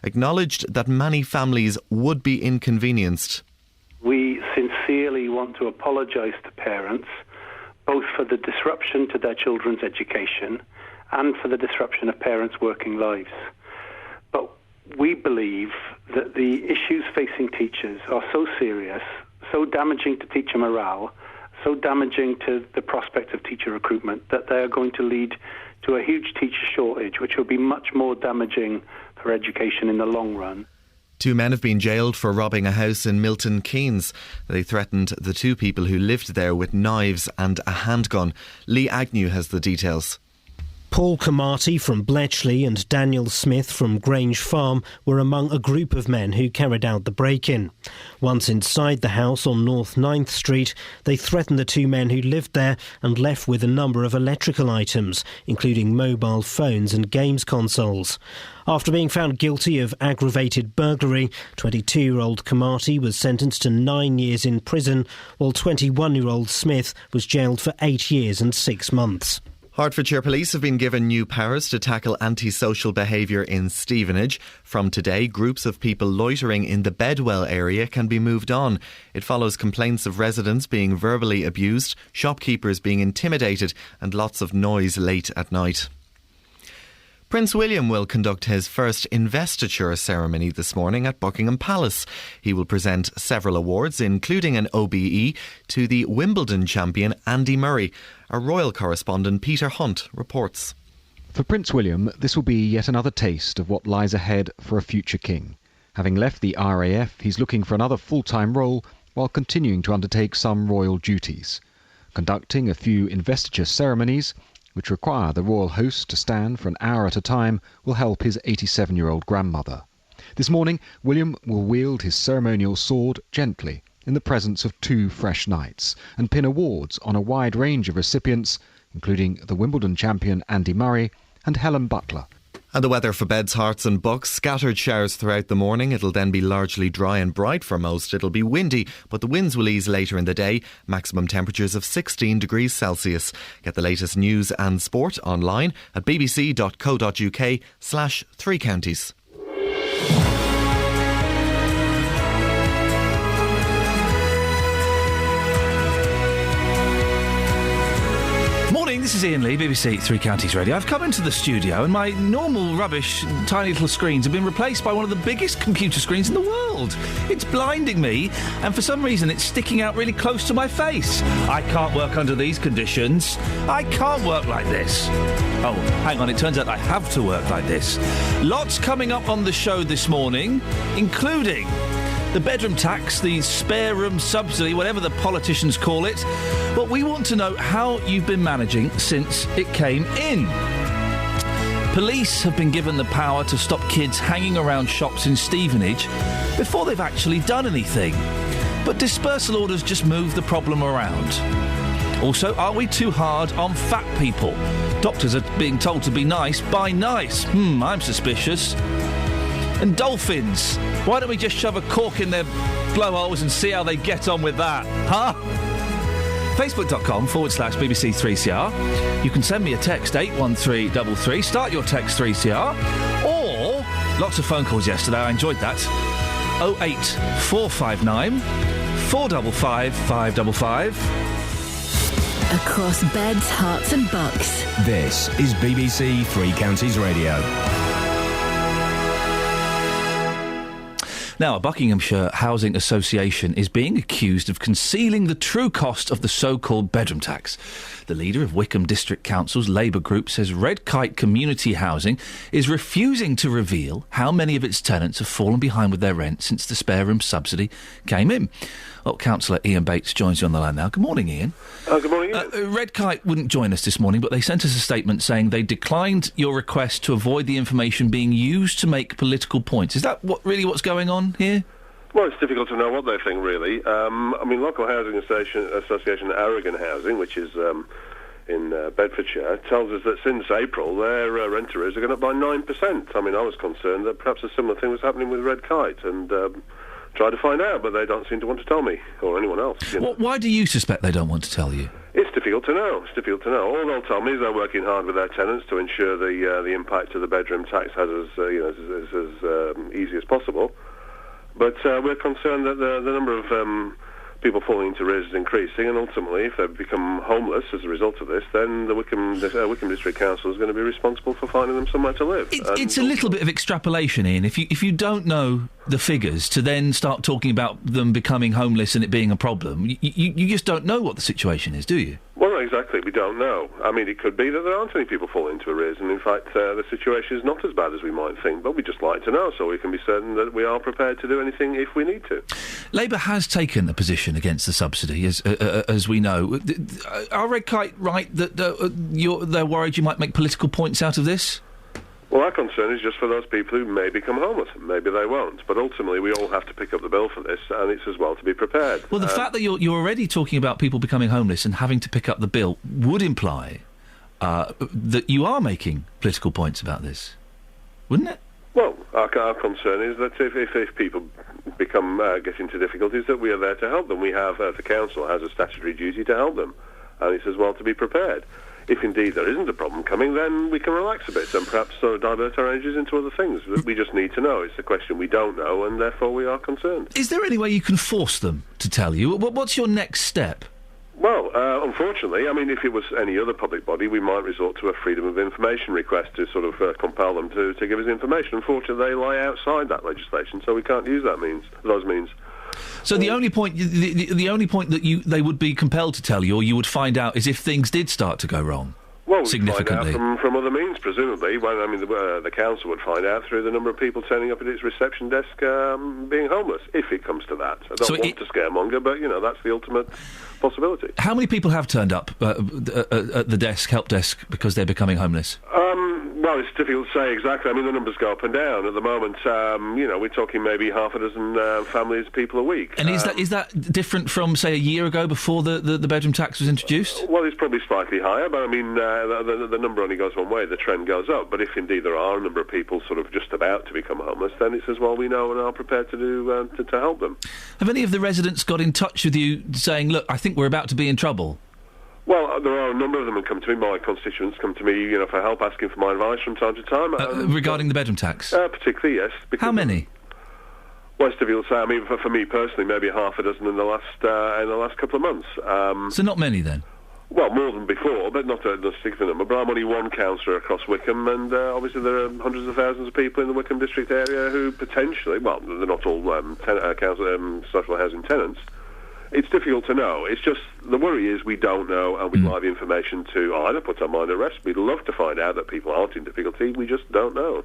acknowledged that many families would be inconvenienced. We sincerely want to apologise to parents, both for the disruption to their children's education and for the disruption of parents' working lives. But we believe that the issues facing teachers are so serious, so damaging to teacher morale, so damaging to the prospect of teacher recruitment, that they are going to lead to a huge teacher shortage, which will be much more damaging for education in the long run. 2 men have been jailed for robbing a house in Milton Keynes. They threatened the 2 people who lived there with knives and a handgun. Lee Agnew has the details. Paul Camarty from Bletchley and Daniel Smith from Grange Farm were among a group of men who carried out the break-in. Once inside the house on North 9th Street, they threatened the 2 men who lived there and left with a number of electrical items, including mobile phones and games consoles. After being found guilty of aggravated burglary, 22-year-old Camarty was sentenced to 9 years in prison, while 21-year-old Smith was jailed for 8 years and 6 months. Hertfordshire Police have been given new powers to tackle antisocial behaviour in Stevenage. From today, groups of people loitering in the Bedwell area can be moved on. It follows complaints of residents being verbally abused, shopkeepers being intimidated and lots of noise late at night. Prince William will conduct his first investiture ceremony this morning at Buckingham Palace. He will present several awards, including an OBE, to the Wimbledon champion Andy Murray. Our royal correspondent Peter Hunt reports. For Prince William, this will be yet another taste of what lies ahead for a future king. Having left the RAF, he's looking for another full-time role while continuing to undertake some royal duties. Conducting a few investiture ceremonies, which require the royal host to stand for an hour at a time, will help his 87-year-old grandmother. This morning, William will wield his ceremonial sword gently in the presence of 2 fresh knights and pin awards on a wide range of recipients, including the Wimbledon champion Andy Murray and Helen Butler. And the weather for beds, hearts and bucks. Scattered showers throughout the morning. It'll then be largely dry and bright for most. It'll be windy, but the winds will ease later in the day. Maximum temperatures of 16 degrees Celsius. Get the latest news and sport online at bbc.co.uk/3 counties. This is Iain Lee, BBC Three Counties Radio. I've come into the studio and my normal rubbish, tiny little screens have been replaced by one of the biggest computer screens in the world. It's blinding me, and for some reason it's sticking out really close to my face. I can't work under these conditions. I can't work like this. Oh, hang on, it turns out I have to work like this. Lots coming up on the show this morning, including the bedroom tax, the spare room subsidy, whatever the politicians call it. But we want to know how you've been managing since it came in. Police have been given the power to stop kids hanging around shops in Stevenage before they've actually done anything. But dispersal orders just move the problem around. Also, are we too hard on fat people? Doctors are being told to be nice by nice. I'm suspicious. And dolphins. Why don't we just shove a cork in their blowholes and see how they get on with that? Huh? Facebook.com/BBC3CR. You can send me a text, 81333. Start your text 3CR. Or, lots of phone calls yesterday, I enjoyed that. 08459 455 555. Across beds, hearts and bucks. This is BBC Three Counties Radio. Now, a Buckinghamshire Housing Association is being accused of concealing the true cost of the so-called bedroom tax. The leader of Wickham District Council's Labour group says Red Kite Community Housing is refusing to reveal how many of its tenants have fallen behind with their rent since the spare room subsidy came in. Well, Councillor Iain Bates joins you on the line now. Good morning, Iain. Good morning, Iain. Red Kite wouldn't join us this morning, but they sent us a statement saying they declined your request to avoid the information being used to make political points. Is that really what's going on here? Well, it's difficult to know what they think, really. Local housing association Aragon Housing, which is in Bedfordshire, tells us that since April their rent arrears are going up by 9%. I was concerned that perhaps a similar thing was happening with Red Kite, and tried to find out, but they don't seem to want to tell me, or anyone else. Why do you suspect they don't want to tell you? It's difficult to know. All they'll tell me is they're working hard with their tenants to ensure the impact of the bedroom tax has as easy as possible. But we're concerned that the number of people falling into arrears is increasing, and ultimately, if they become homeless as a result of this, then the Wickham District Council is going to be responsible for finding them somewhere to live. It's a little bit of extrapolation, Ian. If you don't know the figures, to then start talking about them becoming homeless and it being a problem, you just don't know what the situation is, do you? Well, exactly. We don't know. I mean, it could be that there aren't any people falling into arrears, and in fact, the situation is not as bad as we might think. But we just like to know, so we can be certain that we are prepared to do anything if we need to. Labour has taken a position against the subsidy, as we know. Are Red Kite right that they're worried you might make political points out of this? Well, our concern is just for those people who may become homeless. Maybe they won't. But ultimately, we all have to pick up the bill for this, and it's as well to be prepared. Well, the fact that you're already talking about people becoming homeless and having to pick up the bill would imply that you are making political points about this, wouldn't it? Well, our concern is that if people become get into difficulties, that we are there to help them. We have, the council has a statutory duty to help them, and it's as well to be prepared. If indeed there isn't a problem coming, then we can relax a bit and perhaps sort of divert our energies into other things. We just need to know. It's a question we don't know, and therefore we are concerned. Is there any way you can force them to tell you? What's your next step? Well, unfortunately, I mean, if it was any other public body, we might resort to a freedom of information request to sort of compel them to give us information. Unfortunately, they lie outside that legislation, so we can't use those means. So the only point that they would be compelled to tell you, or you would find out, is if things did start to go wrong. Well, we'd significantly find out from other means, presumably. Well, I mean, the council would find out through the number of people turning up at its reception desk being homeless, if it comes to that. I don't want to scaremonger, but that's the ultimate possibility. How many people have turned up at the help desk, because they're becoming homeless? Well, it's difficult to say exactly. I mean, the numbers go up and down. At the moment, we're talking maybe half a dozen families, people a week. And is that different from, say, a year ago before the bedroom tax was introduced? Well, it's probably slightly higher, but I mean, the number only goes one way. The trend goes up. But if indeed there are a number of people sort of just about to become homeless, then it's as well we know and are prepared to do to help them. Have any of the residents got in touch with you saying, look, I think we're about to be in trouble? Well, there are a number of them who come to me. My constituents come to me, for help, asking for my advice from time to time. Regarding the bedroom tax? Particularly, yes. How many? Well, it's difficult to say. I mean, for me personally, maybe half a dozen in the last couple of months. So not many then? Well, more than before, but not a significant number. But I'm only one councillor across Wickham, and obviously there are hundreds of thousands of people in the Wickham district area who potentially, well, they're not all social housing tenants. It's difficult to know. It's just, the worry is we don't know, and we'd like the information to either put our mind at rest. We'd love to find out that people aren't in difficulty. We just don't know.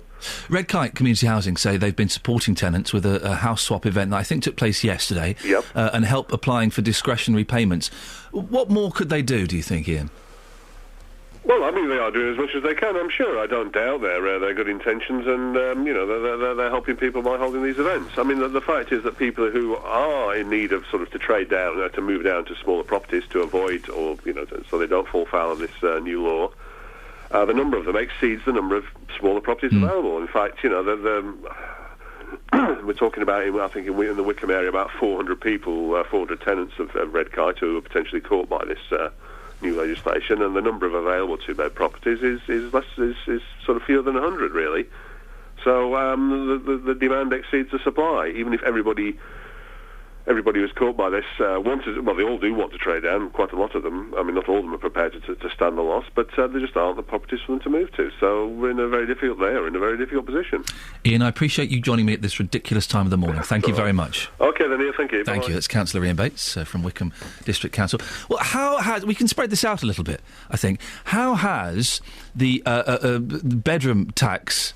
Red Kite Community Housing say they've been supporting tenants with a house swap event that I think took place yesterday. Yep. And help applying for discretionary payments. What more could they do, do you think, Ian? Well, I mean, they are doing as much as they can, I'm sure. I don't doubt their good intentions, and, they're helping people by holding these events. I mean, the fact is that people who are in need of sort of to trade down, to move down to smaller properties to avoid, or, so they don't fall foul of this new law, the number of them exceeds the number of smaller properties available. In fact, we're talking about, I think, in the Wickham area, about 400 people, 400 tenants of Red Kite who are potentially caught by this new legislation, and the number of available two-bed properties is sort of fewer than 100, really. So the demand exceeds the supply. Even if everybody who's caught by this wanted, well, they all do want to trade down. Quite a lot of them. I mean, not all of them are prepared to stand the loss, but there just aren't the properties for them to move to. So we're in a very difficult position. Ian, I appreciate you joining me at this ridiculous time of the morning. Thank you very much. Okay, then, Ian, thank you. Thank you. That's Councillor Ian Bates from Wickham District Council. Well, we can spread this out a little bit, I think. How has the bedroom tax,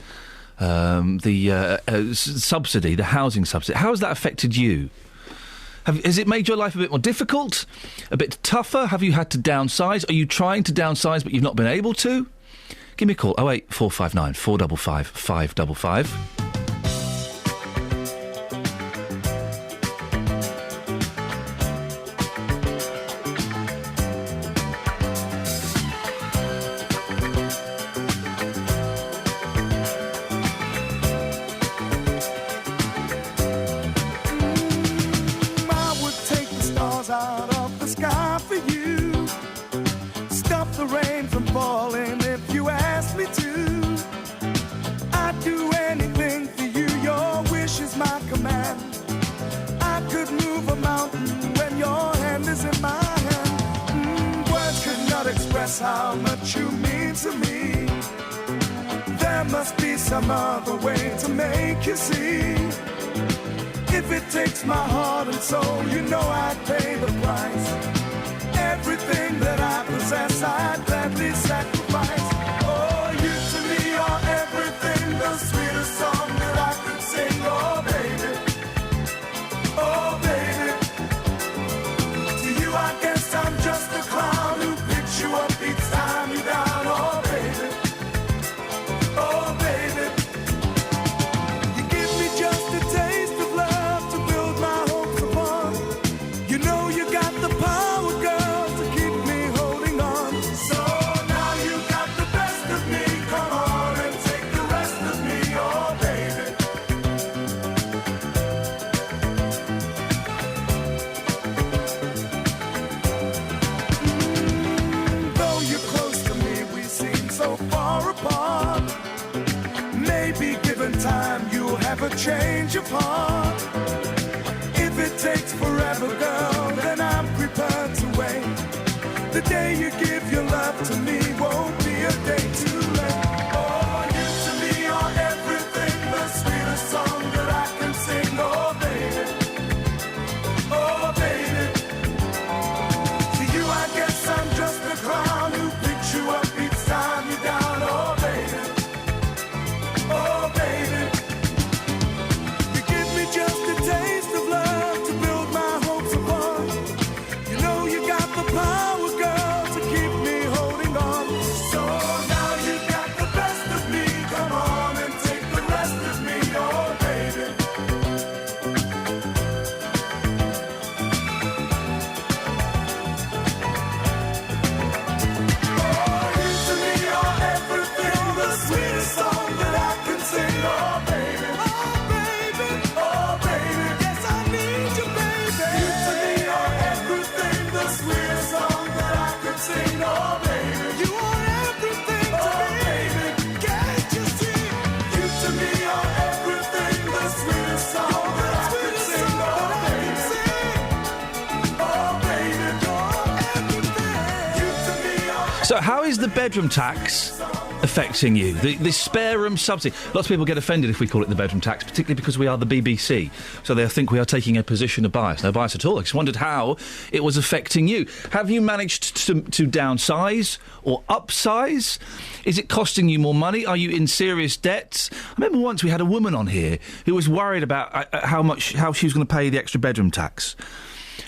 the subsidy, the housing subsidy, how has that affected you? Has it made your life a bit more difficult? A bit tougher? Have you had to downsize? Are you trying to downsize but you've not been able to? Give me a call, 08459 455 555. move a mountain when your hand is in my hand. Words could not express how much you mean to me. There must be some other way to make you see. If it takes my heart and soul, you know I'd pay the price. Everything that I possess, I'd gladly sacrifice. Oh, you to me are everything, the sweetest song that I could sing. Oh, baby. Oh, baby. To you, I guess I'm just a clown who picks you up each time you're down. Oh, baby. Oh, baby. You give me just a taste of love to build my hopes upon. You know you got the power, girl, to keep me holding on. So now you got the best of me. Come on and take the rest of me. Oh, baby. Though you're close to me, we seem so far apart. Maybe given time, you'll have a change of heart. If it takes forever, girl, then I'm prepared to wait. The day you give your love to me won't be a day too late. Oh, you to me are everything, the sweetest song that I can sing. Oh, baby. Oh, baby. To you, I guess I'm just a clown who picks you up each time you're down. Oh, baby. Oh, baby. You give me just a taste of love to build my hopes upon. You know you got the power, girl, to keep me holding on. So now you got the best of me. Come on and take the rest of me. Oh, baby. Oh, you to me are everything, the sweetest song that I can sing. Oh, baby. Oh, baby. Oh, baby. Yes, I need you, baby. You to me are everything, the sweetest song that I can sing. Oh, baby. You are everything to me. Baby. Can't you see? You to me are everything, the sweetest song that I can sing. Oh, baby. Oh, baby. You're everything. You to me are. So, how is the bedroom tax affecting you? The spare room subsidy. Lots of people get offended if we call it the bedroom tax, particularly because we are the BBC. So they think we are taking a position of bias. No bias at all. I just wondered how it was affecting you. Have you managed to downsize or upsize? Is it costing you more money? Are you in serious debt? I remember once we had a woman on here who was worried about how she was going to pay the extra bedroom tax.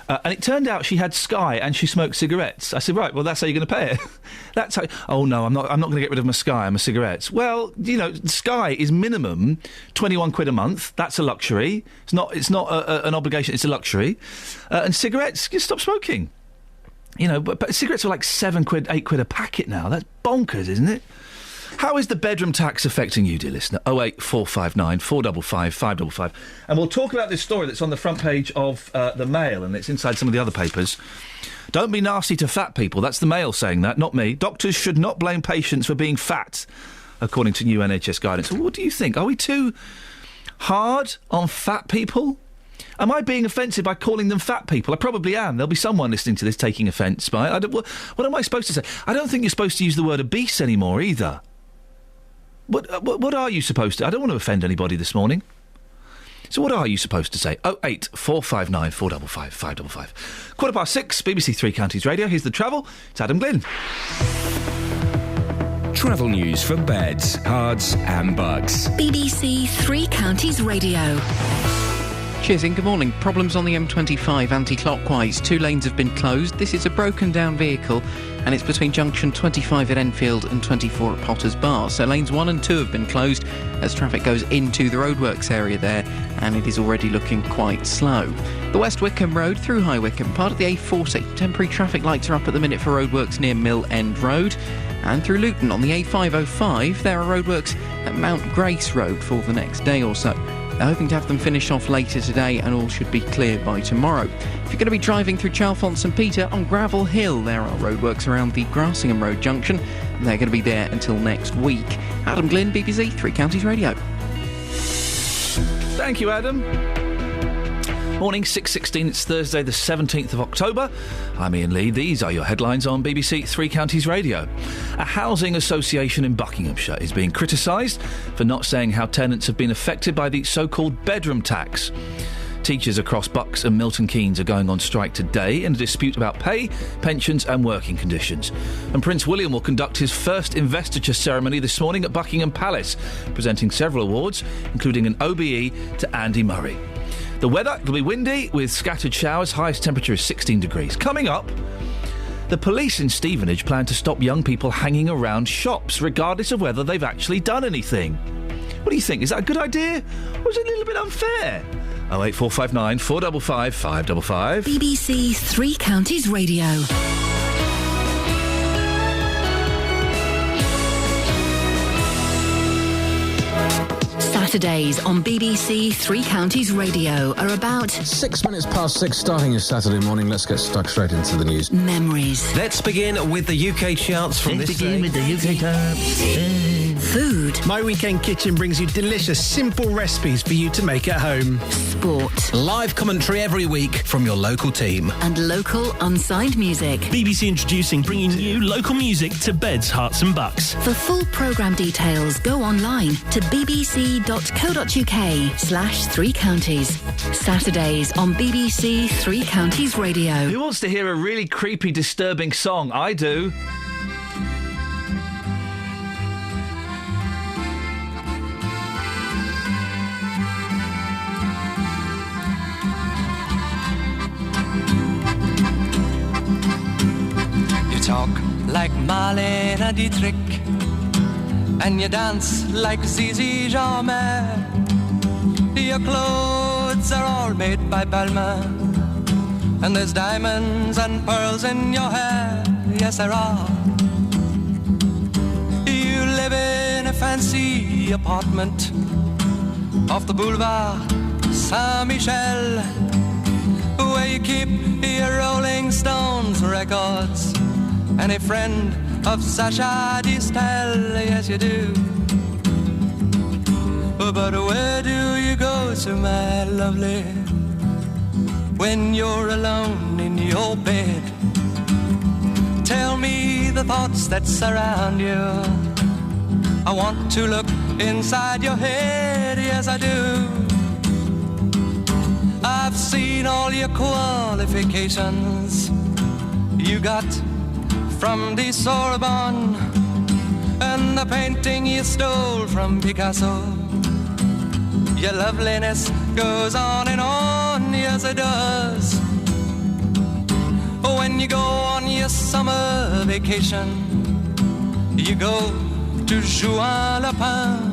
And it turned out she had Sky and she smoked cigarettes. I said, right, well, that's how you're going to pay it. That's how. Oh no, I'm not going to get rid of my Sky and my cigarettes. Well, you know, Sky is minimum £21 a month. That's a luxury. It's not an obligation. It's a luxury. And cigarettes, you stop smoking. You know, but cigarettes are like £7, £8 a packet now. That's bonkers, isn't it? How is the bedroom tax affecting you, dear listener? 08459 455 555. And we'll talk about this story that's on the front page of the Mail, and it's inside some of the other papers. Don't be nasty to fat people. That's the Mail saying that, not me. Doctors should not blame patients for being fat, according to new NHS guidance. Well, what do you think? Are we too hard on fat people? Am I being offensive by calling them fat people? I probably am. There'll be someone listening to this taking offence by it. What am I supposed to say? I don't think you're supposed to use the word obese anymore either. What are you supposed to... I don't want to offend anybody this morning. So what are you supposed to say? 08459 455 555. 6:15, BBC Three Counties Radio. Here's the travel. It's Adam Glynn. Travel news for beds, cards and bugs. BBC Three Counties Radio. Cheers, Ian. Good morning. Problems on the M25 anti-clockwise. 2 lanes have been closed. This is a broken down vehicle and it's between junction 25 at Enfield and 24 at Potters Bar. So lanes 1 and 2 have been closed as traffic goes into the roadworks area there, and it is already looking quite slow. The West Wickham Road through High Wycombe, part of the A40. Temporary traffic lights are up at the minute for roadworks near Mill End Road. And through Luton on the A505, there are roadworks at Mount Grace Road for the next day or so. They're hoping to have them finish off later today, and all should be clear by tomorrow. If you're going to be driving through Chalfont St Peter on Gravel Hill, there are roadworks around the Grassingham Road junction, and they're going to be there until next week. Adam Glynn, BBC Three Counties Radio. Thank you, Adam. Morning, 6:16. It's Thursday, the 17th of October. I'm Iain Lee. These are your headlines on BBC Three Counties Radio. A housing association in Buckinghamshire is being criticised for not saying how tenants have been affected by the so-called bedroom tax. Teachers across Bucks and Milton Keynes are going on strike today in a dispute about pay, pensions and working conditions. And Prince William will conduct his first investiture ceremony this morning at Buckingham Palace, presenting several awards, including an OBE to Andy Murray. The weather will be windy with scattered showers. Highest temperature is 16 degrees. Coming up, the police in Stevenage plan to stop young people hanging around shops, regardless of whether they've actually done anything. What do you think? Is that a good idea? Or is it a little bit unfair? 08459 455 555. BBC Three Counties Radio. Saturdays on BBC Three Counties Radio are about 6 minutes past 6, starting your Saturday morning. Let's get stuck straight into the news. memories, Let's begin with the UK charts from this day. With the UK charts. food, My Weekend Kitchen brings you delicious, simple recipes for you to make at home. sport Live commentary every week from your local team. and local unsigned music. BBC Introducing, bringing you local music to beds, hearts and bucks. For full programme details, go online to bbc.co.uk/Three Counties. Saturdays on BBC Three Counties Radio. Who wants to hear a really creepy, disturbing song? I do. You talk like Marlene Dietrich, and you dance like Zizi Jeanmaire. Your clothes are all made by Balmain, and there's diamonds and pearls in your hair. Yes, there are. You live in a fancy apartment off the Boulevard Saint-Michel, where you keep your Rolling Stones records and a friend of Sacha Distel. Yes, you do. But where do you go to, my lovely, when you're alone in your bed? Tell me the thoughts that surround you. I want to look inside your head. Yes, I do. I've seen all your qualifications you got from the Sorbonne, and the painting you stole from Picasso. Your loveliness goes on and on, yes it does. When you go on your summer vacation, you go to Juan-le-Pin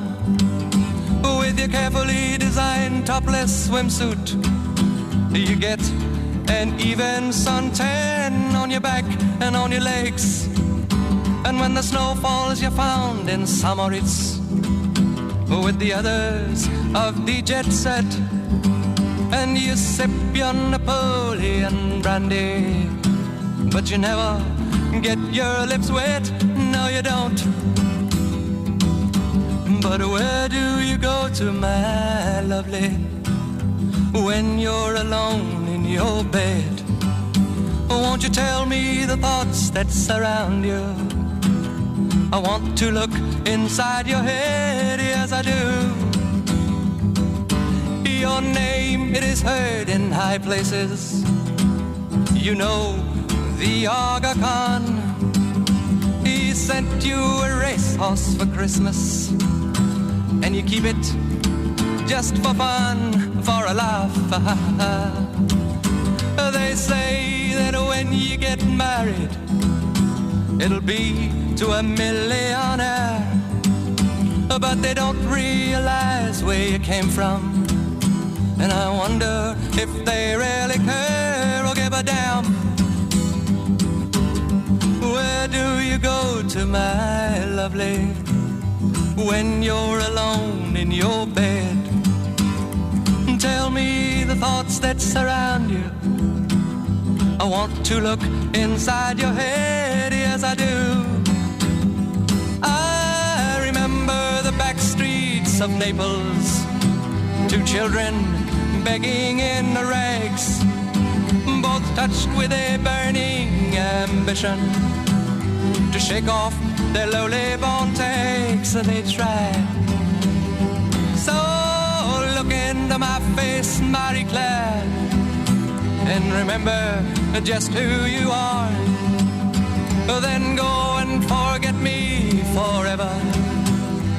with your carefully designed topless swimsuit. You get an even suntan on your back and on your legs. And when the snow falls, you're found in Samoritz with the others of the jet set, and you sip your Napoleon brandy, but you never get your lips wet. No, you don't. But where do you go to, my lovely, when you're alone in your bed? Won't you tell me the thoughts that surround you? I want to look inside your head, yes I do. Your name, it is heard in high places. You know the Aga Khan. He sent you a racehorse for Christmas, and you keep it just for fun, for a laugh. They say that when you get married, it'll be to a millionaire, but they don't realize where you came from. And I wonder if they really care or give a damn. Where do you go to, my lovely, when you're alone in your bed? Tell me the thoughts that surround you. I want to look inside your head, yes I do. I remember the back streets of Naples, two children begging in the rags, both touched with a burning ambition to shake off their lowly born takes. They try. So look into my face, Marie Claire, and remember just who you are. Then go and forget me forever.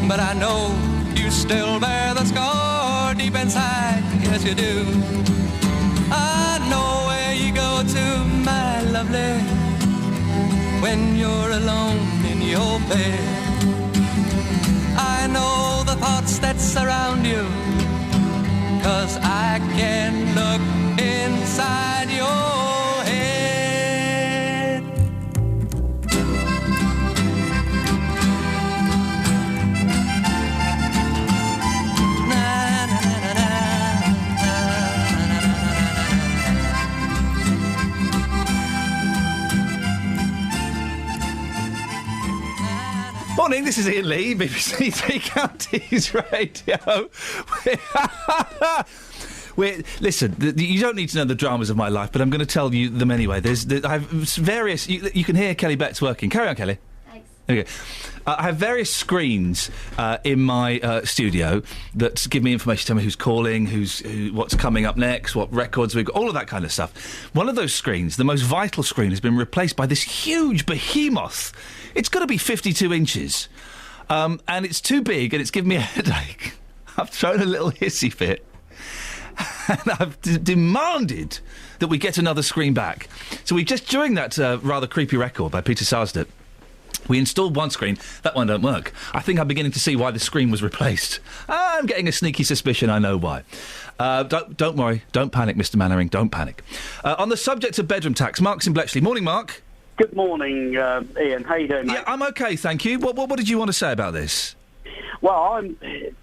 But I know you still bear the scar deep inside. Yes, you do. I know where you go to, my lovely, when you're alone in your bed. I know the thoughts that surround you, 'cause I can look inside your head. Morning, this is Iain Lee, BBC Three Counties Radio. Listen, you don't need to know the dramas of my life, but I'm going to tell you them anyway. I have various... You can hear Kelly Bett's working. Carry on, Kelly. Thanks. Okay. I have various screens in my studio that give me information, tell me who's calling, what's coming up next, what records we've got, all of that kind of stuff. One of those screens, the most vital screen, has been replaced by this huge behemoth. It's got to be 52 inches. And it's too big, and it's given me a headache. I've thrown a little hissy fit. And I've demanded that we get another screen back. So we just, during that rather creepy record by Peter Sarsden, we installed one screen. That one don't work. I think I'm beginning to see why the screen was replaced. I'm getting a sneaky suspicion I know why. Don't worry. Don't panic, Mr. Mannering. Don't panic. On the subject of bedroom tax, Mark's in Bletchley. Morning, Mark. Good morning, Iain. How you doing, mate? Yeah, I'm OK, thank you. What did you want to say about this? Well,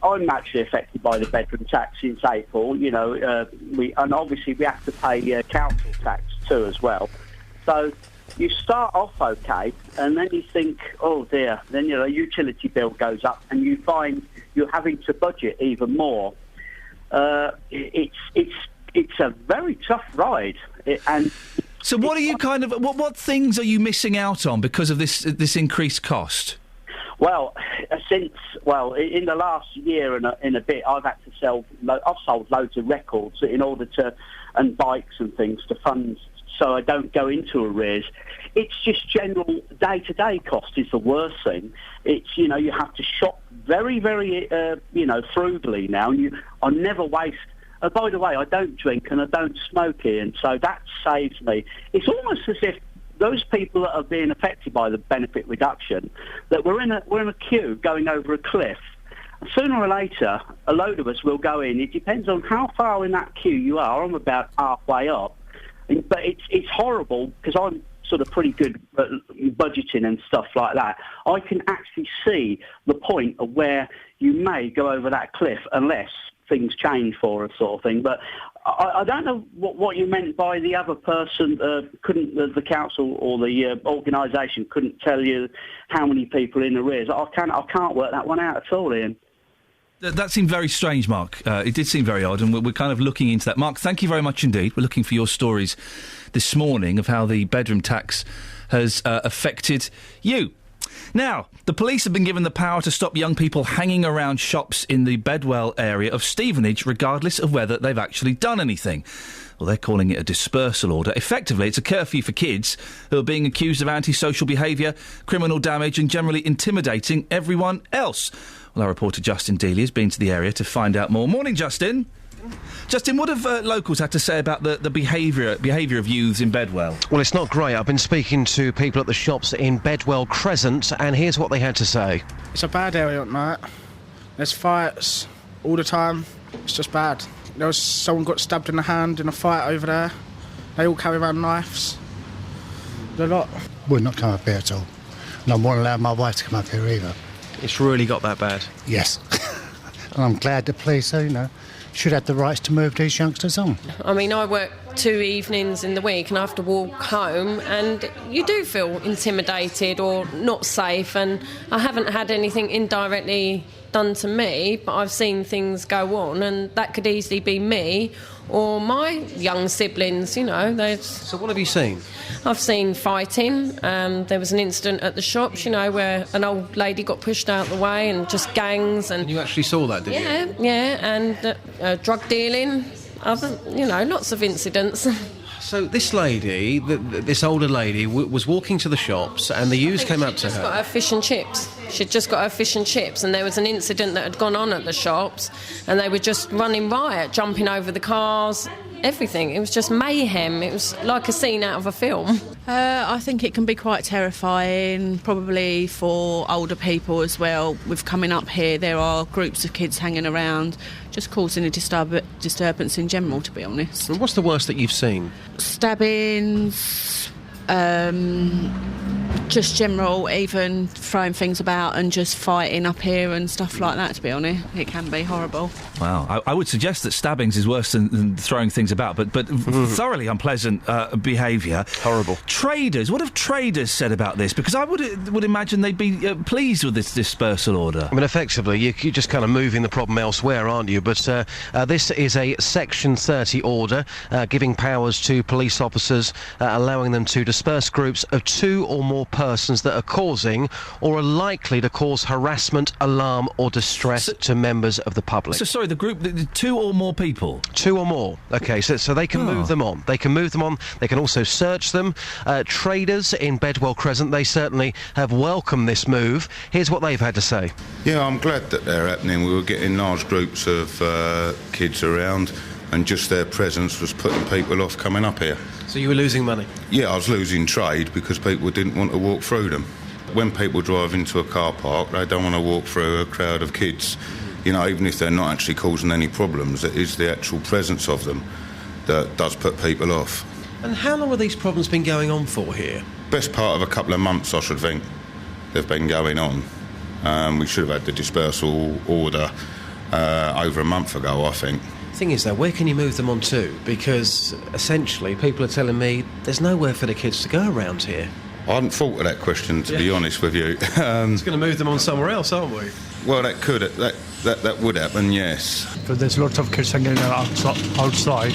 I'm actually affected by the bedroom tax since April. You know, and obviously we have to pay council tax too as well. So you start off OK, and then you think, oh dear. Then your utility bill goes up, and you find you're having to budget even more. It's a very tough ride, and. So what are you what things are you missing out on because of this increased cost? Well, in the last year and a bit, I've had to I've sold loads of records in order to, and bikes and things to fund so I don't go into arrears. It's just general day-to-day cost is the worst thing. It's, you have to shop very, very, frugally now, and I never waste. By the way, I don't drink and I don't smoke, Iain, so that saves me. It's almost as if those people that are being affected by the benefit reduction, that we're in a queue going over a cliff. Sooner or later, a load of us will go in. It depends on how far in that queue you are. I'm about halfway up. But it's horrible because I'm sort of pretty good at budgeting and stuff like that. I can actually see the point of where you may go over that cliff unless things change for us, sort of thing. But I don't know what you meant by the other person couldn't, the council or the organisation couldn't tell you how many people in arrears. I can't work that one out at all, Iain. That seemed very strange, Mark. It did seem very odd, and we're kind of looking into that. Mark, thank you very much indeed. We're looking for your stories this morning of how the bedroom tax has affected you. Now, the police have been given the power to stop young people hanging around shops in the Bedwell area of Stevenage, regardless of whether they've actually done anything. Well, they're calling it a dispersal order. Effectively, it's a curfew for kids who are being accused of antisocial behaviour, criminal damage and generally intimidating everyone else. Well, our reporter Justin Dealey has been to the area to find out more. Morning, Justin. Justin, what have locals had to say about the behaviour of youths in Bedwell? Well, it's not great. I've been speaking to people at the shops in Bedwell Crescent, and here's what they had to say. It's a bad area at night. There's fights all the time. It's just bad. Someone got stabbed in the hand in a fight over there. They all carry around knives. A lot. Would not come up here at all. And I won't allow my wife to come up here either. It's really got that bad? Yes. And I'm glad the police, should have the rights to move these youngsters on. I mean, I work 2 evenings in the week and I have to walk home, and you do feel intimidated or not safe, and I haven't had anything indirectly done to me, but I've seen things go on, and that could easily be me or my young siblings, you know. So what have you seen? I've seen fighting. There was an incident at the shops, you know, where an old lady got pushed out the way, and just gangs. And you actually saw that, did you? Yeah, and drug dealing, lots of incidents. So this lady, this older lady, was walking to the shops, and the youths came up to her. She'd got her fish and chips. She'd just got her fish and chips, and there was an incident that had gone on at the shops, and they were just running riot, jumping over the cars, everything. It was just mayhem. It was like a scene out of a film. I think it can be quite terrifying, probably for older people as well. With coming up here, there are groups of kids hanging around, just causing a disturbance in general, to be honest. And what's the worst that you've seen? Stabbings, just general, even throwing things about and just fighting up here and stuff like that, to be honest. It can be horrible. Wow. I would suggest that stabbings is worse than throwing things about, but thoroughly unpleasant behaviour. Horrible. Traders, what have traders said about this? Because I would imagine they'd be pleased with this dispersal order. I mean, effectively, you're just kind of moving the problem elsewhere, aren't you? But this is a Section 30 order, giving powers to police officers, allowing them to disperse groups of 2 or more persons that are causing or are likely to cause harassment, alarm or distress to members of the public. So, sorry, the group, 2 or more people? 2 or more. OK, so they can move them on. They can move them on. They can also search them. Traders in Bedwell Crescent, they certainly have welcomed this move. Here's what they've had to say. Yeah, I'm glad that they're happening. We were getting large groups of kids around, and just their presence was putting people off coming up here. So you were losing money? Yeah, I was losing trade because people didn't want to walk through them. When people drive into a car park, they don't want to walk through a crowd of kids. You know, even if they're not actually causing any problems, it is the actual presence of them that does put people off. And how long have these problems been going on for here? Best part of a couple of months, I should think, they've been going on. We should have had the dispersal order over a month ago, I think. Thing is, though, where can you move them on to? Because, essentially, people are telling me there's nowhere for the kids to go around here. I hadn't thought of that question, to be honest with you. It's going to move them on somewhere else, aren't we? Well, that could. That would happen, yes. But there's lots of kids hanging outside,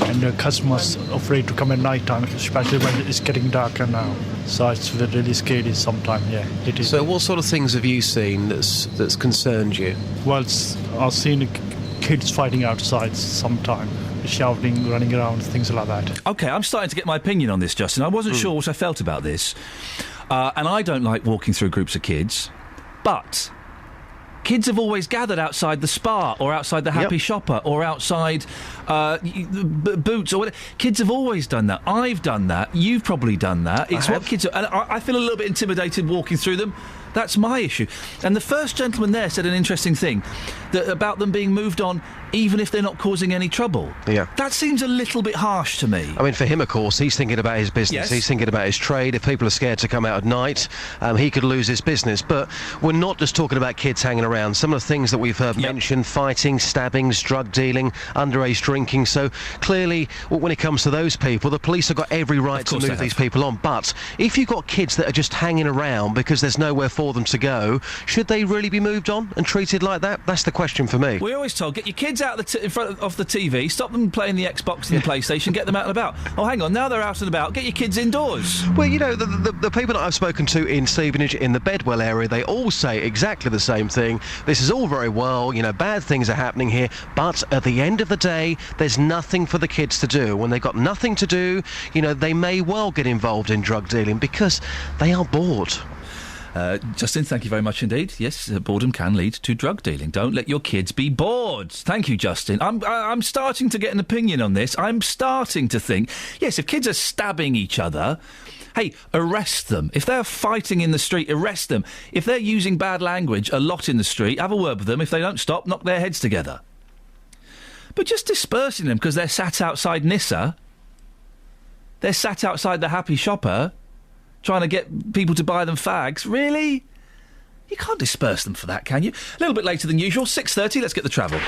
and the customers are afraid to come at night time, especially when it's getting darker now. So it's really scary sometimes, yeah, it is. So what sort of things have you seen that's concerned you? Well, I've seen kids fighting outside sometime, shouting, running around, things like that. OK, I'm starting to get my opinion on this, Justin. I wasn't sure what I felt about this. And I don't like walking through groups of kids, but kids have always gathered outside the Spa or outside the Happy Shopper or outside Boots or whatever. Kids have always done that. I've done that. You've probably done that. It's what kids... And I feel a little bit intimidated walking through them. That's my issue. And the first gentleman there said an interesting thing about them being moved on even if they're not causing any trouble. Yeah. That seems a little bit harsh to me. I mean, for him, of course, he's thinking about his business. Yes. He's thinking about his trade. If people are scared to come out at night, he could lose his business. But we're not just talking about kids hanging around. Some of the things that we've heard mentioned, fighting, stabbings, drug dealing, underage drinking. So clearly, when it comes to those people, the police have got every right to move these people on. But if you've got kids that are just hanging around because there's nowhere for them to go, should they really be moved on and treated like that? That's the question for me. We're always told, get your kids out in front of the TV, stop them playing the Xbox and the PlayStation, get them out and about. Oh, hang on, now they're out and about, get your kids indoors. Well, you know, the people that I've spoken to in Stevenage, in the Bedwell area, they all say exactly the same thing. This is all very well, you know, bad things are happening here, but at the end of the day, there's nothing for the kids to do. When they've got nothing to do, you know, they may well get involved in drug dealing because they are bored. Justin, thank you very much indeed. Yes, boredom can lead to drug dealing. Don't let your kids be bored. Thank you, Justin. I'm starting to get an opinion on this. I'm starting to think, yes, if kids are stabbing each other, hey, arrest them. If they're fighting in the street, arrest them. If they're using bad language a lot in the street, have a word with them. If they don't stop, knock their heads together. But just dispersing them because they're sat outside Nissa, they're sat outside the Happy Shopper, trying to get people to buy them fags. Really? You can't disperse them for that, can you? A little bit later than usual, 6:30, let's get the travel.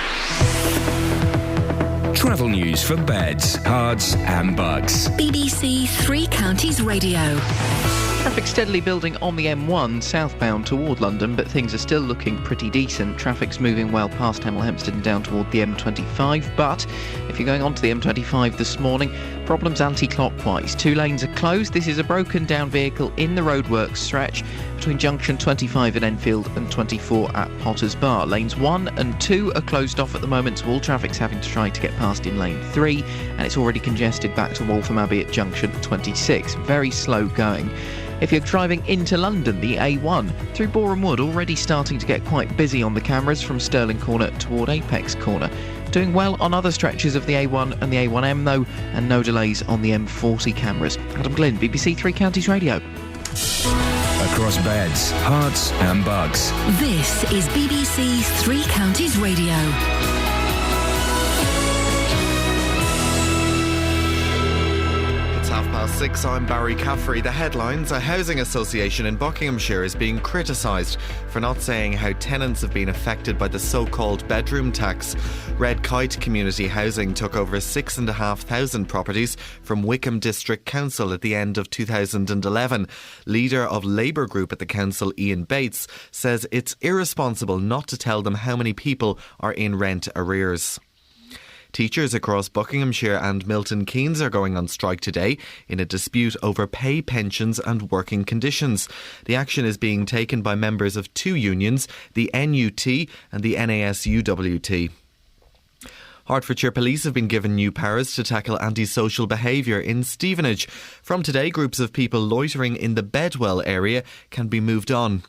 Travel news for beds, cards and bugs. BBC Three Counties Radio. Traffic steadily building on the M1 southbound toward London, but things are still looking pretty decent. Traffic's moving well past Hemel Hempstead and down toward the M25, but if you're going onto the M25 this morning, problems anti-clockwise. 2 lanes are closed. This is a broken down vehicle in the roadworks stretch between junction 25 at Enfield and 24 at Potters Bar. Lanes 1 and 2 are closed off at the moment, so all traffic's having to try to get past in lane 3, and it's already congested back to Waltham Abbey at junction 26. Very slow going. If you're driving into London, the A1 through Boreham Wood already starting to get quite busy on the cameras from Stirling Corner toward Apex Corner. Doing well on other stretches of the A1 and the A1M though, and no delays on the M40 cameras. Adam Glynn, BBC Three Counties Radio. Across beds, hearts and bugs. This is BBC Three Counties Radio. It's 6:30, I'm Barry Caffrey. The headlines: a housing association in Buckinghamshire is being criticised for not saying how tenants have been affected by the so-called bedroom tax. Red Kite Community Housing took over 6,500 properties from Wickham District Council at the end of 2011. Leader of Labour Group at the council, Iain Bates, says it's irresponsible not to tell them how many people are in rent arrears. Teachers across Buckinghamshire and Milton Keynes are going on strike today in a dispute over pay, pensions and working conditions. The action is being taken by members of 2 unions, the NUT and the NASUWT. Hertfordshire Police have been given new powers to tackle antisocial behaviour in Stevenage. From today, groups of people loitering in the Bedwell area can be moved on.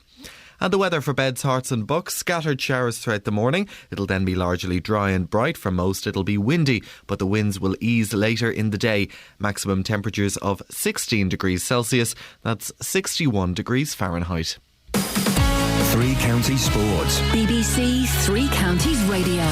And the weather for beds, hearts and bucks: scattered showers throughout the morning. It'll then be largely dry and bright. For most it'll be windy, but the winds will ease later in the day. Maximum temperatures of 16 degrees Celsius, that's 61 degrees Fahrenheit. Three Counties Sports. BBC Three Counties Radio.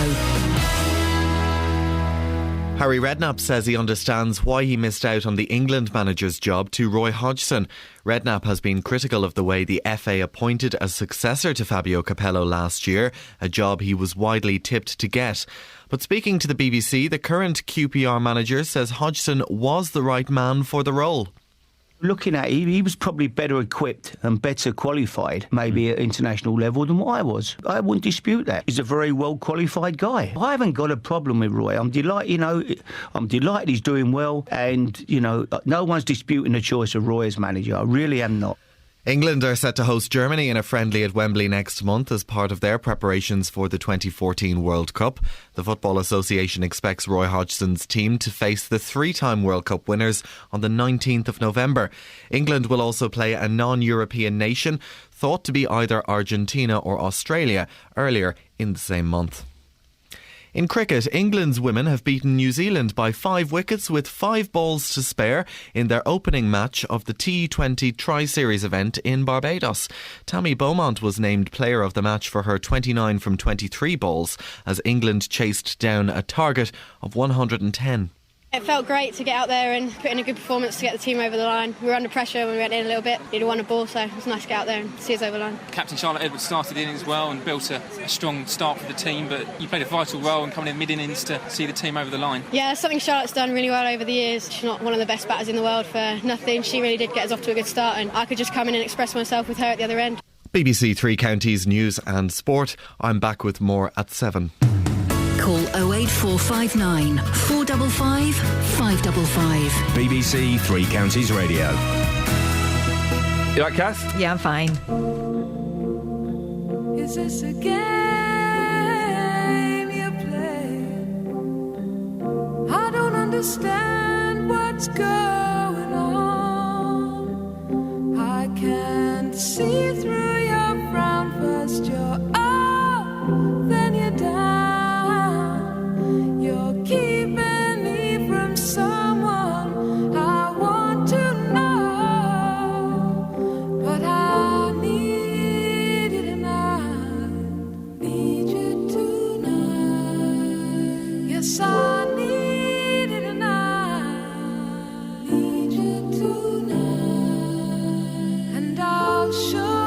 Harry Redknapp says he understands why he missed out on the England manager's job to Roy Hodgson. Redknapp has been critical of the way the FA appointed a successor to Fabio Capello last year, a job he was widely tipped to get. But speaking to the BBC, the current QPR manager says Hodgson was the right man for the role. Looking at it, he was probably better equipped and better qualified, maybe at international level, than what I was. I wouldn't dispute that. He's a very well-qualified guy. I haven't got a problem with Roy. I'm delighted, I'm delighted he's doing well, and, no one's disputing the choice of Roy as manager. I really am not. England are set to host Germany in a friendly at Wembley next month as part of their preparations for the 2014 World Cup. The Football Association expects Roy Hodgson's team to face the 3-time World Cup winners on the 19th of November. England will also play a non-European nation, thought to be either Argentina or Australia, earlier in the same month. In cricket, England's women have beaten New Zealand by 5 wickets with 5 balls to spare in their opening match of the T20 Tri-Series event in Barbados. Tammy Beaumont was named player of the match for her 29 from 23 balls as England chased down a target of 110. It felt great to get out there and put in a good performance to get the team over the line. We were under pressure when we went in a little bit. We'd won a ball, so it was nice to get out there and see us over the line. Captain Charlotte Edwards started in as well and built a strong start for the team, but you played a vital role in coming in mid-innings to see the team over the line. Yeah, something Charlotte's done really well over the years. She's not one of the best batters in the world for nothing. She really did get us off to a good start, and I could just come in and express myself with her at the other end. BBC Three Counties News and Sport. I'm back with more at 7. Call 08459 455 555. BBC Three Counties Radio. You right, Kath? Yeah, I'm fine. Is this a game you play? I don't understand what's going on. I can't see through your frown. First you're up, then you're down. You're keeping me from someone I want to know, but I need you tonight. Need you tonight. Yes, I need you tonight. Need you tonight. And I'll show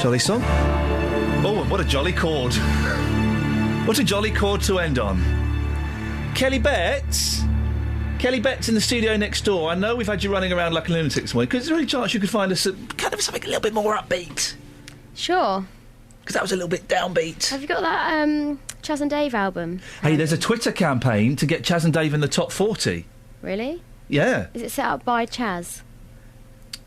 Jolly song. Oh, what a jolly chord. What a jolly chord to end on. Kelly Betts. Kelly Betts in the studio next door. I know we've had you running around like a lunatic this morning. Because there's any chance you could find us kind of something a little bit more upbeat? Sure. Because that was a little bit downbeat. Have you got that Chaz and Dave album? Hey, there's a Twitter campaign to get Chaz and Dave in the top 40. Really? Yeah. Is it set up by Chaz?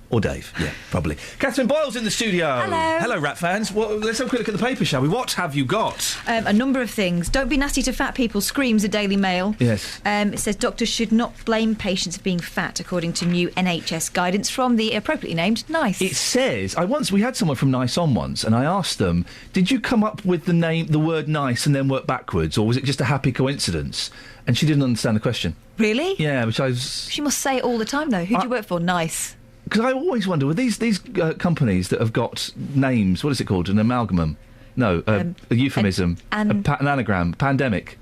Or Dave, yeah, probably. Catherine Boyle's in the studio. Hello. Hello, Rat fans. Well, let's have a quick look at the paper, shall we? What have you got? A number of things. Don't be nasty to fat people, screams the Daily Mail. Yes. It says doctors should not blame patients for being fat, according to new NHS guidance from the appropriately named NICE. It says, we had someone from NICE on once, and I asked them, did you come up with the word NICE and then work backwards, or was it just a happy coincidence? And she didn't understand the question. Really? Yeah, which I was... She must say it all the time, though. Who do you work for? NICE. Because I always wonder, with these companies that have got names, what is it called? An amalgamum? No, a euphemism. An anagram. Pandemic.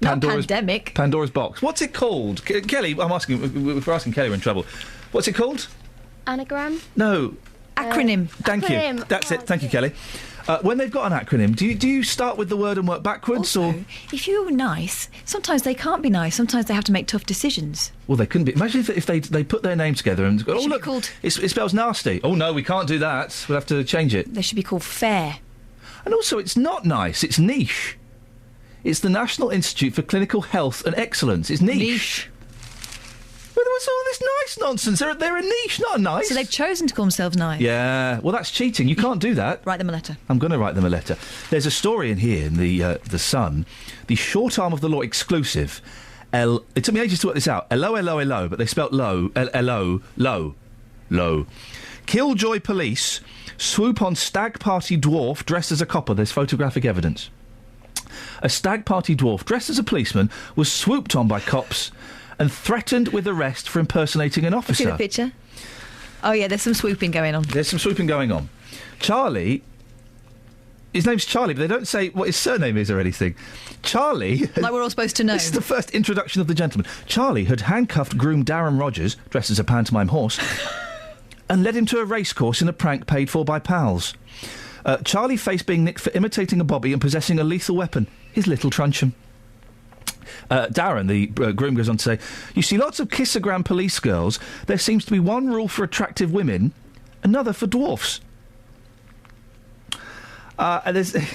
Pandemic. Pandora's box. What's it called? Kelly, we're asking Kelly, we're in trouble. What's it called? Anagram? No. Acronym. Thank you. That's it. Thank you, Kelly. When they've got an acronym, do you start with the word and work backwards? Also, if you're nice, sometimes they can't be nice. Sometimes they have to make tough decisions. Well, they couldn't be. Imagine if they put their name together and go, look, it spells nasty. Oh, no, we can't do that. We'll have to change it. They should be called fair. And also, it's not nice. It's niche. It's the National Institute for Clinical Health and Excellence. It's niche. Well, what's all this nice nonsense? They're a niche, not a nice. So they've chosen to call themselves nice. Yeah, well, that's cheating. You can't do that. Write them a letter. I'm going to write them a letter. There's a story in here in the Sun, the short arm of the law exclusive. It took me ages to work this out. Hello, but they spelt low. Low. Killjoy police swoop on stag party dwarf dressed as a copper. There's photographic evidence. A stag party dwarf dressed as a policeman was swooped on by cops and threatened with arrest for impersonating an officer. See the picture? Oh, yeah, there's some swooping going on. Charlie... His name's Charlie, but they don't say what his surname is or anything. Charlie... Like we're all supposed to know. This is the first introduction of the gentleman. Charlie had handcuffed groom Darren Rogers, dressed as a pantomime horse, and led him to a racecourse in a prank paid for by pals. Charlie faced being nicked for imitating a bobby and possessing a lethal weapon, his little truncheon. Darren, the groom, goes on to say, you see lots of kissogram police girls. There seems to be one rule for attractive women, another for dwarfs. And there's... this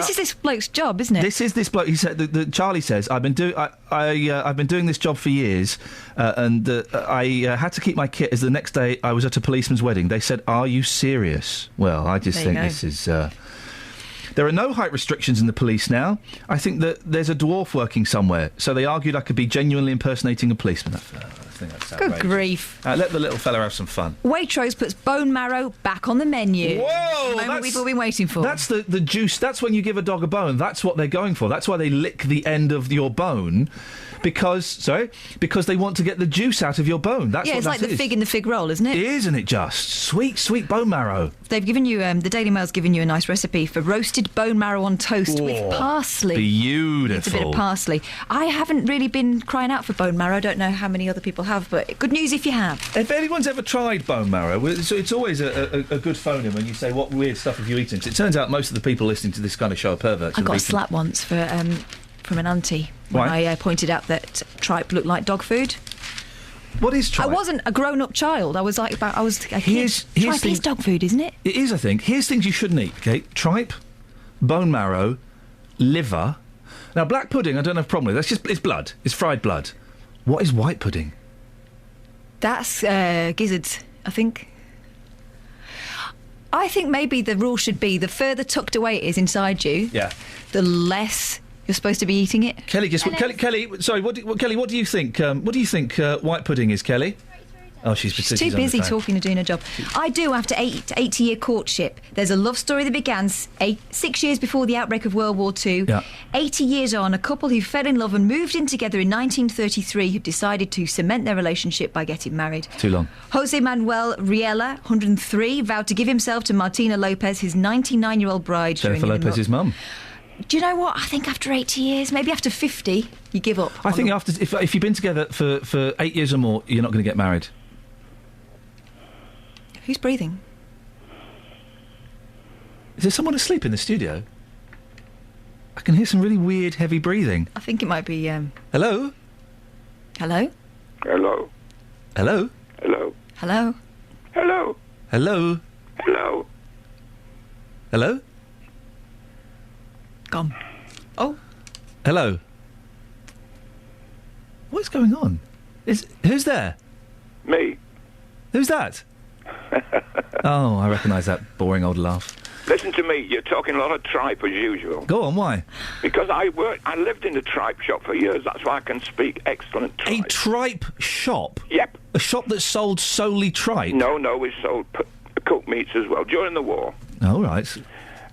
is this bloke's job, isn't it? This is this bloke. He said. Charlie says, "I've been doing this job for years, and I had to keep my kit as the next day I was at a policeman's wedding. They said, 'Are you serious?' Well, I just think this is." There are no height restrictions in the police now. I think that there's a dwarf working somewhere, so they argued I could be genuinely impersonating a policeman. I think that's outrageous. Good grief. Let the little fella have some fun. Waitrose puts bone marrow back on the menu. Whoa! The moment we've all been waiting for. That's the juice. That's when you give a dog a bone. That's what they're going for. That's why they lick the end of your bone. Because they want to get the juice out of your bone. That's what it's like the fig in the fig roll, isn't it? Isn't it just? Sweet, sweet bone marrow. They've given you, the Daily Mail's given you a nice recipe for roasted bone marrow on toast with parsley. Beautiful. It's a bit of parsley. I haven't really been crying out for bone marrow. I don't know how many other people have, but good news if you have. If anyone's ever tried bone marrow, it's always a good phone in when you say, what weird stuff have you eaten? It turns out most of the people listening to this kind of show are perverts. I got a slap once from an auntie when I pointed out that tripe looked like dog food. What is tripe? I wasn't a grown-up child. I was a kid. Tripe is dog food, isn't it? It is, I think. Here's things you shouldn't eat, okay? Tripe, bone marrow, liver. Now, black pudding, I don't have a problem with. It's blood. It's fried blood. What is white pudding? That's gizzards, I think. I think maybe the rule should be the further tucked away it is inside you, the less you're supposed to be eating it. Kelly, sorry, Kelly, what do you think? What do you think white pudding is, Kelly? Oh, she's too busy talking and doing her job. I do, after 80-year courtship. There's a love story that began 6 years before the outbreak of World War II. Yeah. 80 years on, a couple who fell in love and moved in together in 1933 have decided to cement their relationship by getting married. Too long. Jose Manuel Riela, 103, vowed to give himself to Martina Lopez, his 99-year-old bride. Jennifer Lopez's mum. Do you know what? I think after 80 years, maybe after 50, you give up. I think if you've been together for 8 years or more, you're not going to get married. Who's breathing? Is there someone asleep in the studio? I can hear some really weird, heavy breathing. I think it might be... Hello? Hello? Hello? Hello? Hello? Hello? Hello? Hello? Hello? Hello? Gone. Oh. Hello? What's going on? Who's there? Me. Who's that? Oh, I recognise that boring old laugh. Listen to me, you're talking a lot of tripe as usual. Go on, why? Because I lived in a tripe shop for years, that's why I can speak excellent tripe. A tripe shop? Yep. A shop that sold solely tripe? No, we sold cooked meats as well, during the war. Oh, right.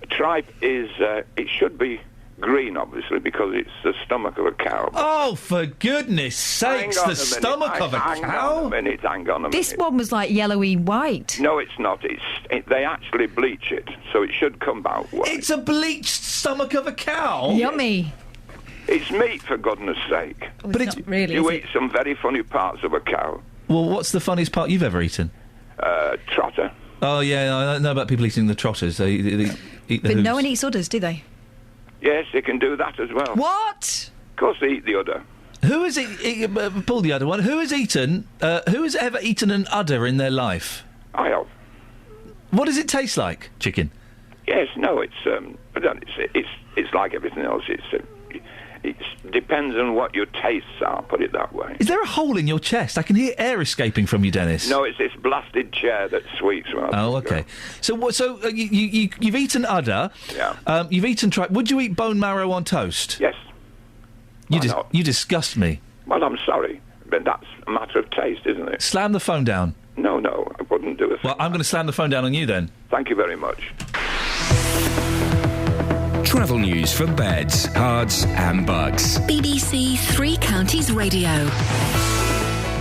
Tripe is, it should be green, obviously, because it's the stomach of a cow. Oh, for goodness sakes, the stomach of a cow? Hang on a minute. This one was like yellowy white. No, it's not. They actually bleach it, so it should come out white. It's a bleached stomach of a cow? Yummy. It's meat, for goodness sake. Oh, but it's not really, you eat some very funny parts of a cow. Well, what's the funniest part you've ever eaten? Trotter. Oh, yeah, I know about people eating the trotters. They eat the But hooves. no one eats udders, do they? Yes, they can do that as well. What? Of course they eat the udder. Who has pull the other one? Who has ever eaten an udder in their life? I have. What does it taste like? Chicken? Yes, no, it's like everything else. It depends on what your tastes are, put it that way. Is there a hole in your chest? I can hear air escaping from you, Dennis. No, it's this blasted chair that squeaks. Oh, okay. So you've eaten udder. Yeah. You've eaten tripe. Would you eat bone marrow on toast? Yes. You disgust me. Well, I'm sorry, but that's a matter of taste, isn't it? Slam the phone down. No, I wouldn't do it. Well, I'm going to slam the phone down on you then. Thank you very much. Travel news for beds, cards and bugs. BBC Three Counties Radio.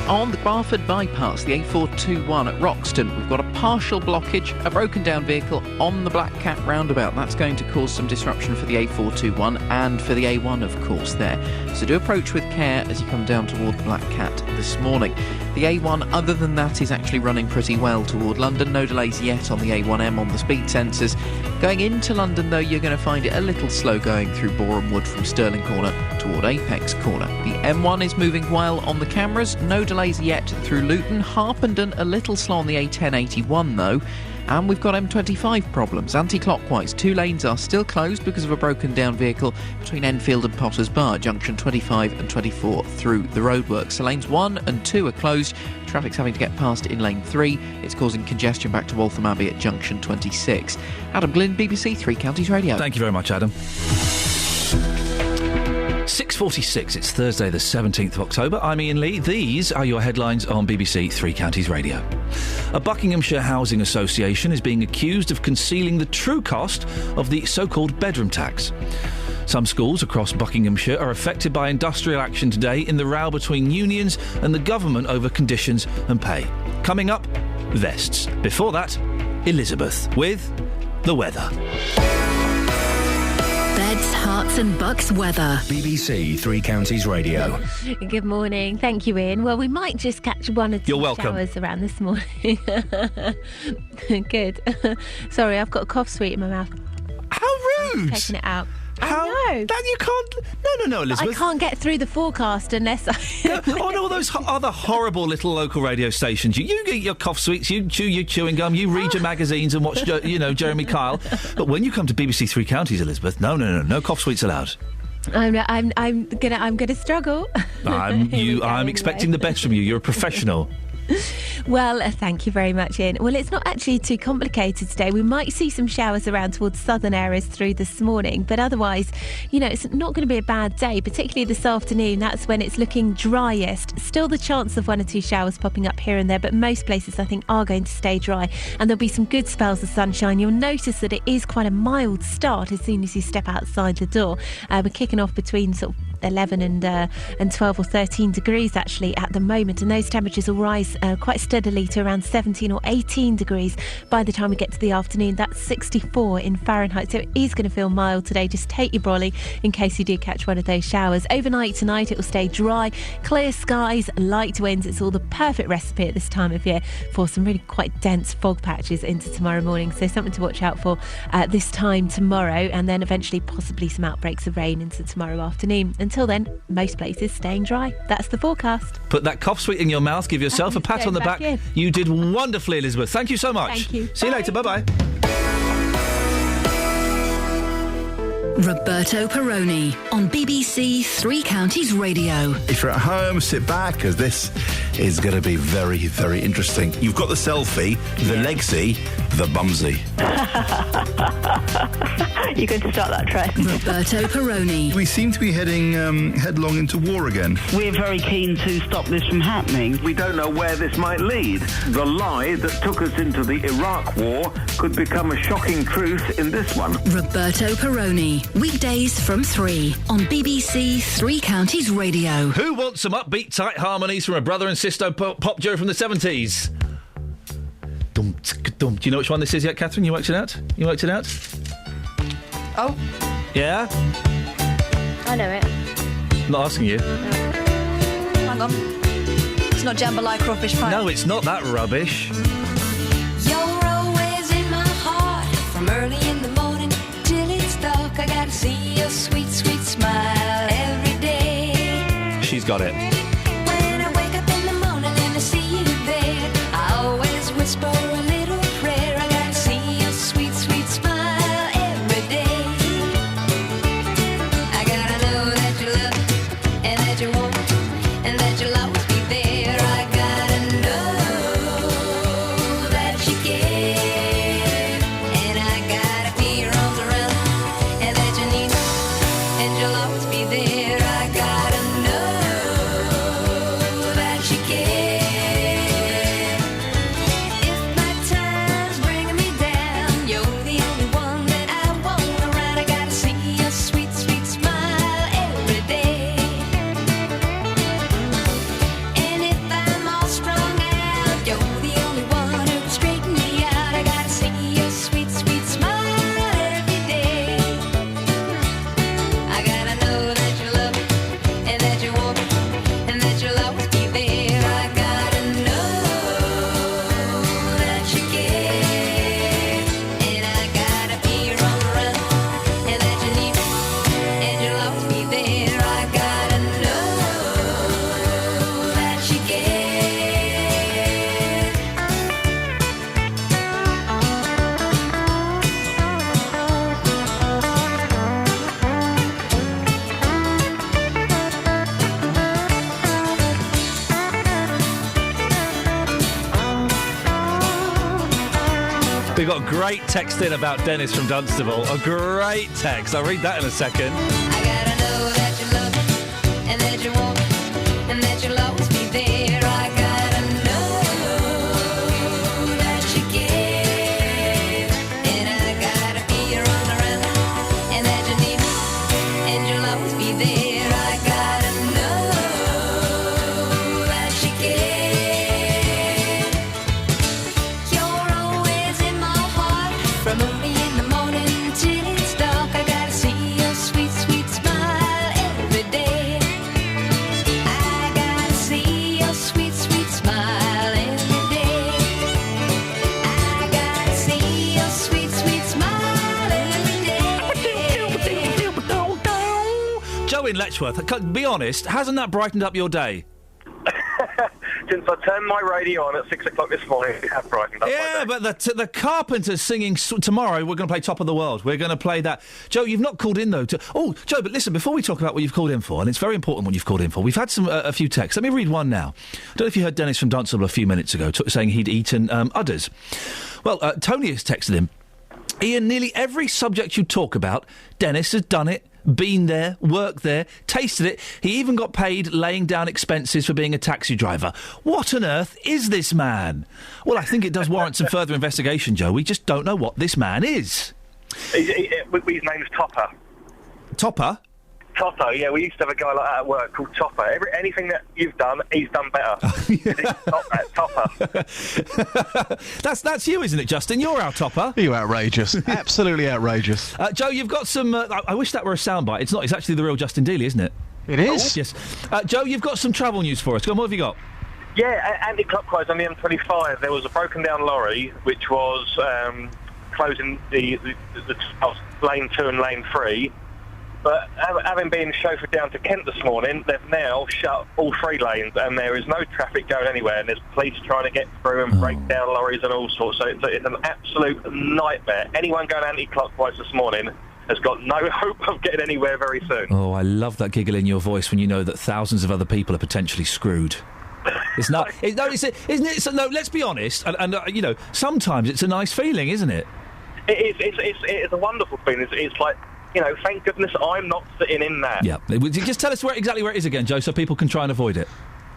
On the Barford bypass, the A421 at Roxton, we've got a partial blockage, a broken down vehicle on the Black Cat roundabout. That's going to cause some disruption for the A421 and for the A1, of course, there. So do approach with care as you come down toward the Black Cat this morning. The A1, other than that, is actually running pretty well toward London. No delays yet on the A1M on the speed sensors. Going into London, though, you're going to find it a little slow going through Boreham Wood from Stirling Corner toward Apex Corner. The M1 is moving well on the cameras. No delays yet through Luton. Harpenden a little slow on the A1081 though. And we've got M25 problems. Anti-clockwise, 2 lanes are still closed because of a broken down vehicle between Enfield and Potters Bar, junction 25 and 24 through the roadworks. So lanes 1 and 2 are closed. Traffic's having to get past in lane 3. It's causing congestion back to Waltham Abbey at junction 26. Adam Glynn, BBC Three Counties Radio. Thank you very much, Adam. 6:46, it's Thursday the 17th of October. I'm Iain Lee. These are your headlines on BBC Three Counties Radio. A Buckinghamshire housing association is being accused of concealing the true cost of the so-called bedroom tax. Some schools across Buckinghamshire are affected by industrial action today in the row between unions and the government over conditions and pay. Coming up, vests. Before that, Elizabeth with the weather. Beds, Herts and Bucks weather. BBC Three Counties Radio. Good morning. Thank you, Ian. Well, we might just catch one or two showers around this morning. Good. Sorry, I've got a cough sweet in my mouth. How rude! Taking it out. How No. That you can't... No, Elizabeth. I can't get through the forecast unless I... On all those other horrible little local radio stations. You eat your cough sweets, you chew your chewing gum, you read your magazines and watch, Jeremy Kyle. But when you come to BBC Three Counties, Elizabeth, no cough sweets allowed. I'm gonna struggle. I'm expecting the best from you. You're a professional. Well, thank you very much, Iain. Well, it's not actually too complicated today. We might see some showers around towards southern areas through this morning, but otherwise, it's not going to be a bad day, particularly this afternoon. That's when it's looking driest. Still the chance of 1 or 2 showers popping up here and there, but most places, I think, are going to stay dry, and there'll be some good spells of sunshine. You'll notice that it is quite a mild start as soon as you step outside the door. We're kicking off between sort of 11 and 12 or 13 degrees actually at the moment, and those temperatures will rise quite steadily to around 17 or 18 degrees by the time we get to the afternoon. That's 64 in Fahrenheit, so it is going to feel mild today. Just take your brolly in case you do catch one of those showers. Overnight tonight it will stay dry, clear skies, light winds. It's all the perfect recipe at this time of year for some really quite dense fog patches into tomorrow morning, so something to watch out for this time tomorrow, and then eventually possibly some outbreaks of rain into tomorrow afternoon. Until then, most places staying dry. That's the forecast. Put that cough sweet in your mouth, give yourself a pat on the back. You did wonderfully, Elizabeth. Thank you so much. Thank you. See you later. Bye-bye. Roberto Perrone on BBC Three Counties Radio. If you're at home, sit back, because this is going to be very, very interesting. You've got the selfie, the legsy, the bumsy. You're going to start that trend. Roberto Perrone. We seem to be heading headlong into war again. We're very keen to stop this from happening. We don't know where this might lead. The lie that took us into the Iraq War could become a shocking truth in this one. Roberto Perrone. Weekdays from 3 on BBC Three Counties Radio. Who wants some upbeat, tight harmonies from a brother and sister pop duo from the 70s? Dum, dum. Do you know which one this is yet, Catherine? You worked it out? Oh. Yeah? I know it. I'm not asking you. Hang on. It's not Jambalaya Crawfish Pie. No, it's not that rubbish. You're always in my heart from early in the morning till it's dark. I gotta see your sweet, sweet smile every day. She's got it. When I wake up in the morning and I see you there, I always whisper a little prayer. I gotta see your sweet, sweet smile every day. I gotta know that you love me and that you want me and that you'll always be there. I gotta know that you care, and I gotta be your arms around and that you need me and you'll always be there. I gotta know that you care. If my time's bringing me down, you're the only one that I want around. I gotta see your sweet, sweet smile every day. And if I'm all strung out, you're the only one who can straighten me out. I gotta see your sweet, sweet smile every day. I gotta know that you love me and that you want me and that you'll always be there. I gotta know that you care, and I gotta be your arms around and that you need me and you'll always be there. I gotta know that you care. We've got a great text in about Dennis from Dunstable. A great text. I'll read that in a second. I gotta know that you love me and that you want me and that you'll always be there. I gotta know that you care, and I gotta be your arms around and that you need me and you'll always be there. I gotta know that you care. You're always in my heart from early in the morning till it's dark. I gotta see your sweet, sweet smile every day. Joe in Letchworth, be honest, hasn't that brightened up your day? Since I turned my radio on at 6 o'clock this morning, it has brightened up my day. But the Carpenters singing tomorrow, we're going to play Top of the World. We're going to play that. Joe, you've not called in, though. Joe, but listen, before we talk about what you've called in for, and it's very important what you've called in for, we've had a few texts. Let me read one now. I don't know if you heard Dennis from Dunstable a few minutes ago saying he'd eaten udders. Well, Tony has texted him. Iain, nearly every subject you talk about, Dennis has done it, been there, worked there, tasted it. He even got paid laying down expenses for being a taxi driver. What on earth is this man? Well, I think it does warrant some further investigation, Joe. We just don't know what this man is. His name's Topper. Topper? Topper, yeah, we used to have a guy like that at work called Topper. Anything that you've done, he's done better. Topper. That's you, isn't it, Justin? You're our Topper. You're outrageous. Absolutely outrageous. Joe, you've got some... I wish that were a soundbite. It's not. It's actually the real Justin Dealey, isn't it? It is? Yes. Joe, you've got some travel news for us. Go on, what have you got? Yeah, anti-clockwise on the M25, there was a broken-down lorry which was closing the lane 2 and lane 3. But having been chauffeured down to Kent this morning, they've now shut all 3 lanes and there is no traffic going anywhere and there's police trying to get through and break down lorries and all sorts. So it's an absolute nightmare. Anyone going anti-clockwise this morning has got no hope of getting anywhere very soon. Oh, I love that giggle in your voice when you know that thousands of other people are potentially screwed. It's not... isn't it? So, no, let's be honest. And you know, sometimes it's a nice feeling, isn't it? It's a wonderful feeling. It's like... You know, thank goodness I'm not sitting in that. Yeah. Just tell us exactly where it is again, Joe, so people can try and avoid it.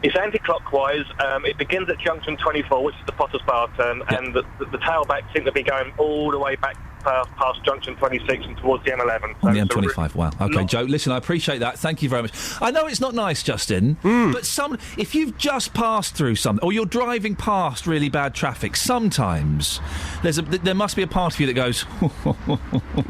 It's anti-clockwise. It begins at junction 24, which is the Potter's Bar turn, and the tailback seem to be going all the way back past junction 26 and towards the M11. So on the M25, wow. OK, Joe, listen, I appreciate that. Thank you very much. I know it's not nice, Justin, but if you've just passed through something, or you're driving past really bad traffic, sometimes there must be a part of you that goes,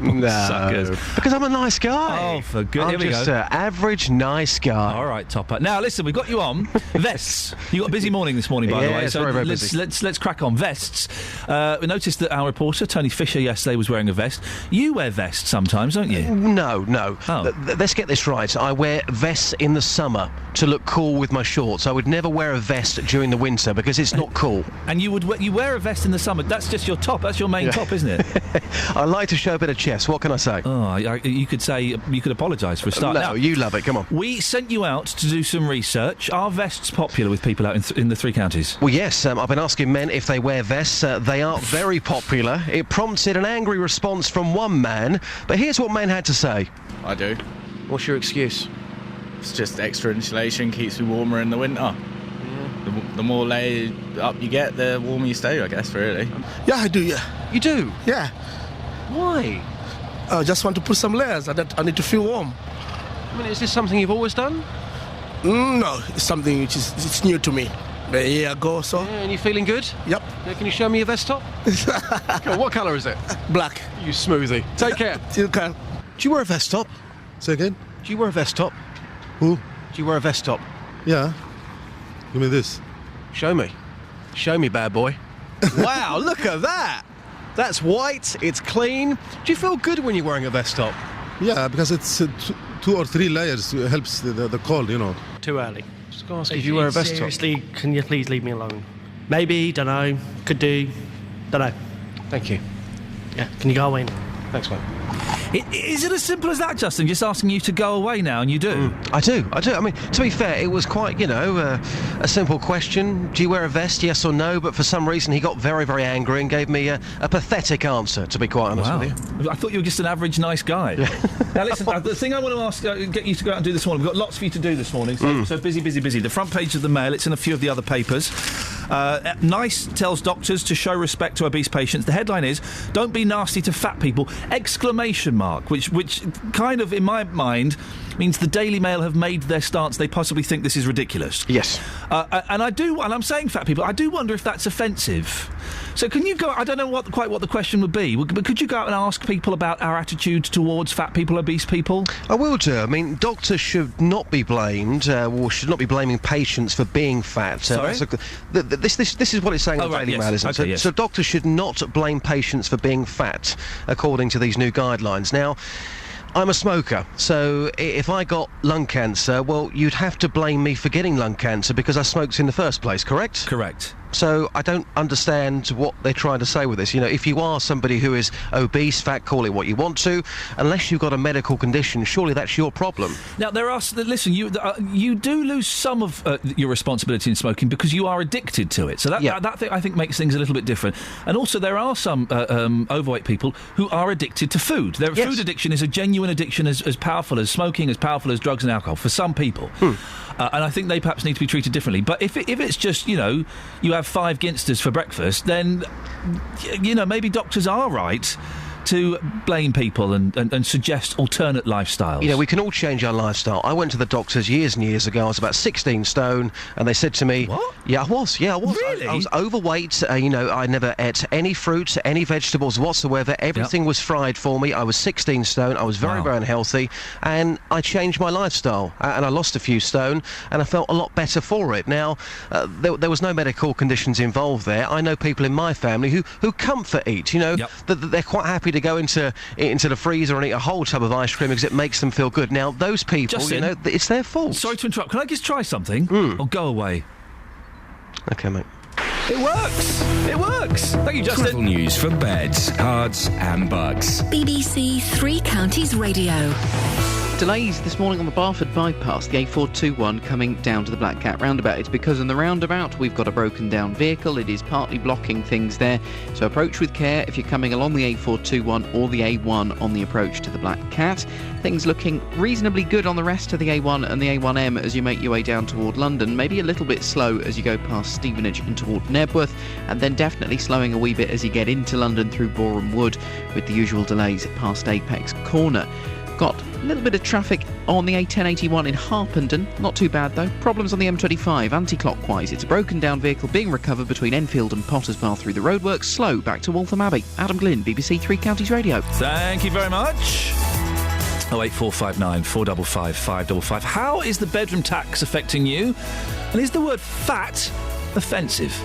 no, suckers. Because I'm a nice guy. Oh, for goodness. I'm just an average nice guy. All right, Topper. Now, listen, we've got you on. Vests. You got a busy morning this morning, by the way. So very, very busy. Let's crack on. Vests. We noticed that our reporter, Tony Fisher, yesterday was wearing a vest. You wear vests sometimes, don't you? No. Oh. Let's get this right. I wear vests in the summer to look cool with my shorts. I would never wear a vest during the winter because it's not cool. And you wear a vest in the summer. That's just your top. That's your main top, isn't it? I like to show a bit of chest. What can I say? Oh, you could apologise for a start. No, now, you love it. Come on. We sent you out to do some research. Are vests popular with people out in the 3 counties? Well, yes. I've been asking men if they wear vests. They are very popular. It prompted an angry response from one man, but here's what men had to say. I do. What's your excuse? It's just extra insulation, keeps me warmer in the winter. Yeah. The more layered up you get, the warmer you stay, I guess, really. Yeah, I do, yeah. You do? Yeah. Why? I just want to put some layers. I need to feel warm. I mean, is this something you've always done? No, it's something which it's new to me. A year ago or so. Yeah, and you feeling good? Yep. Yeah, can you show me your vest top? Cool. What colour is it? Black. You smoothie. Take care. You can. Do you wear a vest top? Say again? Do you wear a vest top? Who? Do you wear a vest top? Yeah. Give me this. Show me. Show me, bad boy. Wow, look at that. That's white, it's clean. Do you feel good when you're wearing a vest top? Yeah, because it's 2 or 3 layers. It helps the cold, you know. Too early. Just ask if you wear a vest top. Seriously, can you please leave me alone? Maybe, don't know, could do, don't know. Thank you. Yeah, can you go away now? Thanks, mate. Is it as simple as that, Justin? Just asking you to go away now, and you do? I do. I mean, to be fair, it was quite, a simple question. Do you wear a vest, yes or no? But for some reason, he got very, very angry and gave me a pathetic answer, to be quite honest with you. I thought you were just an average nice guy. Now, listen, the thing I want to ask, get you to go out and do this morning, we've got lots for you to do this morning, so busy. The front page of the Mail, it's in a few of the other papers. NICE tells doctors to show respect to obese patients. The headline is, don't be nasty to fat people, exclamation mark, which kind of, in my mind, means the Daily Mail have made their stance. They possibly think this is ridiculous. Yes. And I'm saying fat people, I do wonder if that's offensive. So can you go, I don't know quite what the question would be, but could you go out and ask people about our attitude towards fat people, obese people? I will do. I mean, doctors should not be blamed, or should not be blaming patients for being fat. Sorry? This is what it's saying in the Daily Mail, isn't it? Okay, yes. So doctors should not blame patients for being fat, according to these new guidelines. Now, I'm a smoker, so if I got lung cancer, well, you'd have to blame me for getting lung cancer because I smoked in the first place, correct? Correct. So I don't understand what they're trying to say with this. You know, if you are somebody who is obese, fat, call it what you want to, unless you've got a medical condition, surely that's your problem. Now, listen, you do lose some of your responsibility in smoking because you are addicted to it. So that thing, I think, makes things a little bit different. And also, there are some overweight people who are addicted to food. Their food addiction is a genuine addiction as powerful as smoking, as powerful as drugs and alcohol, for some people. And I think they perhaps need to be treated differently. But if it's just, you know, you have 5 Ginsters for breakfast, then, you know, maybe doctors are right to blame people and suggest alternate lifestyles. You know, we can all change our lifestyle. I went to the doctors years and years ago. I was about 16 stone, and they said to me... What? Yeah, I was. Really? I was overweight. You know, I never ate any fruits, any vegetables whatsoever. Everything was fried for me. I was 16 stone. I was very, very unhealthy, and I changed my lifestyle, and I lost a few stone, and I felt a lot better for it. Now, there was no medical conditions involved there. I know people in my family who comfort eat, you know, that they're quite happy to go into the freezer and eat a whole tub of ice cream because it makes them feel good. Now, those people, Justin, you know, it's their fault. Sorry to interrupt. Can I just try something? Or go away? OK, mate. It works! It works! Thank you, Justin. Travel news for beds, cards and bugs. BBC Three Counties Radio. Delays this morning on the Barford bypass, the A421 coming down to the Black Cat roundabout. It's because in the roundabout we've got a broken down vehicle. It is partly blocking things there, so approach with care if you're coming along the A421 or the A1 on the approach to the Black Cat. Things looking reasonably good on the rest of the A1 and the A1M as you make your way down toward London. Maybe a little bit slow as you go past Stevenage and toward Knebworth, and then definitely slowing a wee bit as you get into London through Boreham Wood, with the usual delays past Apex Corner. Got a little bit of traffic on the A1081 in Harpenden. Not too bad, though. Problems on the M25 anti-clockwise. It's a broken down vehicle being recovered between Enfield and Potters Bar through the roadworks. Slow back to Waltham Abbey. Adam Glynn, BBC Three Counties Radio. Thank you very much. 08459 455 555. How is the bedroom tax affecting you? And is the word fat offensive?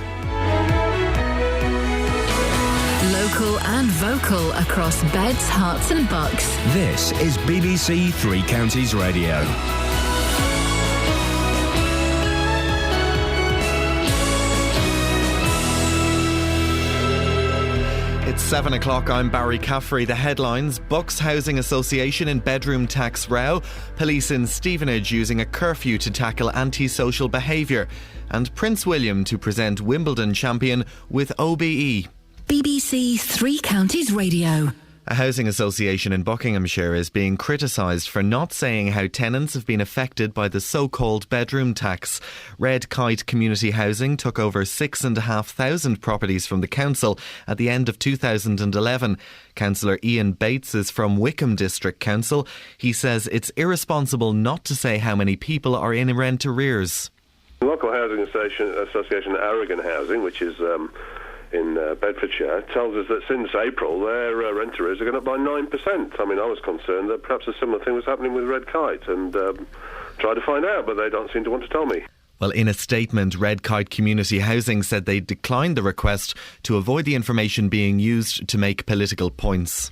Local and vocal across beds, hearts and bucks. This is BBC Three Counties Radio. It's 7 o'clock. I'm Barry Caffrey. The headlines: Bucks Housing Association in bedroom tax row, police in Stevenage using a curfew to tackle antisocial behaviour, and Prince William to present Wimbledon champion with OBE. BBC Three Counties Radio. A housing association in Buckinghamshire is being criticised for not saying how tenants have been affected by the so-called bedroom tax. Red Kite Community Housing took over 6,500 properties from the council at the end of 2011. Councillor Iain Bates is from Wickham District Council. He says it's irresponsible not to say how many people are in rent arrears. The local housing association Aragon Housing, which is in Bedfordshire, tells us that since April their rent arrears are going up by 9%. I mean, I was concerned that perhaps a similar thing was happening with Red Kite and tried to find out, but they don't seem to want to tell me. Well, in a statement, Red Kite Community Housing said they declined the request to avoid the information being used to make political points.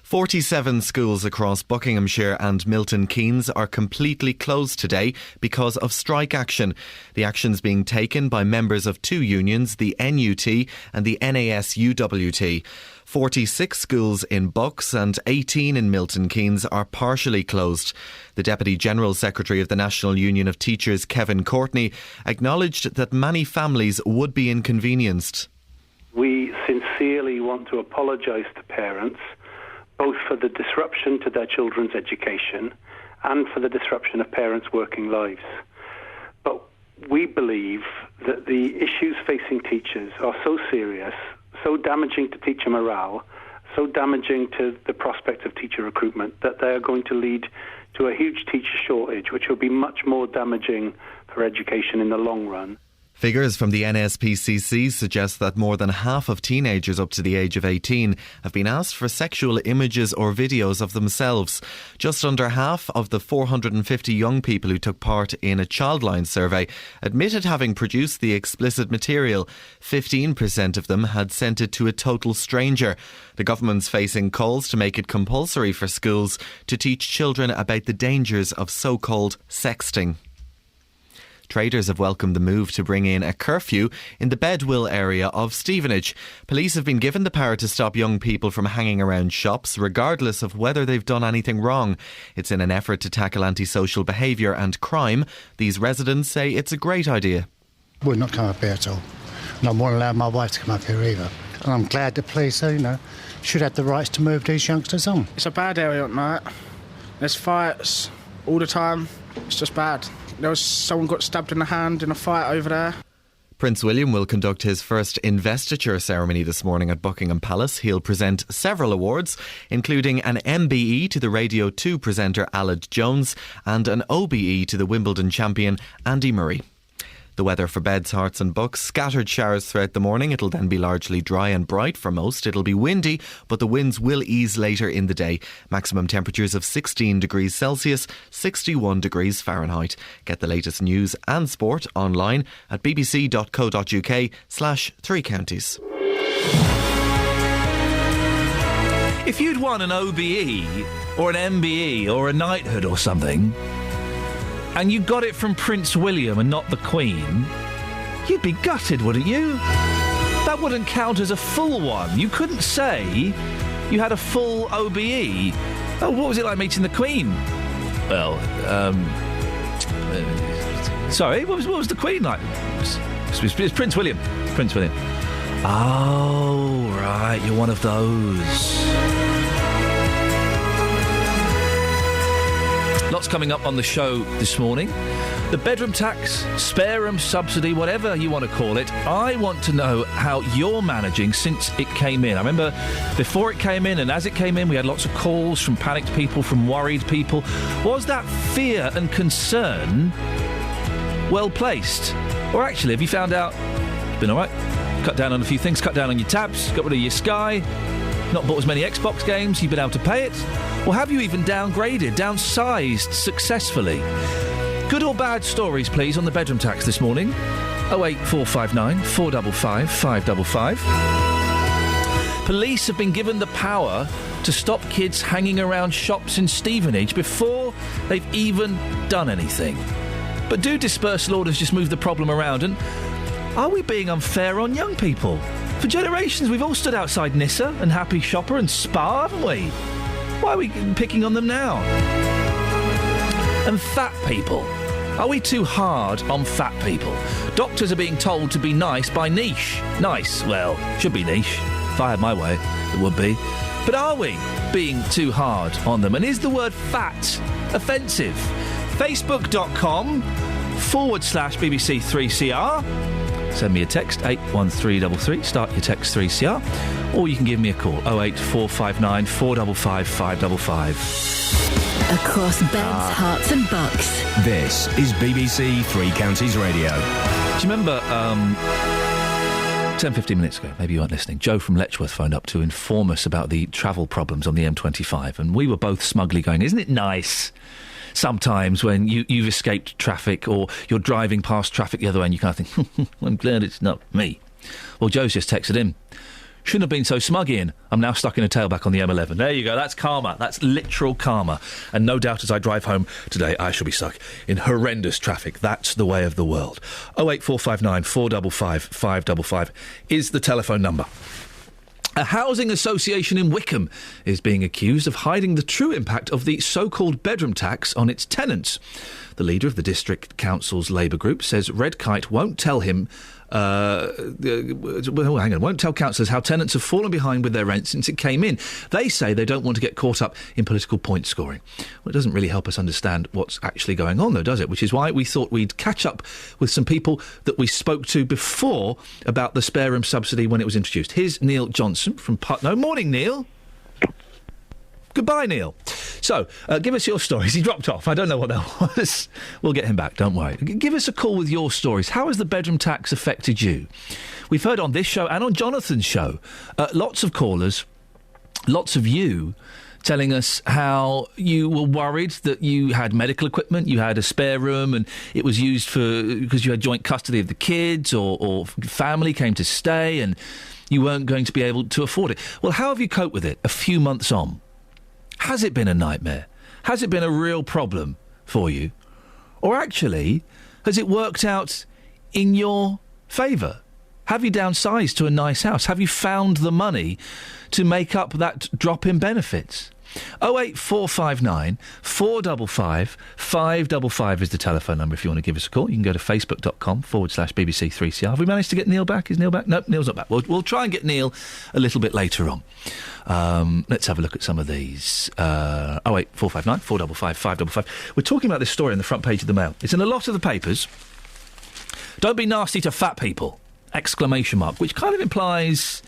47 schools across Buckinghamshire and Milton Keynes are completely closed today because of strike action. The action's being taken by members of two unions, the NUT and the NASUWT. 46 schools in Bucks and 18 in Milton Keynes are partially closed. The Deputy General Secretary of the National Union of Teachers, Kevin Courtney, acknowledged that many families would be inconvenienced. We sincerely want to apologise to parents, both for the disruption to their children's education and for the disruption of parents' working lives. But we believe that the issues facing teachers are so serious, so damaging to teacher morale, so damaging to the prospect of teacher recruitment, that they are going to lead to a huge teacher shortage, which will be much more damaging for education in the long run. Figures from the NSPCC suggest that more than half of teenagers up to the age of 18 have been asked for sexual images or videos of themselves. Just under half of the 450 young people who took part in a Childline survey admitted having produced the explicit material. 15% of them had sent it to a total stranger. The government's facing calls to make it compulsory for schools to teach children about the dangers of so-called sexting. Traders have welcomed the move to bring in a curfew in the Bedwill area of Stevenage. Police have been given the power to stop young people from hanging around shops, regardless of whether they've done anything wrong. It's in an effort to tackle antisocial behaviour and crime. These residents say it's a great idea. Would not come up here at all. And I won't allow my wife to come up here either. And I'm glad the police, should have the rights to move these youngsters on. It's a bad area at night. There's fights all the time. It's just bad. There was someone got stabbed in the hand in a fight over there. Prince William will conduct his first investiture ceremony this morning at Buckingham Palace. He'll present several awards, including an MBE to the Radio 2 presenter Aled Jones and an OBE to the Wimbledon champion Andy Murray. The weather for Beds, Hearts and Bucks. Scattered showers throughout the morning. It'll then be largely dry and bright for most. It'll be windy, but the winds will ease later in the day. Maximum temperatures of 16 degrees Celsius, 61 degrees Fahrenheit. Get the latest news and sport online at bbc.co.uk/3 counties. If you'd won an OBE or an MBE or a knighthood or something, and you got it from Prince William and not the Queen, you'd be gutted, wouldn't you? That wouldn't count as a full one. You couldn't say you had a full OBE. Oh, what was it like meeting the Queen? Well, sorry, what was the Queen like? It's Prince William. Prince William. Oh, right, you're one of those. Lots coming up on the show this morning. The bedroom tax, spare room subsidy, whatever you want to call it. I want to know how you're managing since it came in. I remember before it came in and as it came in, we had lots of calls from panicked people, from worried people. Was that fear and concern well placed? Or actually, have you found out it's been all right? Cut down on a few things, cut down on your tabs, got rid of your Sky, not bought as many Xbox games, you've been able to pay it? Or have you even downgraded, downsized successfully? Good or bad stories, please, on the bedroom tax this morning. 08459 455 555. Police have been given the power to stop kids hanging around shops in Stevenage before they've even done anything. But do dispersal orders just move the problem around? And are we being unfair on young people? For generations, we've all stood outside Nissa and Happy Shopper and Spa, haven't we? Why are we picking on them now? And fat people. Are we too hard on fat people? Doctors are being told to be nice by niche. Nice, well, should be niche. If I had my way, it would be. But are we being too hard on them? And is the word fat offensive? Facebook.com/BBC3CR. Send me a text, 81333, start your text 3CR, or you can give me a call, 08459 455 555. Across Beds, Hearts and Bucks. This is BBC Three Counties Radio. Do you remember 10, 15 minutes ago, maybe you weren't listening, Joe from Letchworth phoned up to inform us about the travel problems on the M25, and we were both smugly going, isn't it nice sometimes when you've escaped traffic or you're driving past traffic the other way and you kind of think, I'm glad it's not me. Well, Joe's just texted him. Shouldn't have been so smug, Iain. I'm now stuck in a tailback on the M11. There you go. That's karma. That's literal karma. And no doubt as I drive home today, I shall be stuck in horrendous traffic. That's the way of the world. 08459 455 555 is the telephone number. A housing association in Wickham is being accused of hiding the true impact of the so-called bedroom tax on its tenants. The leader of the district council's Labour group says Red Kite won't tell him won't tell councillors how tenants have fallen behind with their rent since it came in. They say they don't want to get caught up in political point scoring. Well, it doesn't really help us understand what's actually going on, though, does it? Which is why we thought we'd catch up with some people that we spoke to before about the spare room subsidy when it was introduced. Here's Neil Johnson from Putney. Morning, Neil. Goodbye, Neil. So, give us your stories. He dropped off. I don't know what that was. We'll get him back, don't worry. Give us a call with your stories. How has the bedroom tax affected you? We've heard on this show and on Jonathan's show, lots of callers, lots of you telling us how you were worried that you had medical equipment, you had a spare room, and it was used because you had joint custody of the kids, or family came to stay, and you weren't going to be able to afford it. Well, how have you coped with it a few months on? Has it been a nightmare? Has it been a real problem for you? Or actually, has it worked out in your favour? Have you downsized to a nice house? Have you found the money to make up that drop in benefits? 08459 455 555 is the telephone number if you want to give us a call. You can go to facebook.com/BBC3CR. Have we managed to get Neil back? Is Neil back? No, Neil's not back. We'll try and get Neil a little bit later on. Let's have a look at some of these. 08459 455 555. We're talking about this story on the front page of the Mail. It's in a lot of the papers. Don't be nasty to fat people! ! Which kind of implies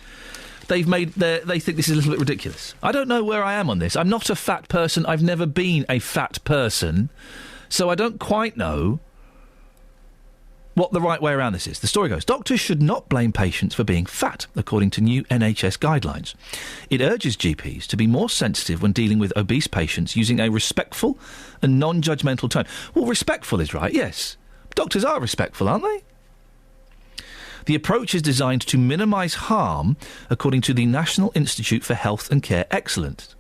they think this is a little bit ridiculous. I don't know where I am on this. I'm not a fat person. I've never been a fat person. So I don't quite know what the right way around this is. The story goes, doctors should not blame patients for being fat, according to new NHS guidelines. It urges GPs to be more sensitive when dealing with obese patients using a respectful and non-judgmental tone. Well, respectful is right, yes. Doctors are respectful, aren't they? The approach is designed to minimise harm, according to the National Institute for Health and Care Excellence.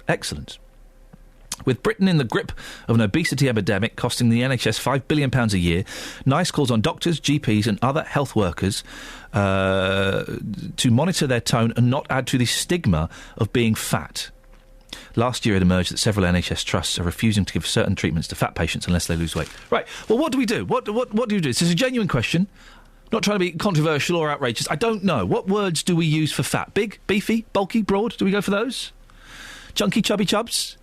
With Britain in the grip of an obesity epidemic costing the NHS £5 billion a year, NICE calls on doctors, GPs and other health workers to monitor their tone and not add to the stigma of being fat. Last year it emerged that several NHS trusts are refusing to give certain treatments to fat patients unless they lose weight. Right, well, what do we do? What do you do? This is a genuine question. Not trying to be controversial or outrageous. I don't know. What words do we use for fat? Big, beefy, bulky, broad? Do we go for those? Chunky, chubby chubs?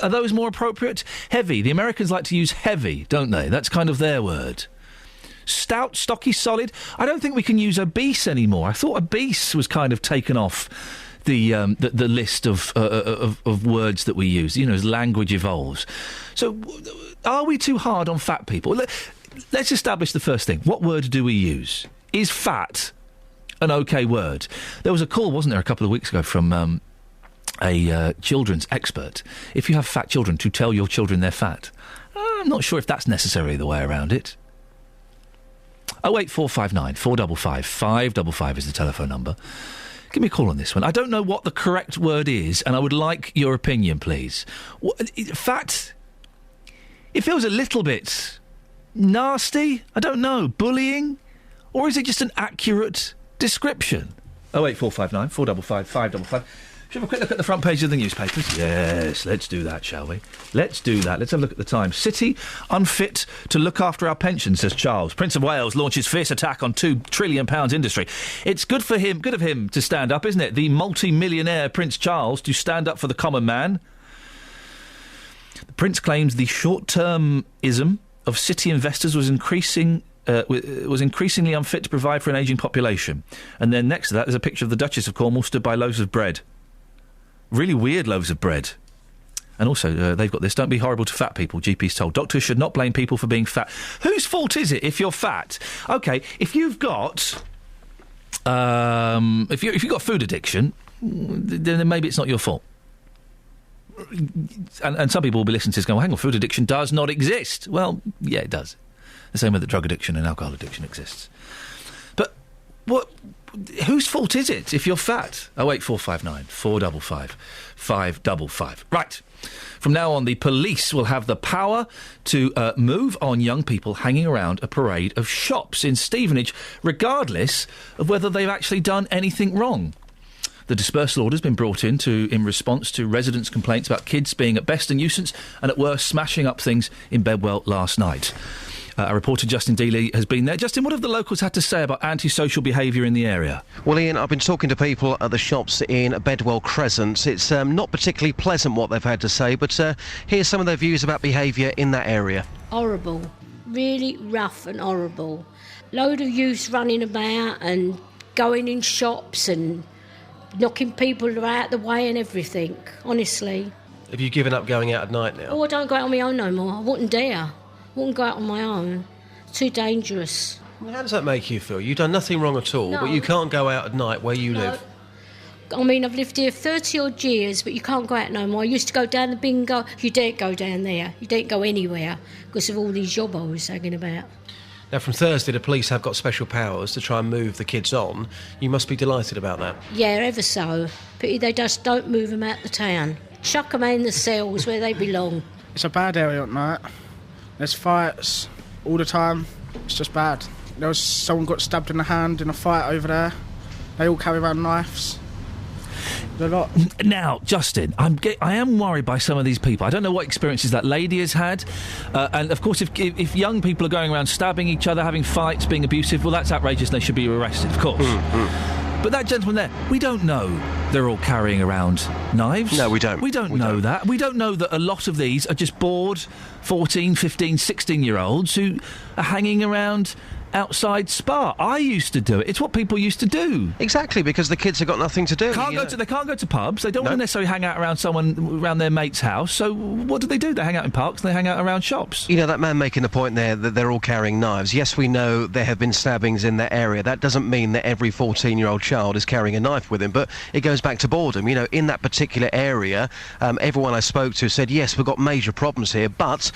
Are those more appropriate? Heavy. The Americans like to use heavy, don't they? That's kind of their word. Stout, stocky, solid. I don't think we can use obese anymore. I thought obese was kind of taken off the list of words that we use, as language evolves. So, are we too hard on fat people? Let's establish the first thing. What word do we use? Is fat an OK word? There was a call, wasn't there, a couple of weeks ago from a children's expert. If you have fat children, to tell your children they're fat. I'm not sure if that's necessarily the way around it. 08459 455 555 is the telephone number. Give me a call on this one. I don't know what the correct word is, and I would like your opinion, please. Fat, it feels a little bit nasty, I don't know, bullying? Or is it just an accurate description? 08459 455 555. Should we have a quick look at the front page of the newspapers? Yes, let's do that, shall we? Let's do that. Let's have a look at the Times. City unfit to look after our pensions, says Charles. Prince of Wales launches fierce attack on £2 trillion industry. It's good of him to stand up, isn't it? The multi-millionaire Prince Charles to stand up for the common man. The Prince claims the short-termism of city investors was increasingly unfit to provide for an ageing population. And then next to that, there's a picture of the Duchess of Cornwall stood by loaves of bread. Really weird loaves of bread. And also, they've got this, don't be horrible to fat people, GPs told. Doctors should not blame people for being fat. Whose fault is it if you're fat? OK, if you've got... if you've got food addiction, then maybe it's not your fault. And some people will be listening to this going, well, hang on, food addiction does not exist. Well, yeah, it does. The same way that drug addiction and alcohol addiction exists. But whose fault is it if you're fat? 08459 455 555. Right. From now on, the police will have the power to move on young people hanging around a parade of shops in Stevenage, regardless of whether they've actually done anything wrong. The dispersal order has been brought in response to residents' complaints about kids being at best a nuisance and at worst smashing up things in Bedwell last night. Our reporter Justin Dealey has been there. Justin, what have the locals had to say about antisocial behaviour in the area? Well, Ian, I've been talking to people at the shops in Bedwell Crescent. It's not particularly pleasant what they've had to say, but here's some of their views about behaviour in that area. Horrible. Really rough and horrible. Load of youths running about and going in shops and knocking people out the way and everything, honestly. Have you given up going out at night now? Oh, I don't go out on my own no more. I wouldn't dare. Wouldn't go out on my own. It's too dangerous. How does that make you feel? You've done nothing wrong at all, No. but you can't go out at night where you live. I mean, I've lived here 30-odd years, but you can't go out no more. I used to go down the bingo. You daren't go down there. You daren't go anywhere because of all these jobbos hanging about. Now, from Thursday, the police have got special powers to try and move the kids on. You must be delighted about that. Yeah, ever so. Pity they just don't move them out the town. Chuck them in the cells where they belong. It's a bad area at night. There's fights all the time. It's just bad. There was someone got stabbed in the hand in a fight over there. They all carry around knives. A lot. Now, Justin, I am worried by some of these people. I don't know what experiences that lady has had. And, of course, if young people are going around stabbing each other, having fights, being abusive, well, that's outrageous and they should be arrested, of course. But that gentleman there, we don't know they're all carrying around knives. No, we don't. We don't know that. We don't know that a lot of these are just bored 14, 15, 16-year-olds who are hanging around outside Spa. I used to do it. It's what people used to do. Exactly, because the kids have got nothing to do. They can't go to pubs. They don't want to necessarily hang out around their mate's house. So what do? They hang out in parks. They hang out around shops. You know, that man making the point there that they're all carrying knives. Yes, we know there have been stabbings in that area. That doesn't mean that every 14-year-old child is carrying a knife with him, but it goes back to boredom. You know, in that particular area, everyone I spoke to said, yes, we've got major problems here, but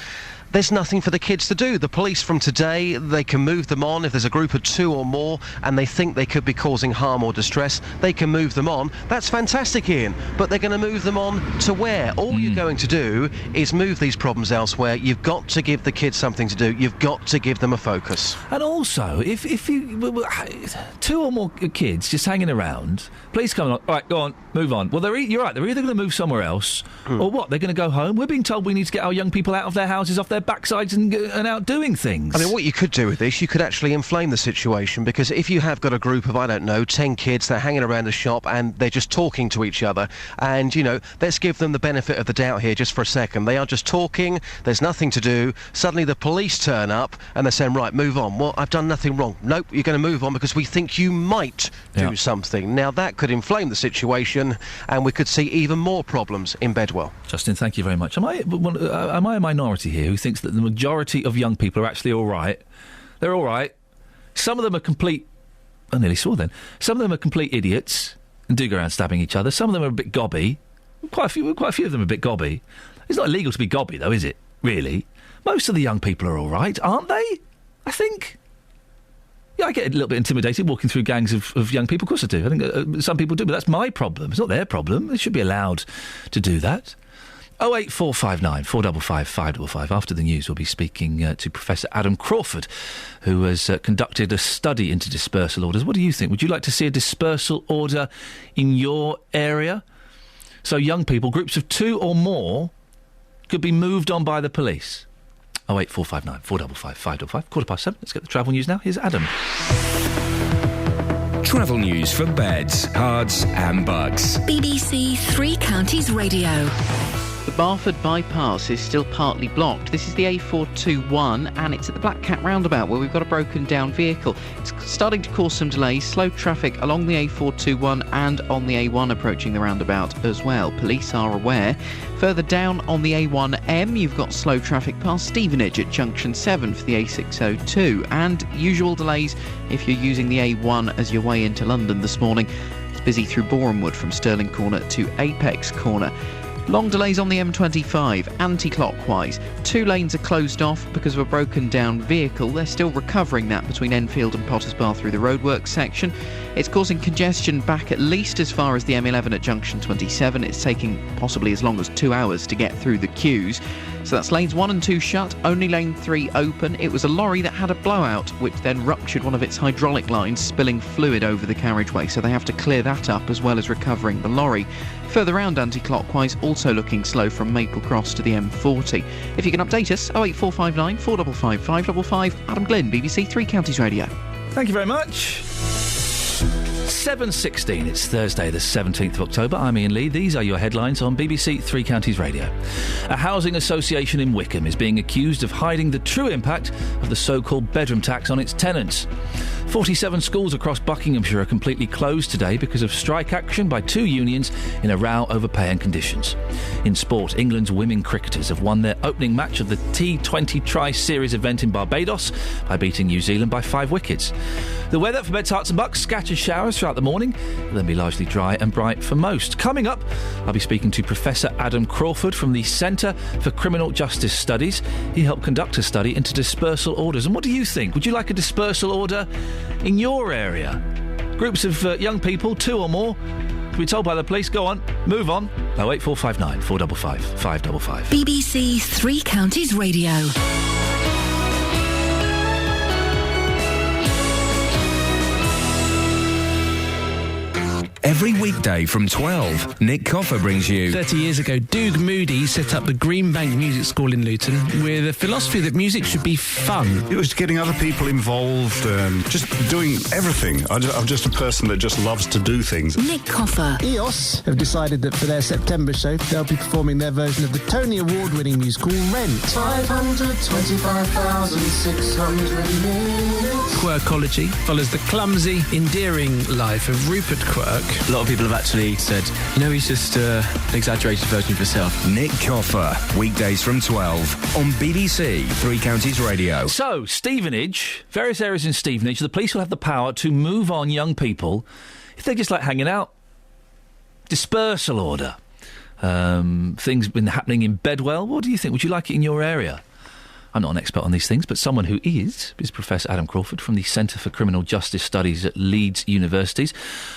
there's nothing for the kids to do. The police from today, they can move them on. If there's a group of 2 or more and they think they could be causing harm or distress, they can move them on. That's fantastic, Ian. But they're going to move them on to where? All you're going to do is move these problems elsewhere. You've got to give the kids something to do. You've got to give them a focus. And also, if you 2 or more kids just hanging around, police come along, all right, go on, move on. Well, you're right, they're either going to move somewhere else or what? They're going to go home. We're being told we need to get our young people out of their houses, off their backsides and out doing things. I mean, what you could do with this, you could actually inflame the situation, because if you have got a group of, 10 kids, they're hanging around a shop and they're just talking to each other, and, let's give them the benefit of the doubt here just for a second. They are just talking, there's nothing to do. Suddenly the police turn up and they're saying, right, move on. Well, I've done nothing wrong. Nope, you're going to move on because we think you might do something. Now, that could inflame the situation and we could see even more problems in Bedwell. Justin, thank you very much. Am I a minority here who thinks that the majority of young people are actually all right? They're all right. Some of them are complete... I nearly swore then. Some of them are complete idiots and do go around stabbing each other. Some of them are a bit gobby. Quite a few of them are a bit gobby. It's not illegal to be gobby, though, is it? Really? Most of the young people are all right, aren't they? I think... Yeah, I get a little bit intimidated walking through gangs of young people. Of course I do. I think some people do, but that's my problem. It's not their problem. They should be allowed to do that. 08459 455 555. After the news, we'll be speaking to Professor Adam Crawford, who has conducted a study into dispersal orders. What do you think? Would you like to see a dispersal order in your area? So young people, groups of 2 or more, could be moved on by the police. 08459 455 555. 7:15. Let's get the travel news now. Here's Adam. Travel news for beds, cards and bugs. BBC Three Counties Radio. The Barford bypass is still partly blocked. This is the A421 and it's at the Black Cat roundabout where we've got a broken down vehicle. It's starting to cause some delays, slow traffic along the A421 and on the A1 approaching the roundabout as well. Police are aware. Further down on the A1M, you've got slow traffic past Stevenage at junction 7 for the A602 and usual delays if you're using the A1 as your way into London this morning. It's busy through Borehamwood from Stirling Corner to Apex Corner. Long delays on the M25, anti-clockwise. 2 lanes are closed off because of a broken down vehicle. They're still recovering that between Enfield and Potters Bar through the roadworks section. It's causing congestion back at least as far as the M11 at junction 27. It's taking possibly as long as 2 hours to get through the queues. So that's lanes 1 and 2 shut, only lane 3 open. It was a lorry that had a blowout, which then ruptured one of its hydraulic lines, spilling fluid over the carriageway. So they have to clear that up as well as recovering the lorry. Further round anti-clockwise, also looking slow from Maple Cross to the M40. If you can update us, 08459 455 555. Adam Glynn, BBC Three Counties Radio. Thank you very much. 7:16. It's Thursday, the 17th of October. I'm Iain Lee. These are your headlines on BBC Three Counties Radio. A housing association in Wickham is being accused of hiding the true impact of the so-called bedroom tax on its tenants. 47 schools across Buckinghamshire are completely closed today because of strike action by two unions in a row over pay and conditions. In sport, England's women cricketers have won their opening match of the T20 Tri-Series event in Barbados by beating New Zealand by 5 wickets. The weather for Beds, Herts and Bucks, scattered showers throughout the morning, will then be largely dry and bright for most. Coming up, I'll be speaking to Professor Adam Crawford from the Centre for Criminal Justice Studies. He helped conduct a study into dispersal orders. And what do you think? Would you like a dispersal order in your area? Groups of young people, 2 or more, to be told by the police, go on, move on. 08459 455 555. BBC Three Counties Radio. Every weekday from 12, Nick Coffer brings you... 30 years ago, Doug Moody set up the Greenbank Music School in Luton with a philosophy that music should be fun. It was getting other people involved, just doing everything. I'm just a person that just loves to do things. Nick Coffer. EOS have decided that for their September show, they'll be performing their version of the Tony Award-winning musical Rent. 525,600 minutes. Quirkology follows the clumsy, endearing life of Rupert Quirk. A lot of people have actually said, he's just an exaggerated version of himself. Nick Coffer, weekdays from 12 on BBC Three Counties Radio. So, Stevenage, various areas in Stevenage, the police will have the power to move on young people if they just like hanging out. Dispersal order. Things been happening in Bedwell. What do you think? Would you like it in your area? I'm not an expert on these things, but someone who is Professor Adam Crawford from the Centre for Criminal Justice Studies at Leeds University.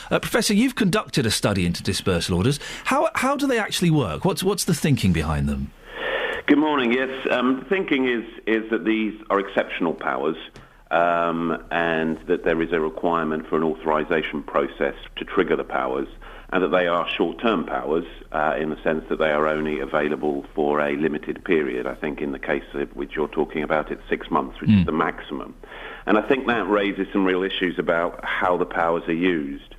Professor, you've conducted a study into dispersal orders. How do they actually work? What's the thinking behind them? Good morning. Yes, the thinking is that these are exceptional powers, and that there is a requirement for an authorisation process to trigger the powers, and that they are short-term powers in the sense that they are only available for a limited period. I think in the case of which you're talking about, it's 6 months, which is the maximum. And I think that raises some real issues about how the powers are used.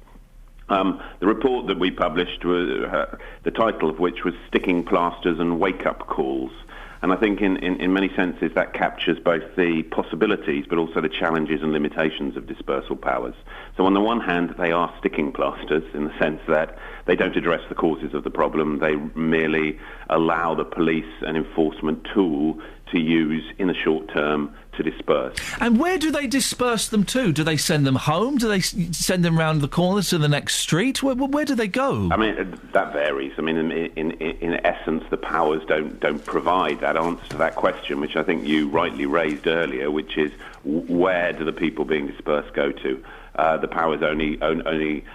The report that we published, the title of which was Sticking Plasters and Wake-Up Calls. And I think in many senses that captures both the possibilities but also the challenges and limitations of dispersal powers. So on the one hand, they are sticking plasters in the sense that they don't address the causes of the problem. They merely allow the police an enforcement tool to use in the short term to disperse. And where do they disperse them to? Do they send them home? Do they send them round the corners to the next street? Where do they go? I mean, that varies. I mean, in essence, the powers don't provide that answer to that question, which I think you rightly raised earlier, which is where do the people being dispersed go to? The powers only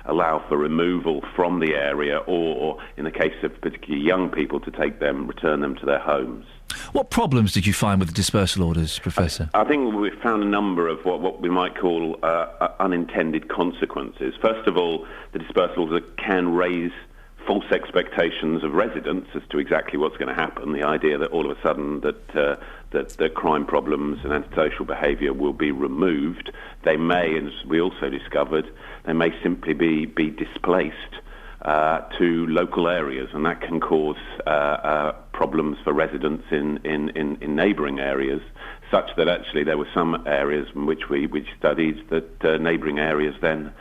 allow for removal from the area, or in the case of particularly young people, to return them to their homes. What problems did you find with the dispersal orders, Professor? I think we found a number of what we might call unintended consequences. First of all, the dispersal order can raise false expectations of residents as to exactly what's going to happen. The idea that all of a sudden that the crime problems and antisocial behaviour will be removed. They may, as we also discovered, they may simply be displaced to local areas, and that can cause problems for residents in neighbouring areas, such that actually there were some areas in which we studied that neighbouring areas then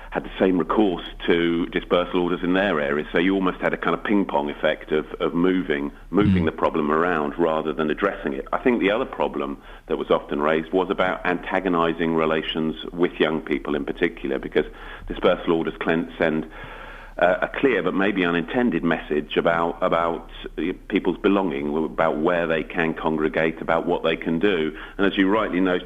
had the same recourse to dispersal orders in their areas. So you almost had a kind of ping-pong effect of moving the problem around rather than addressing it. I think the other problem that was often raised was about antagonising relations with young people in particular, because dispersal orders send a clear but maybe unintended message about people's belonging, about where they can congregate, about what they can do. And as you rightly note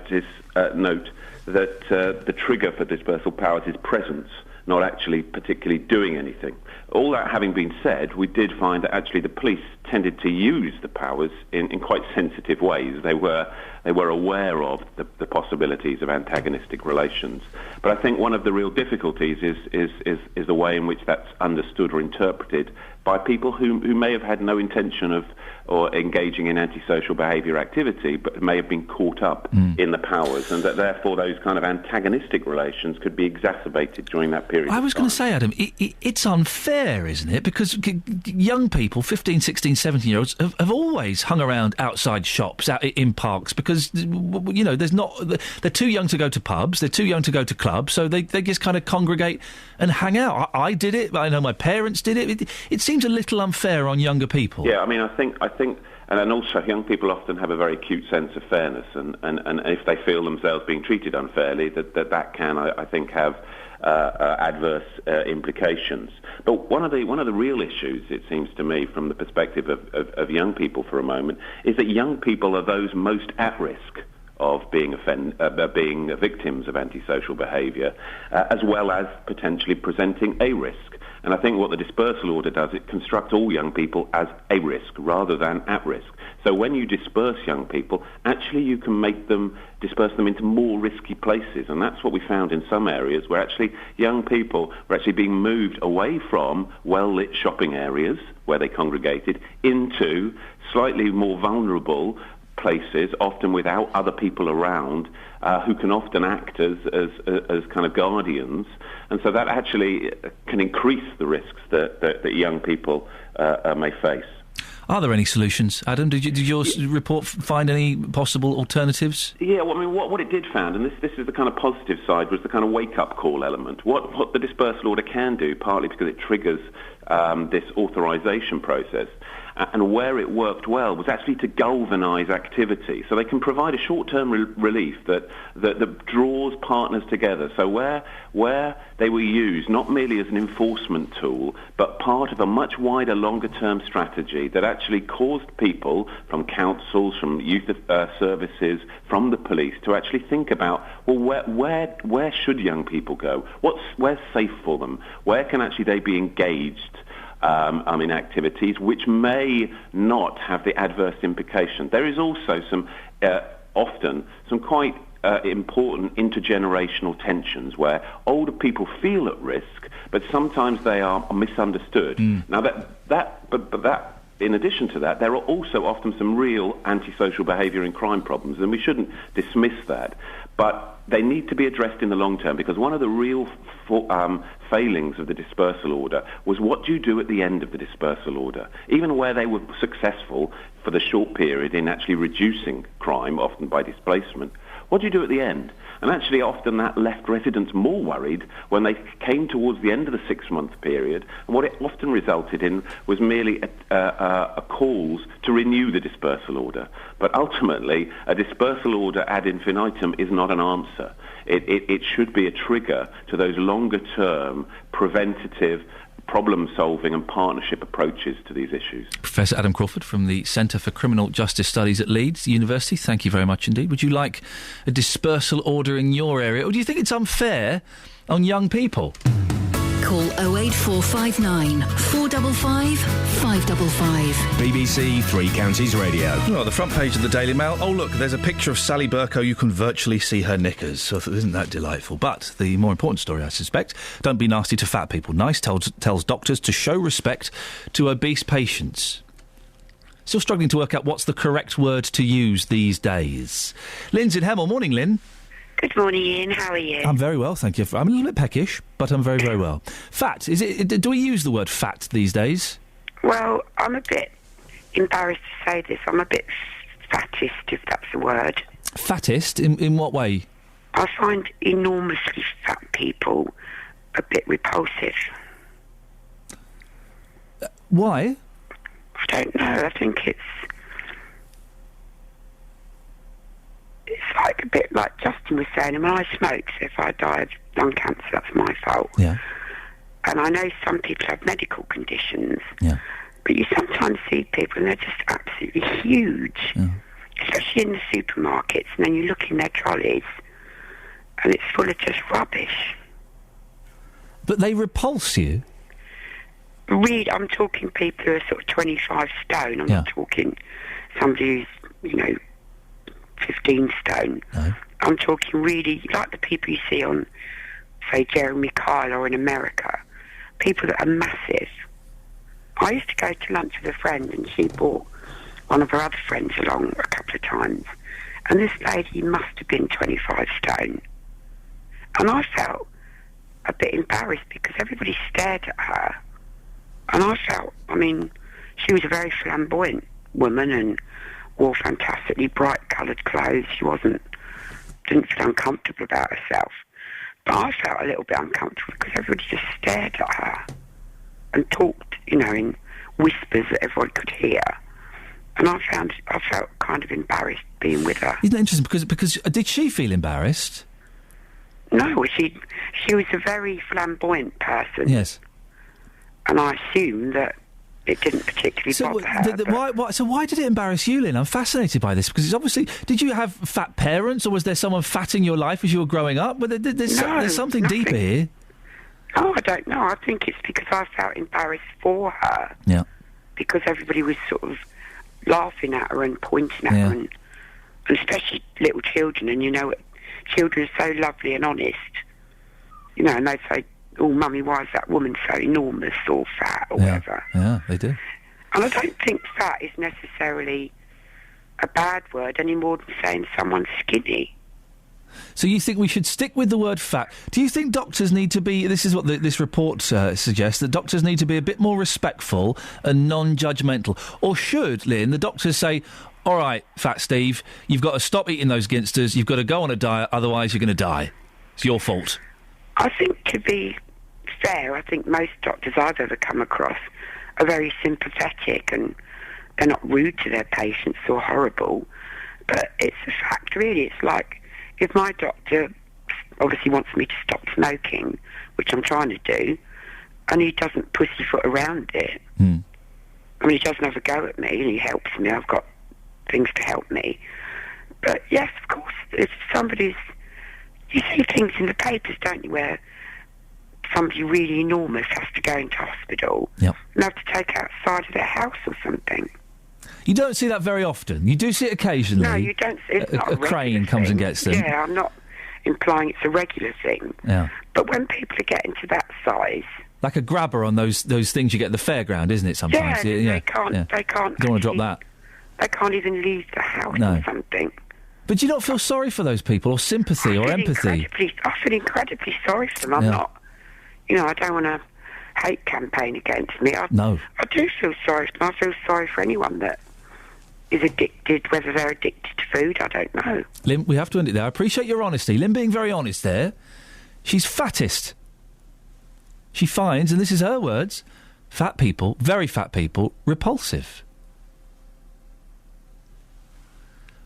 that the trigger for dispersal powers is presence, not actually particularly doing anything. All that having been said, we did find that actually the police tended to use the powers in quite sensitive ways. They were aware of the possibilities of antagonistic relations. But I think one of the real difficulties is the way in which that's understood or interpreted by people who may have had no intention of or engaging in antisocial behaviour activity, but may have been caught up in the powers, and that therefore those kind of antagonistic relations could be exacerbated during that period. I was going to say, Adam, it's unfair, isn't it? Because young people, 15, 16, 17-year-olds, have always hung around outside shops, out in parks, because, you know, they're too young to go to pubs, they're too young to go to clubs, so they just kind of congregate and hang out. I did it, I know my parents did it. It seems a little unfair on younger people. Yeah, I mean, I think, and also young people often have a very acute sense of fairness, and if they feel themselves being treated unfairly, that can, I think, have adverse implications. But one of the real issues, it seems to me, from the perspective of young people for a moment, is that young people are those most at risk of being victims of antisocial behaviour, as well as potentially presenting a risk. And I think what the dispersal order does, it constructs all young people as a risk rather than at risk. So when you disperse young people, actually you can disperse them into more risky places. And that's what we found in some areas, where actually young people were actually being moved away from well-lit shopping areas where they congregated into slightly more vulnerable places, often without other people around, who can often act as kind of guardians, and so that actually can increase the risks that young people may face. Are there any solutions, Adam? Did your report find any possible alternatives? Yeah, well, I mean, what it did find, and this is the kind of positive side, was the kind of wake-up call element. What the dispersal order can do, partly because it triggers this authorisation process, and where it worked well was actually to galvanise activity. So they can provide a short-term relief that draws partners together. So where they were used not merely as an enforcement tool, but part of a much wider, longer-term strategy that actually caused people from councils, from youth services, from the police to actually think about, well, where should young people go? Where's safe for them? Where can actually they be engaged in activities which may not have the adverse implication? There is also often some quite important intergenerational tensions where older people feel at risk, but sometimes they are misunderstood. Now, but in addition to that, there are also often some real antisocial behaviour and crime problems, and we shouldn't dismiss that. But they need to be addressed in the long term, because one of the real failings of the dispersal order was, what do you do at the end of the dispersal order? Even where they were successful for the short period in actually reducing crime, often by displacement, what do you do at the end? And actually often that left residents more worried when they came towards the end of the 6-month period, and what it often resulted in was merely a calls to renew the dispersal order. But ultimately, a dispersal order ad infinitum is not an answer. It should be a trigger to those longer-term preventative problem-solving and partnership approaches to these issues. Professor Adam Crawford from the Centre for Criminal Justice Studies at Leeds University, thank you very much indeed. Would you like a dispersal order in your area, or do you think it's unfair on young people? Call 08459 455 555. BBC Three Counties Radio. Well, the front page of the Daily Mail. Oh, look, there's a picture of Sally Burko. You can virtually see her knickers. So isn't that delightful? But the more important story, I suspect, don't be nasty to fat people. NICE tells doctors to show respect to obese patients. Still struggling to work out what's the correct word to use these days. Lynn's in Hemel. Morning, Lynn. Good morning, Ian. How are you? I'm very well, thank you. I'm a little bit peckish, but I'm very, very well. Fat, do we use the word fat these days? Well, I'm a bit embarrassed to say this. I'm a bit fattest, if that's a word. Fattest? In what way? I find enormously fat people a bit repulsive. Why? I don't know. I think it's like a bit like Justin was saying. I mean, I smoke, so if I die of lung cancer, that's my fault. Yeah. And I know some people have medical conditions. Yeah. But you sometimes see people and they're just absolutely huge. Yeah. Especially in the supermarkets, and then you look in their trolleys and it's full of just rubbish. But they repulse you? I'm talking people who are sort of 25 stone. I'm not talking somebody who's, 15 stone. No. I'm talking really like the people you see on, say, Jeremy Kyle or in America. People that are massive. I used to go to lunch with a friend, and she brought one of her other friends along a couple of times. And this lady must have been 25 stone. And I felt a bit embarrassed because everybody stared at her. And I felt, she was a very flamboyant woman and wore fantastically bright coloured clothes. She didn't feel uncomfortable about herself. But I felt a little bit uncomfortable because everybody just stared at her and talked, in whispers that everyone could hear. And I felt kind of embarrassed being with her. Isn't that interesting? Because did she feel embarrassed? No, she was a very flamboyant person. Yes. And I assume that it didn't particularly bother her. So why did it embarrass you, Lynn? I'm fascinated by this because it's obviously... Did you have fat parents, or was there someone fat in your life as you were growing up? Well, there's something nothing. deeper here. Oh, I don't know. I think it's because I felt embarrassed for her. Yeah. Because everybody was sort of laughing at her and pointing at her, and especially little children. And children are so lovely and honest. And they say, "Oh, mummy, why is that woman so enormous or fat or whatever?" Yeah, they do. And I don't think fat is necessarily a bad word any more than saying someone's skinny. So you think we should stick with the word fat? Do you think doctors need to be... This is what this report suggests, that doctors need to be a bit more respectful and non-judgmental? Or should, Lynn, the doctors say, all right, Fat Steve, you've got to stop eating those Ginsters, you've got to go on a diet, otherwise you're going to die. It's your fault. I think, to be fair, I think most doctors I've ever come across are very sympathetic and they're not rude to their patients or horrible. But it's a fact, really. It's like, if my doctor obviously wants me to stop smoking, which I'm trying to do, and he doesn't pussyfoot around it, he doesn't have a go at me and he helps me. I've got things to help me. But yes, of course, if somebody's... You see things in the papers, don't you, where somebody really enormous has to go into hospital and have to take outside of their house or something. You don't see that very often. You do see it occasionally. No, you don't see it. It's not a crane comes and gets them. Yeah, I'm not implying it's a regular thing. Yeah. But when people are getting to that size... Like a grabber on those things you get at the fairground, isn't it, sometimes? They can't... They don't want to drop that. They can't even leave the house or something. But do you not feel sorry for those people, or sympathy, or empathy? I feel incredibly sorry for them. I'm not... I don't want to hate campaign against me. I do feel sorry for them. I feel sorry for anyone that is addicted, whether they're addicted to food, I don't know. Lynn, we have to end it there. I appreciate your honesty. Lynn being very honest there. She's fattest. She finds, and this is her words, fat people, very fat people, repulsive.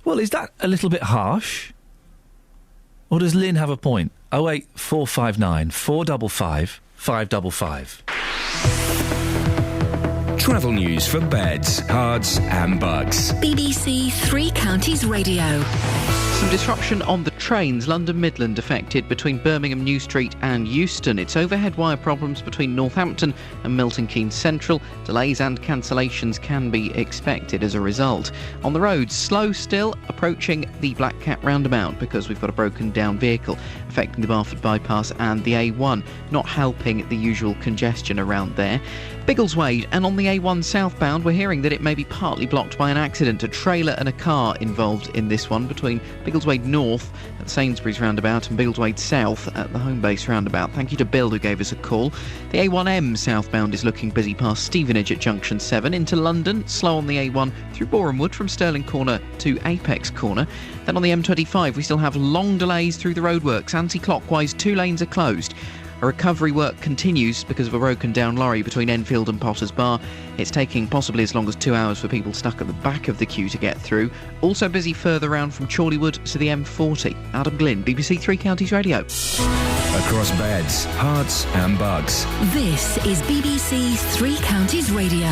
Well, is that a little bit harsh? Or does Lynn have a point? 08459 455 555. Travel news for beds, cards and bugs. BBC Three Counties Radio. Some disruption on the trains. London Midland affected between Birmingham New Street and Euston. It's overhead wire problems between Northampton and Milton Keynes Central. Delays and cancellations can be expected as a result. On the roads, slow still approaching the Black Cat roundabout because we've got a broken down vehicle affecting the Barford bypass and the A1, not helping the usual congestion around there. Biggleswade and on the A1 southbound, we're hearing that it may be partly blocked by an accident. A trailer and a car involved in this one between Biggleswade North at Sainsbury's roundabout and Biggleswade South at the home base roundabout. Thank you to Bill who gave us a call. The A1M southbound is looking busy past Stevenage at junction 7 into London, slow on the A1 through Borehamwood from Stirling Corner to Apex Corner. Then on the M25 we still have long delays through the roadworks. Anti-clockwise, 2 lanes are closed. A recovery work continues because of a broken down lorry between Enfield and Potters Bar. It's taking possibly as long as 2 hours for people stuck at the back of the queue to get through. Also busy further round from Chorleywood to the M40. Adam Glynn, BBC Three Counties Radio. Across beds, hearts and bugs. This is BBC Three Counties Radio.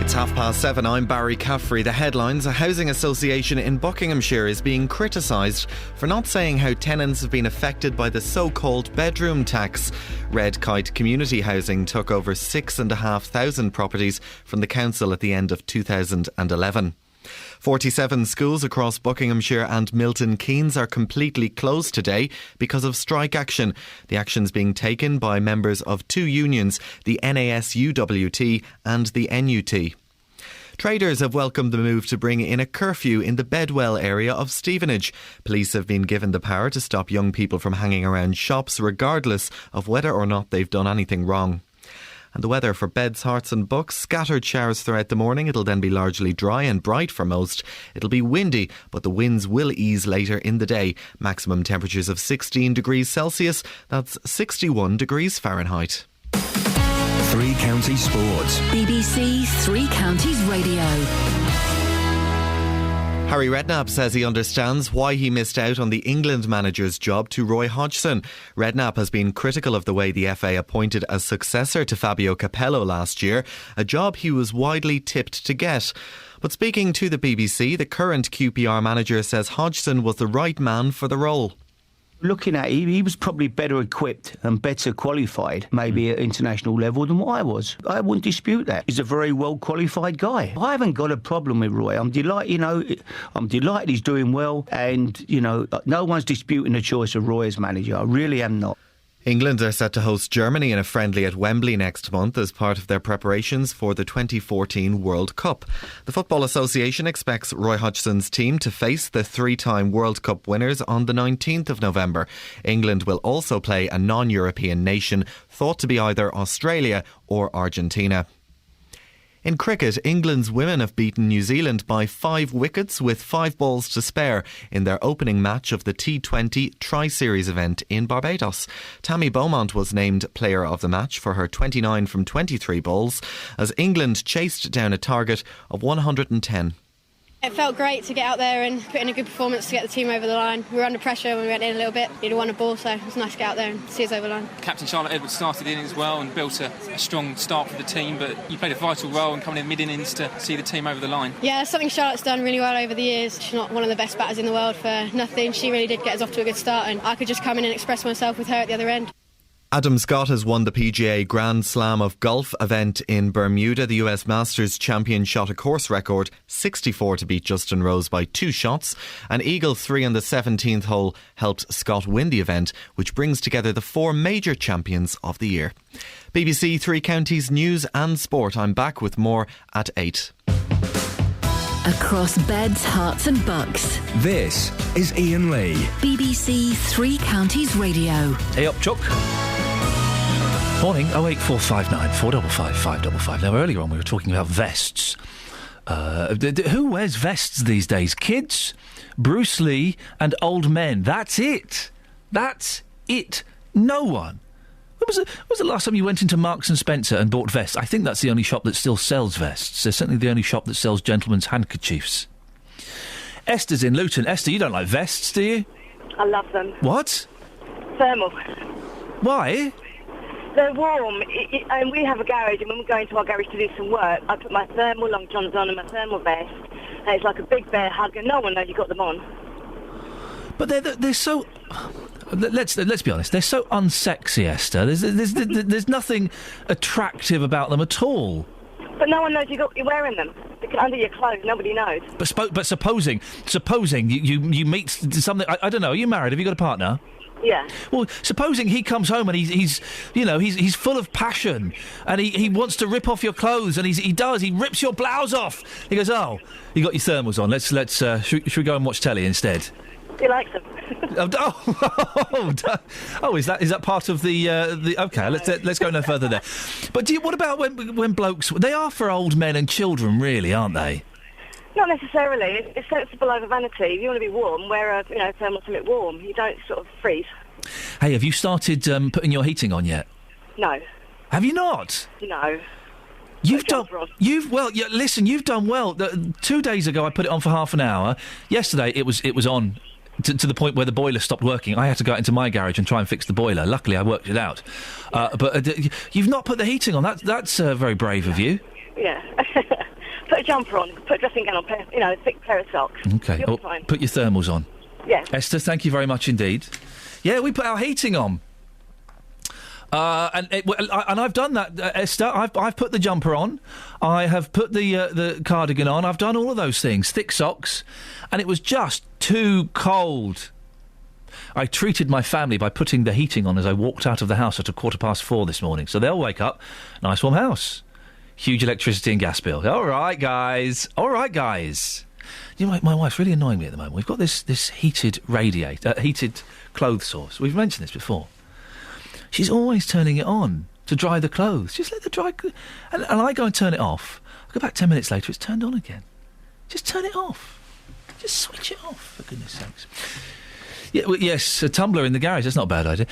It's 7:30. I'm Barry Caffrey. The headlines: a housing association in Buckinghamshire is being criticised for not saying how tenants have been affected by the so-called bedroom tax. Red Kite Community Housing took over 6,500 properties from the council at the end of 2011. 47 schools across Buckinghamshire and Milton Keynes are completely closed today because of strike action. The action's being taken by members of two unions, the NASUWT and the NUT. Traders have welcomed the move to bring in a curfew in the Bedwell area of Stevenage. Police have been given the power to stop young people from hanging around shops regardless of whether or not they've done anything wrong. And the weather for Beds, Hearts and Bucks. Scattered showers throughout the morning. It'll then be largely dry and bright for most. It'll be windy, but the winds will ease later in the day. Maximum temperatures of 16 degrees Celsius. That's 61 degrees Fahrenheit. Three Counties Sports. BBC Three Counties Radio. Harry Redknapp says he understands why he missed out on the England manager's job to Roy Hodgson. Redknapp has been critical of the way the FA appointed a successor to Fabio Capello last year, a job he was widely tipped to get. But speaking to the BBC, the current QPR manager says Hodgson was the right man for the role. Looking at it, he was probably better equipped and better qualified, maybe at international level, than what I was. I wouldn't dispute that. He's a very well qualified guy. I haven't got a problem with Roy. I'm delighted he's doing well, and no one's disputing the choice of Roy as manager. I really am not. England are set to host Germany in a friendly at Wembley next month as part of their preparations for the 2014 World Cup. The Football Association expects Roy Hodgson's team to face the three-time World Cup winners on the 19th of November. England will also play a non-European nation thought to be either Australia or Argentina. In cricket, England's women have beaten New Zealand by 5 wickets with 5 balls to spare in their opening match of the T20 Tri-Series event in Barbados. Tammy Beaumont was named player of the match for her 29 from 23 balls as England chased down a target of 110. It felt great to get out there and put in a good performance to get the team over the line. We were under pressure when we went in a little bit. We'd won a ball, so it was nice to get out there and see us over the line. Captain Charlotte Edwards started in as well and built a strong start for the team, but you played a vital role in coming in mid-innings to see the team over the line. Yeah, it's something Charlotte's done really well over the years. She's not one of the best batters in the world for nothing. She really did get us off to a good start, and I could just come in and express myself with her at the other end. Adam Scott has won the PGA Grand Slam of Golf event in Bermuda. The US Masters champion shot a course record 64 to beat Justin Rose by 2 shots. An eagle 3 on the 17th hole helped Scott win the event, which brings together the 4 major champions of the year. BBC Three Counties News and Sport. I'm back with more at 8. Across Beds, Hearts and Bucks. This is Iain Lee. BBC Three Counties Radio. Hey up, Chuck. Morning, 08459 455 555. Now, earlier on we were talking about vests. Who wears vests these days? Kids, Bruce Lee and old men. That's it. That's it. No one. When was the last time you went into Marks and Spencer and bought vests? I think that's the only shop that still sells vests. It's certainly the only shop that sells gentlemen's handkerchiefs. Esther's in Luton. Esther, you don't like vests, do you? I love them. What? Thermal. Why? They're warm, and we have a garage, and when we go into our garage to do some work, I put my thermal long johns on and my thermal vest, and it's like a big bear hug, and no one knows you got them on. But they're so... Let's be honest. They're so unsexy, Esther. There's nothing attractive about them at all. But no one knows you're wearing them. They're under your clothes. Nobody knows. But supposing you meet something. I don't know. Are you married? Have you got a partner? Yeah. Well, supposing he comes home and he's full of passion and he wants to rip off your clothes and he rips your blouse off. He goes, "Oh, you got your thermals on. Should we go and watch telly instead?" He likes them. Is that part of the? Okay, let's go no further there. But what about when blokes? They are for old men and children, really, aren't they? Not necessarily. It's sensible over vanity. If you want to be warm, wear a thermal something warm. You don't sort of freeze. Hey, have you started putting your heating on yet? No. Have you not? No. You've done well. 2 days ago, I put it on for half an hour. Yesterday, it was on. To the point where the boiler stopped working. I had to go out into my garage and try and fix the boiler. Luckily, I worked it out. But you've not put the heating on. That's very brave of you. Yeah. Put a jumper on. Put a dressing gown on. A thick pair of socks. Okay. You'll be fine. Put your thermals on. Yeah. Esther, thank you very much indeed. Yeah, we put our heating on. And I've done that, Esther. I've put the jumper on. I have put the cardigan on. I've done all of those things. Thick socks. And it was just too cold. I treated my family by putting the heating on as I walked out of the house at 4:15 this morning. So they'll wake up. Nice warm house. Huge electricity and gas bill. All right, guys. You know, my wife's really annoying me at the moment. We've got this heated heated clothes source. We've mentioned this before. She's always turning it on to dry the clothes. Just let the dry... And I go and turn it off. I go back 10 minutes later, it's turned on again. Just turn it off. Just switch it off, for goodness sakes. Yeah, well, yes, a tumbler in the garage, that's not a bad idea.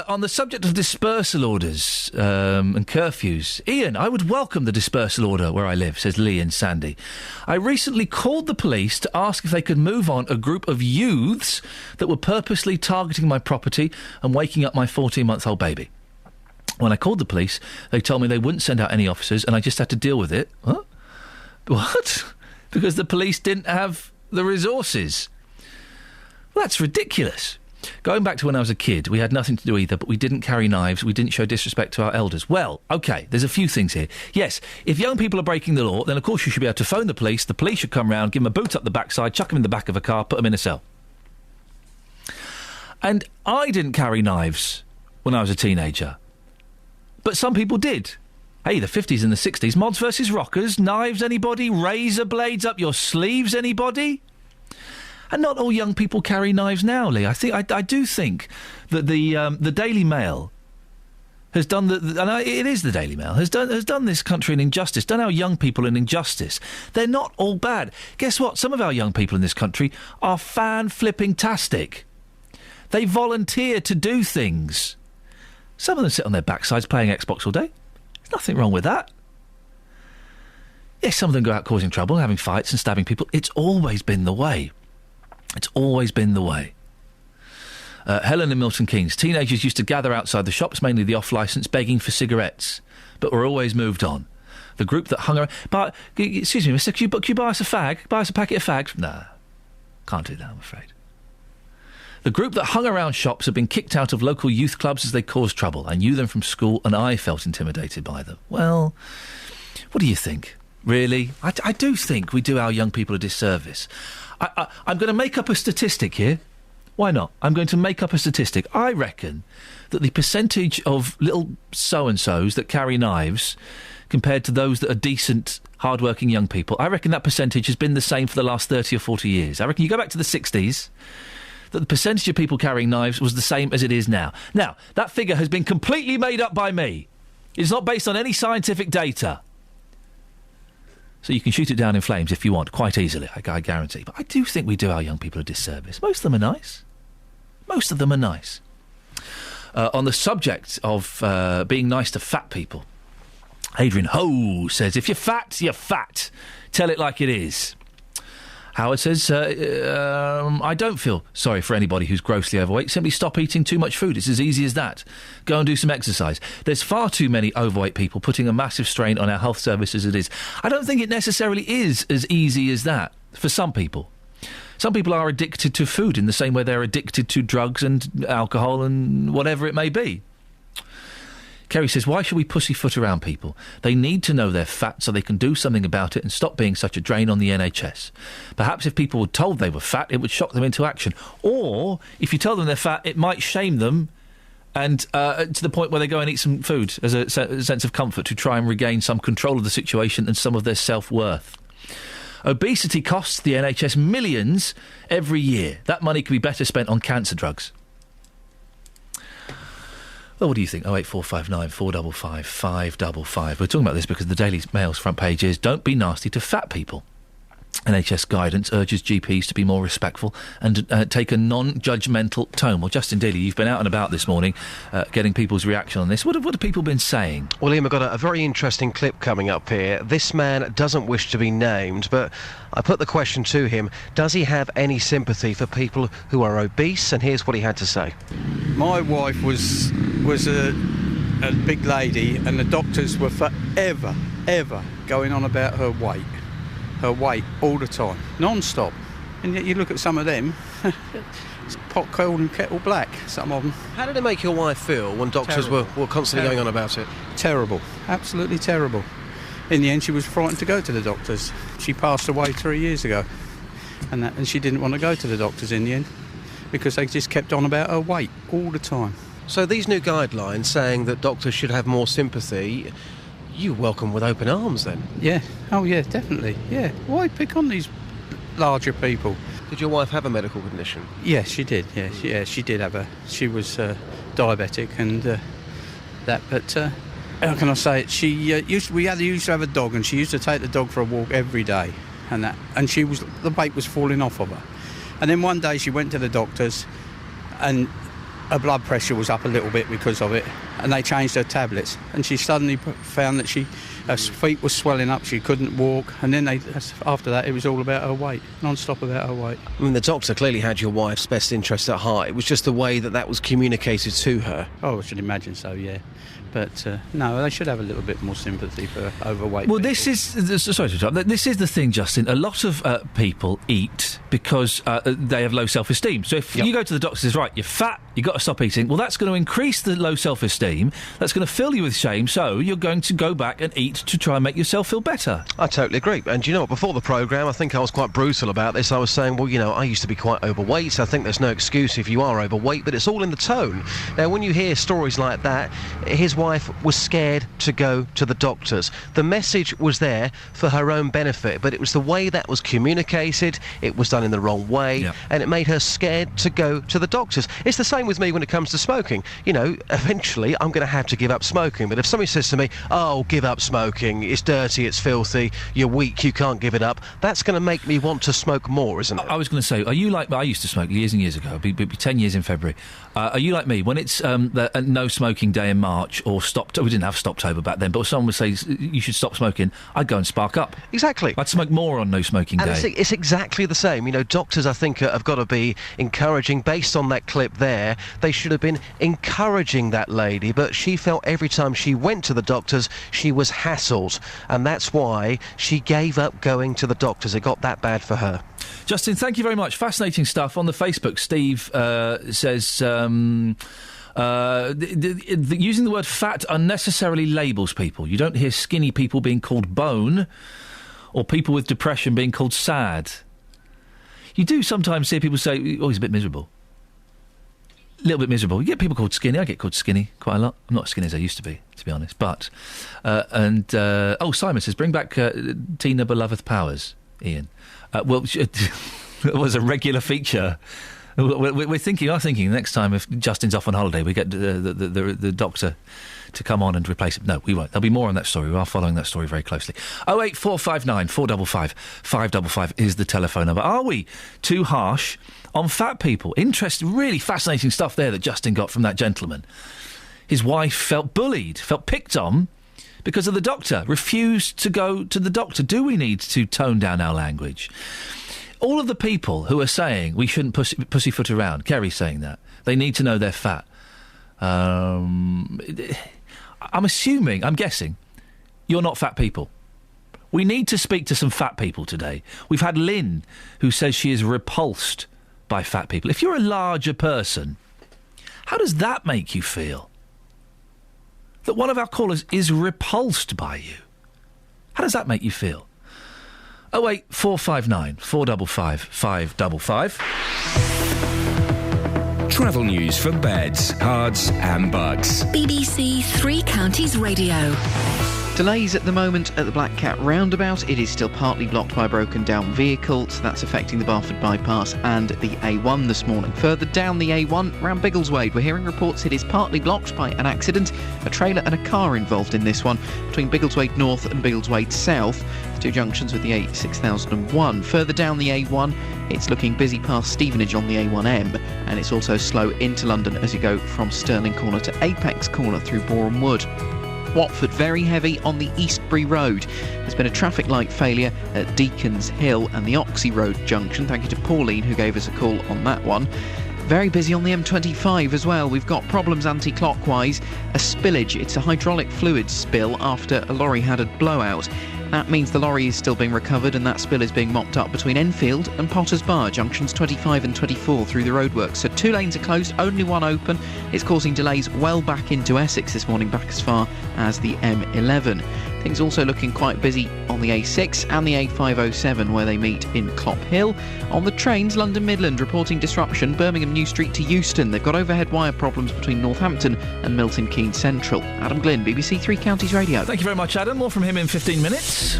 On the subject of dispersal orders and curfews, Iain, I would welcome the dispersal order where I live, says Lee in Sandy. I recently called the police to ask if they could move on a group of youths that were purposely targeting my property and waking up my 14-month-old baby. When I called the police, they told me they wouldn't send out any officers and I just had to deal with it. Huh? What? Because the police didn't have the resources. Well, that's ridiculous. Going back to when I was a kid, we had nothing to do either, but we didn't carry knives, we didn't show disrespect to our elders. Well, OK, there's a few things here. Yes, if young people are breaking the law, then of course you should be able to phone the police should come round, give them a boot up the backside, chuck them in the back of a car, put them in a cell. And I didn't carry knives when I was a teenager. But some people did. Hey, the 50s and the 60s, mods versus rockers, knives, anybody? Razor blades up your sleeves, anybody? And not all young people carry knives now, Lee. I do think that the Daily Mail has done it is the Daily Mail has done this country an injustice, done our young people an injustice. They're not all bad. Guess what? Some of our young people in this country are fan-flipping-tastic. They volunteer to do things. Some of them sit on their backsides playing Xbox all day. There's nothing wrong with that. Yes, some of them go out causing trouble, having fights and stabbing people. It's always been the way. It's always been the way. Helen in Milton Keynes. Teenagers used to gather outside the shops, mainly the off-licence, begging for cigarettes, but were always moved on. The group that hung around... But, excuse me, mister, could you buy us a fag? Buy us a packet of fags? No, can't do that, I'm afraid. The group that hung around shops had been kicked out of local youth clubs as they caused trouble. I knew them from school and I felt intimidated by them. Well, what do you think? Really? I do think we do our young people a disservice. I'm going to make up a statistic here. Why not? I'm going to make up a statistic. I reckon that the percentage of little so-and-sos that carry knives compared to those that are decent, hard-working young people, I reckon that percentage has been the same for the last 30 or 40 years. I reckon you go back to the 60s, that the percentage of people carrying knives was the same as it is now. Now, that figure has been completely made up by me. It's not based on any scientific data. So you can shoot it down in flames if you want, quite easily, I guarantee. But I do think we do our young people a disservice. Most of them are nice. Most of them are nice. On the subject of being nice to fat people, Adrian Ho says, if you're fat, you're fat. Tell it like it is. Howard says, I don't feel sorry for anybody who's grossly overweight. Simply stop eating too much food. It's as easy as that. Go and do some exercise. There's far too many overweight people putting a massive strain on our health service as it is. I don't think it necessarily is as easy as that for some people. Some people are addicted to food in the same way they're addicted to drugs and alcohol and whatever it may be. Kerry says, why should we pussyfoot around people? They need to know they're fat so they can do something about it and stop being such a drain on the NHS. Perhaps if people were told they were fat, it would shock them into action. Or, if you tell them they're fat, it might shame them and to the point where they go and eat some food as a sense of comfort to try and regain some control of the situation and some of their self-worth. Obesity costs the NHS millions every year. That money could be better spent on cancer drugs. Well, what do you think? 08459 455 555. We're talking about this because the Daily Mail's front page is, don't be nasty to fat people. NHS guidance urges GPs to be more respectful and take a non-judgmental tone. Well, Justin Daly, you've been out and about this morning getting people's reaction on this. What have people been saying? Well, Ian, we've got a very interesting clip coming up here. This man doesn't wish to be named, but I put the question to him, does he have any sympathy for people who are obese? And here's what he had to say. My wife was a big lady, and the doctors were forever, ever going on about her weight all the time, non-stop. And yet you look at some of them, It's pot calling and kettle black, some of them. How did it make your wife feel when doctors were constantly going on about it? Terrible, absolutely terrible. In the end, she was frightened to go to the doctors. She passed away 3 years ago, and she didn't want to go to the doctors in the end because they just kept on about her weight all the time. So these new guidelines saying that doctors should have more sympathy, you welcome with open arms then? Yeah, oh yeah, definitely, yeah. Why pick on these larger people? Did your wife have a medical condition? Yeah, she did, she did have she was diabetic and that, but how can I say it, she used to have a dog, and she used to take the dog for a walk every day, and the weight was falling off of her. And then one day she went to the doctors, and her blood pressure was up a little bit because of it, and they changed her tablets, and she suddenly found that her feet were swelling up, she couldn't walk, and then after that it was all about her weight, non-stop about her weight. I mean, the doctor clearly had your wife's best interest at heart. It was just the way that was communicated to her. Oh, I should imagine so, yeah. But no, they should have a little bit more sympathy for overweight people. This is the thing, Justin. A lot of people eat because they have low self-esteem. So if you go to the doctor and says, right, you're fat, you've got to stop eating, well, that's going to increase the low self-esteem. That's going to fill you with shame, so you're going to go back and eat to try and make yourself feel better. I totally agree. And you know what, before the programme, I think I was quite brutal about this. I was saying, well, you know, I used to be quite overweight. I think there's no excuse if you are overweight, but it's all in the tone. Now, when you hear stories like that, his wife was scared to go to the doctors. The message was there for her own benefit, but it was the way that was communicated, it was done in the wrong way, and it made her scared to go to the doctors. It's the same with me when it comes to smoking. You know, eventually I'm going to have to give up smoking, but if somebody says to me, oh, give up smoking, it's dirty, it's filthy, you're weak, you can't give it up, that's going to make me want to smoke more, isn't it? I was going to say, are you like... I used to smoke years and years ago, it'll be 10 years in February. Are you like me? When it's the no smoking day in March, or we didn't have Stoptober back then, but if someone would say you should stop smoking, I'd go and spark up. Exactly. I'd smoke more on no smoking day. And it's exactly the same. You know, doctors, I think, have got to be encouraging. Based on that clip there, they should have been encouraging that lady, but she felt every time she went to the doctors, she was hassled, and that's why she gave up going to the doctors. It got that bad for her. Justin, thank you very much. Fascinating stuff. On the Facebook, Steve says... using the word fat unnecessarily labels people. You don't hear skinny people being called bone, or people with depression being called sad. You do sometimes see people say, oh, he's a bit miserable. A little bit miserable. You get people called skinny. I get called skinny quite a lot. I'm not as skinny as I used to be honest. But, Simon says, bring back Tina Beloveth Powers, Ian. It was a regular feature. We're thinking next time if Justin's off on holiday, we get the doctor to come on and replace him. No, we won't. There'll be more on that story. We are following that story very closely. 08459 455 555 is the telephone number. Are we too harsh on fat people? Interesting, really fascinating stuff there that Justin got from that gentleman. His wife felt bullied, felt picked on because of the doctor, refused to go to the doctor. Do we need to tone down our language? All of the people who are saying we shouldn't pussyfoot around, Kerry's saying that, they need to know they're fat. I'm guessing, you're not fat people. We need to speak to some fat people today. We've had Lynn, who says she is repulsed by fat people. If you're a larger person, how does that make you feel? That one of our callers is repulsed by you. How does that make you feel? 08459 455 555. Travel news for beds, cards and bugs. BBC Three Counties Radio. Delays at the moment at the Black Cat roundabout. It is still partly blocked by a broken down vehicle, so that's affecting the Barford bypass and the A1 this morning. Further down the A1, round Biggleswade, we're hearing reports it is partly blocked by an accident. A trailer and a car involved in this one between Biggleswade North and Biggleswade South, the two junctions with the A6001. Further down the A1, it's looking busy past Stevenage on the A1M, and it's also slow into London as you go from Stirling Corner to Apex Corner through Boreham Wood. Watford, very heavy on the Eastbury Road. There's been a traffic light failure at Deacons Hill and the Oxley Road junction. Thank you to Pauline, who gave us a call on that one. Very busy on the M25 as well. We've got problems anti-clockwise. A spillage. It's a hydraulic fluid spill after a lorry had a blowout. That means the lorry is still being recovered and that spill is being mopped up between Enfield and Potters Bar, junctions 25 and 24 through the roadworks. So 2 lanes are closed, only one open. It's causing delays well back into Essex this morning, back as far as the M11. Things also looking quite busy on the A6 and the A507 where they meet in Clop Hill. On the trains, London Midland reporting disruption, Birmingham New Street to Euston. They've got overhead wire problems between Northampton and Milton Keynes Central. Adam Glynn, BBC Three Counties Radio. Thank you very much, Adam. More from him in 15 minutes.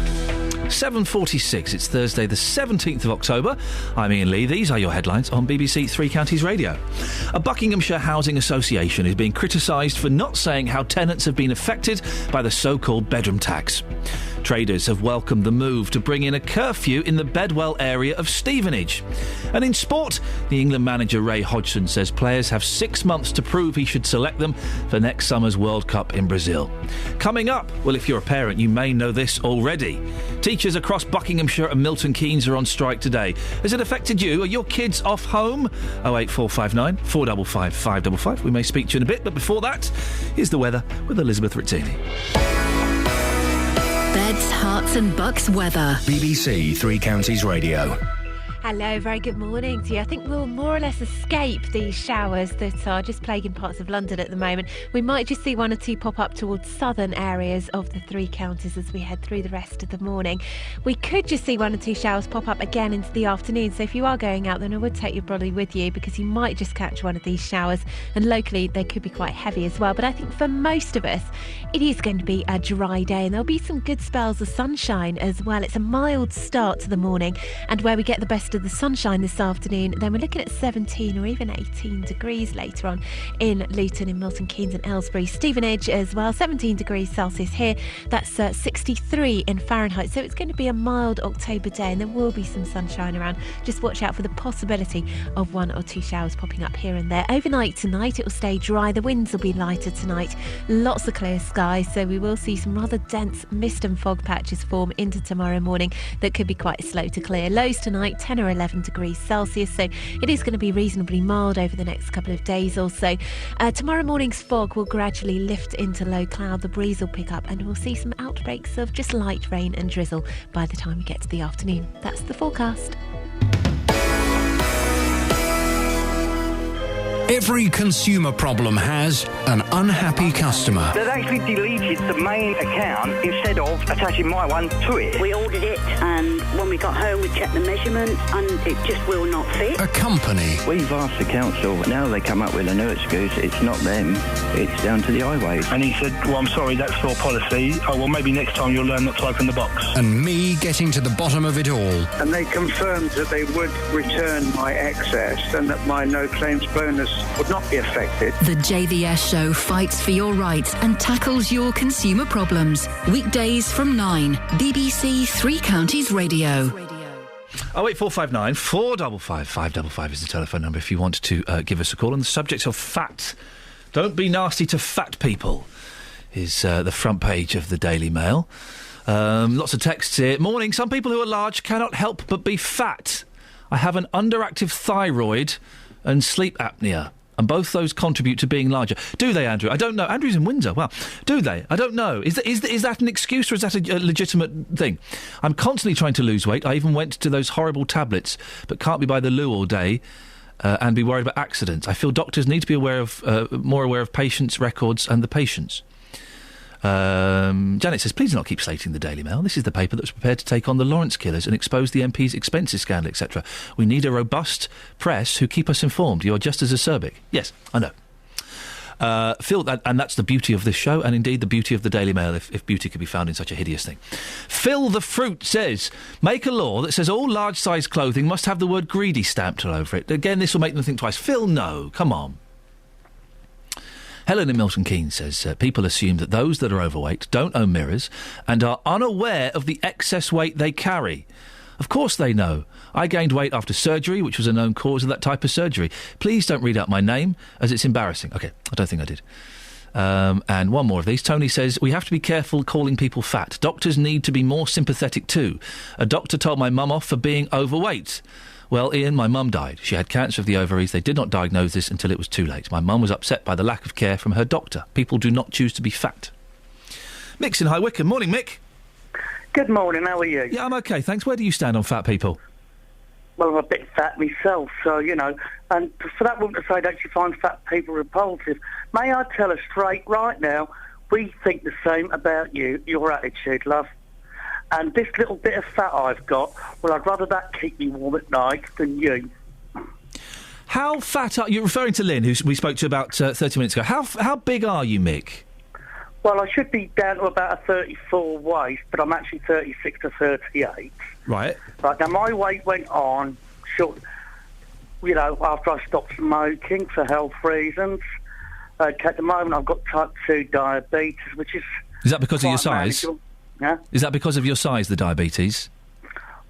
7:46. It's Thursday, the 17th of October. I'm Iain Lee. These are your headlines on BBC Three Counties Radio. A Buckinghamshire housing association is being criticised for not saying how tenants have been affected by the so-called bedroom tax. Traders have welcomed the move to bring in a curfew in the Bedwell area of Stevenage. And in sport, the England manager Ray Hodgson says players have 6 months to prove he should select them for next summer's World Cup in Brazil. Coming up, well, if you're a parent, you may know this already. Teachers across Buckinghamshire and Milton Keynes are on strike today. Has it affected you? Are your kids off home? 08459 455 555. We may speak to you in a bit, but before that, here's the weather with Elizabeth Rizzini. Beds, Herts and Bucks weather. BBC Three Counties Radio. Hello, very good morning to you. I think we'll more or less escape these showers that are just plaguing parts of London at the moment. We might just see 1 or 2 pop up towards southern areas of the 3 counties as we head through the rest of the morning. We could just see 1 or 2 showers pop up again into the afternoon. So if you are going out, then I would take your brolly with you because you might just catch one of these showers. And locally, they could be quite heavy as well. But I think for most of us, it is going to be a dry day and there'll be some good spells of sunshine as well. It's a mild start to the morning, and where we get the best of the sunshine this afternoon, then we're looking at 17 or even 18 degrees later on in Luton, in Milton Keynes and Aylesbury. Stevenage as well, 17 degrees Celsius here. That's 63 in Fahrenheit. So it's going to be a mild October day and there will be some sunshine around. Just watch out for the possibility of 1 or 2 showers popping up here and there. Overnight tonight, it will stay dry. The winds will be lighter tonight. Lots of clear skies, so we will see some rather dense mist and fog patches form into tomorrow morning that could be quite slow to clear. Lows tonight, 10 or 11 degrees Celsius, so it is going to be reasonably mild over the next couple of days or so. Tomorrow morning's fog will gradually lift into low cloud. The breeze will pick up and we'll see some outbreaks of just light rain and drizzle by the time we get to the afternoon. That's the forecast. Every consumer problem has an unhappy customer. They've actually deleted the main account instead of attaching my one to it. We ordered it, and when we got home we checked the measurements and it just will not fit. A company. We've asked the council, now they come up with a new excuse. It's not them, it's down to the highways. And he said, well, I'm sorry, that's your policy. Oh, well, maybe next time you'll learn not to open the box. And me getting to the bottom of it all. And they confirmed that they would return my excess and that my no claims bonus would not be affected. The JVS show fights for your rights and tackles your consumer problems. Weekdays from 9, BBC Three Counties Radio. 08459 455 555 is the telephone number if you want to give us a call. On the subject of fat, don't be nasty to fat people is the front page of the Daily Mail. Lots of texts here. Morning, some people who are large cannot help but be fat. I have an underactive thyroid and sleep apnea, and both those contribute to being larger. Do they, Andrew? I don't know. Andrew's in Windsor. Well, do they? I don't know. Is that an excuse or is that a legitimate thing? I'm constantly trying to lose weight. I even went to those horrible tablets, but can't be by the loo all day and be worried about accidents. I feel doctors need to be more aware of patients' records and the patients. Janet says, please do not keep slating the Daily Mail. This is the paper that was prepared to take on the Lawrence killers and expose the MP's expenses scandal, etc. We need a robust press who keep us informed. You're just as acerbic. Yes, I know. Phil, and that's the beauty of this show, and indeed the beauty of the Daily Mail, if beauty could be found in such a hideous thing. Phil the Fruit says, make a law that says all large-sized clothing must have the word greedy stamped all over it. Again, this will make them think twice. Phil, no, come on. Helen in Milton Keynes says, people assume that those that are overweight don't own mirrors and are unaware of the excess weight they carry. Of course they know. I gained weight after surgery, which was a known cause of that type of surgery. Please don't read out my name, as it's embarrassing. OK, I don't think I did. And one more of these. Tony says, we have to be careful calling people fat. Doctors need to be more sympathetic too. A doctor told my mum off for being overweight. Well, Iain, my mum died. She had cancer of the ovaries. They did not diagnose this until it was too late. My mum was upset by the lack of care from her doctor. People do not choose to be fat. Mick's in High Wycombe. Morning, Mick. Good morning, how are you? Yeah, I'm okay, thanks. Where do you stand on fat people? Well, I'm a bit fat myself, so, you know, and for that woman to say that she finds fat people repulsive, may I tell her straight right now, we think the same about you, your attitude, love. And this little bit of fat I've got, well, I'd rather that keep me warm at night than you. How fat are you? Referring to Lynn, who we spoke to about 30 minutes ago. How big are you, Mick? Well, I should be down to about a 34 waist, but I'm actually 36 to 38. Right. Right, now my weight went on, you know, after I stopped smoking for health reasons. At the moment, I've got type 2 diabetes, which is... Is that because of your size? manageable. Yeah? Is that because of your size, the diabetes?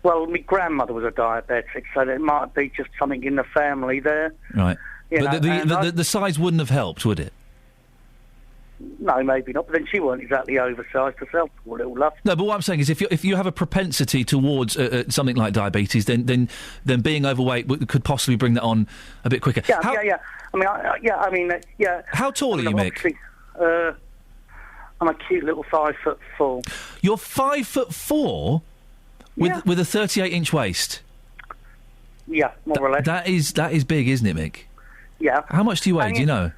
Well, my grandmother was a diabetic, so there might be just something in the family there. Right. You But know, the size wouldn't have helped, would it? No, maybe not. But then she weren't exactly oversized herself, poor little love. No, but what I'm saying is, if you have a propensity towards something like diabetes, then being overweight could possibly bring that on a bit quicker. Yeah, yeah. I mean, yeah. How tall are you, Mick? I'm a cute little 5'4". You're 5'4" with a 38-inch waist. Yeah, more or less. That is big, isn't it, Mick? Yeah. How much do you weigh? Do you know?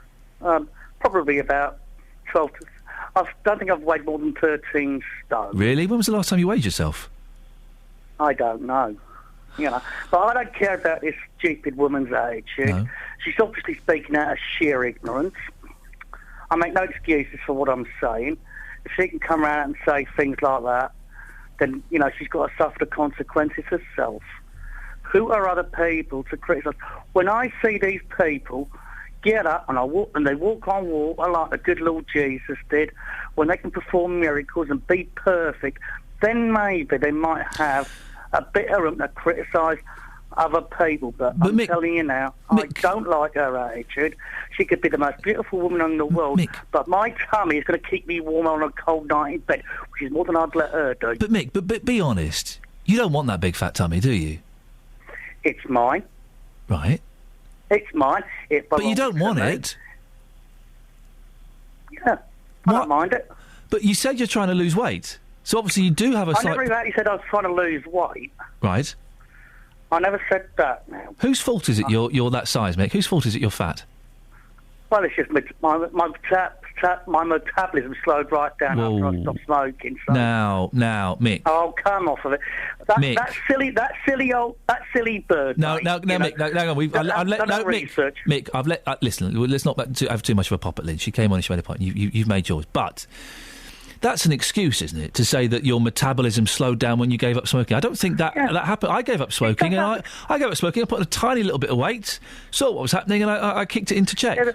Probably about 12. I don't think I've weighed more than 13 stone. Really? When was the last time you weighed yourself? I don't know. You know, but I don't care about this stupid woman's attitude. No. She's obviously speaking out of sheer ignorance. I make no excuses for what I'm saying. If she can come around and say things like that, then, you know, she's got to suffer the consequences herself. Who are other people to criticise? When I see these people get up and they walk on water like the good Lord Jesus did, when they can perform miracles and be perfect, then maybe they might have a bit of room to criticise other people. But I'm Mick, telling you now, I don't like her attitude. She could be the most beautiful woman in the world, but my tummy is going to keep me warm on a cold night in bed, which is more than I'd let her do. But Mick, but be honest. You don't want that big fat tummy, do you? It's mine. Right. It's mine. But you don't want it. Yeah, I don't mind it. But you said you're trying to lose weight, so obviously you do have a I slight... never exactly said I was trying to lose weight. Right. I never said that now. Whose fault is it you're that size, Mick? Whose fault is it you're fat? Well, it's just my metabolism slowed right down after I stopped smoking. So. Now, Mick. Oh, come off of it. Mick. That silly bird. No, Mick. No, hang on. Mick, listen. Let's not have too much of a pop at Lynn. She came on and she made a point. You've made yours, but that's an excuse, isn't it, to say that your metabolism slowed down when you gave up smoking? I don't think that happened. I gave up smoking, and I gave up smoking. I put on a tiny little bit of weight, saw what was happening, and I kicked it into check. Okay,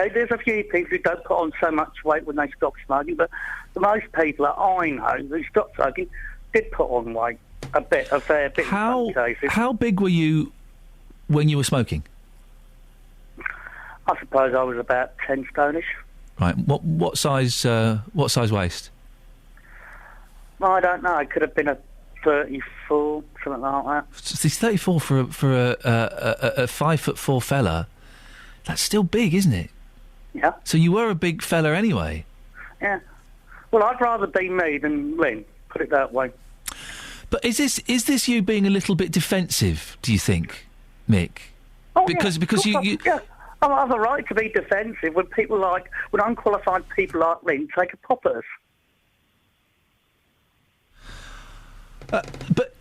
there's a few people who don't put on so much weight when they stop smoking, but most people that I know who stopped smoking did put on weight a fair bit in some cases. How big were you when you were smoking? I suppose I was about 10 stone-ish. Right. What size waist? I don't know. It could have been a 34, something like that. It's 34 for a 5'4" fella. That's still big, isn't it? Yeah. So you were a big fella anyway. Yeah. Well, I'd rather be me than Lynn. Put it that way. But is this you being a little bit defensive? Do you think, Mick? Oh, because you. Yeah. I have a right to be defensive when unqualified people like Lynn take a pop at us. But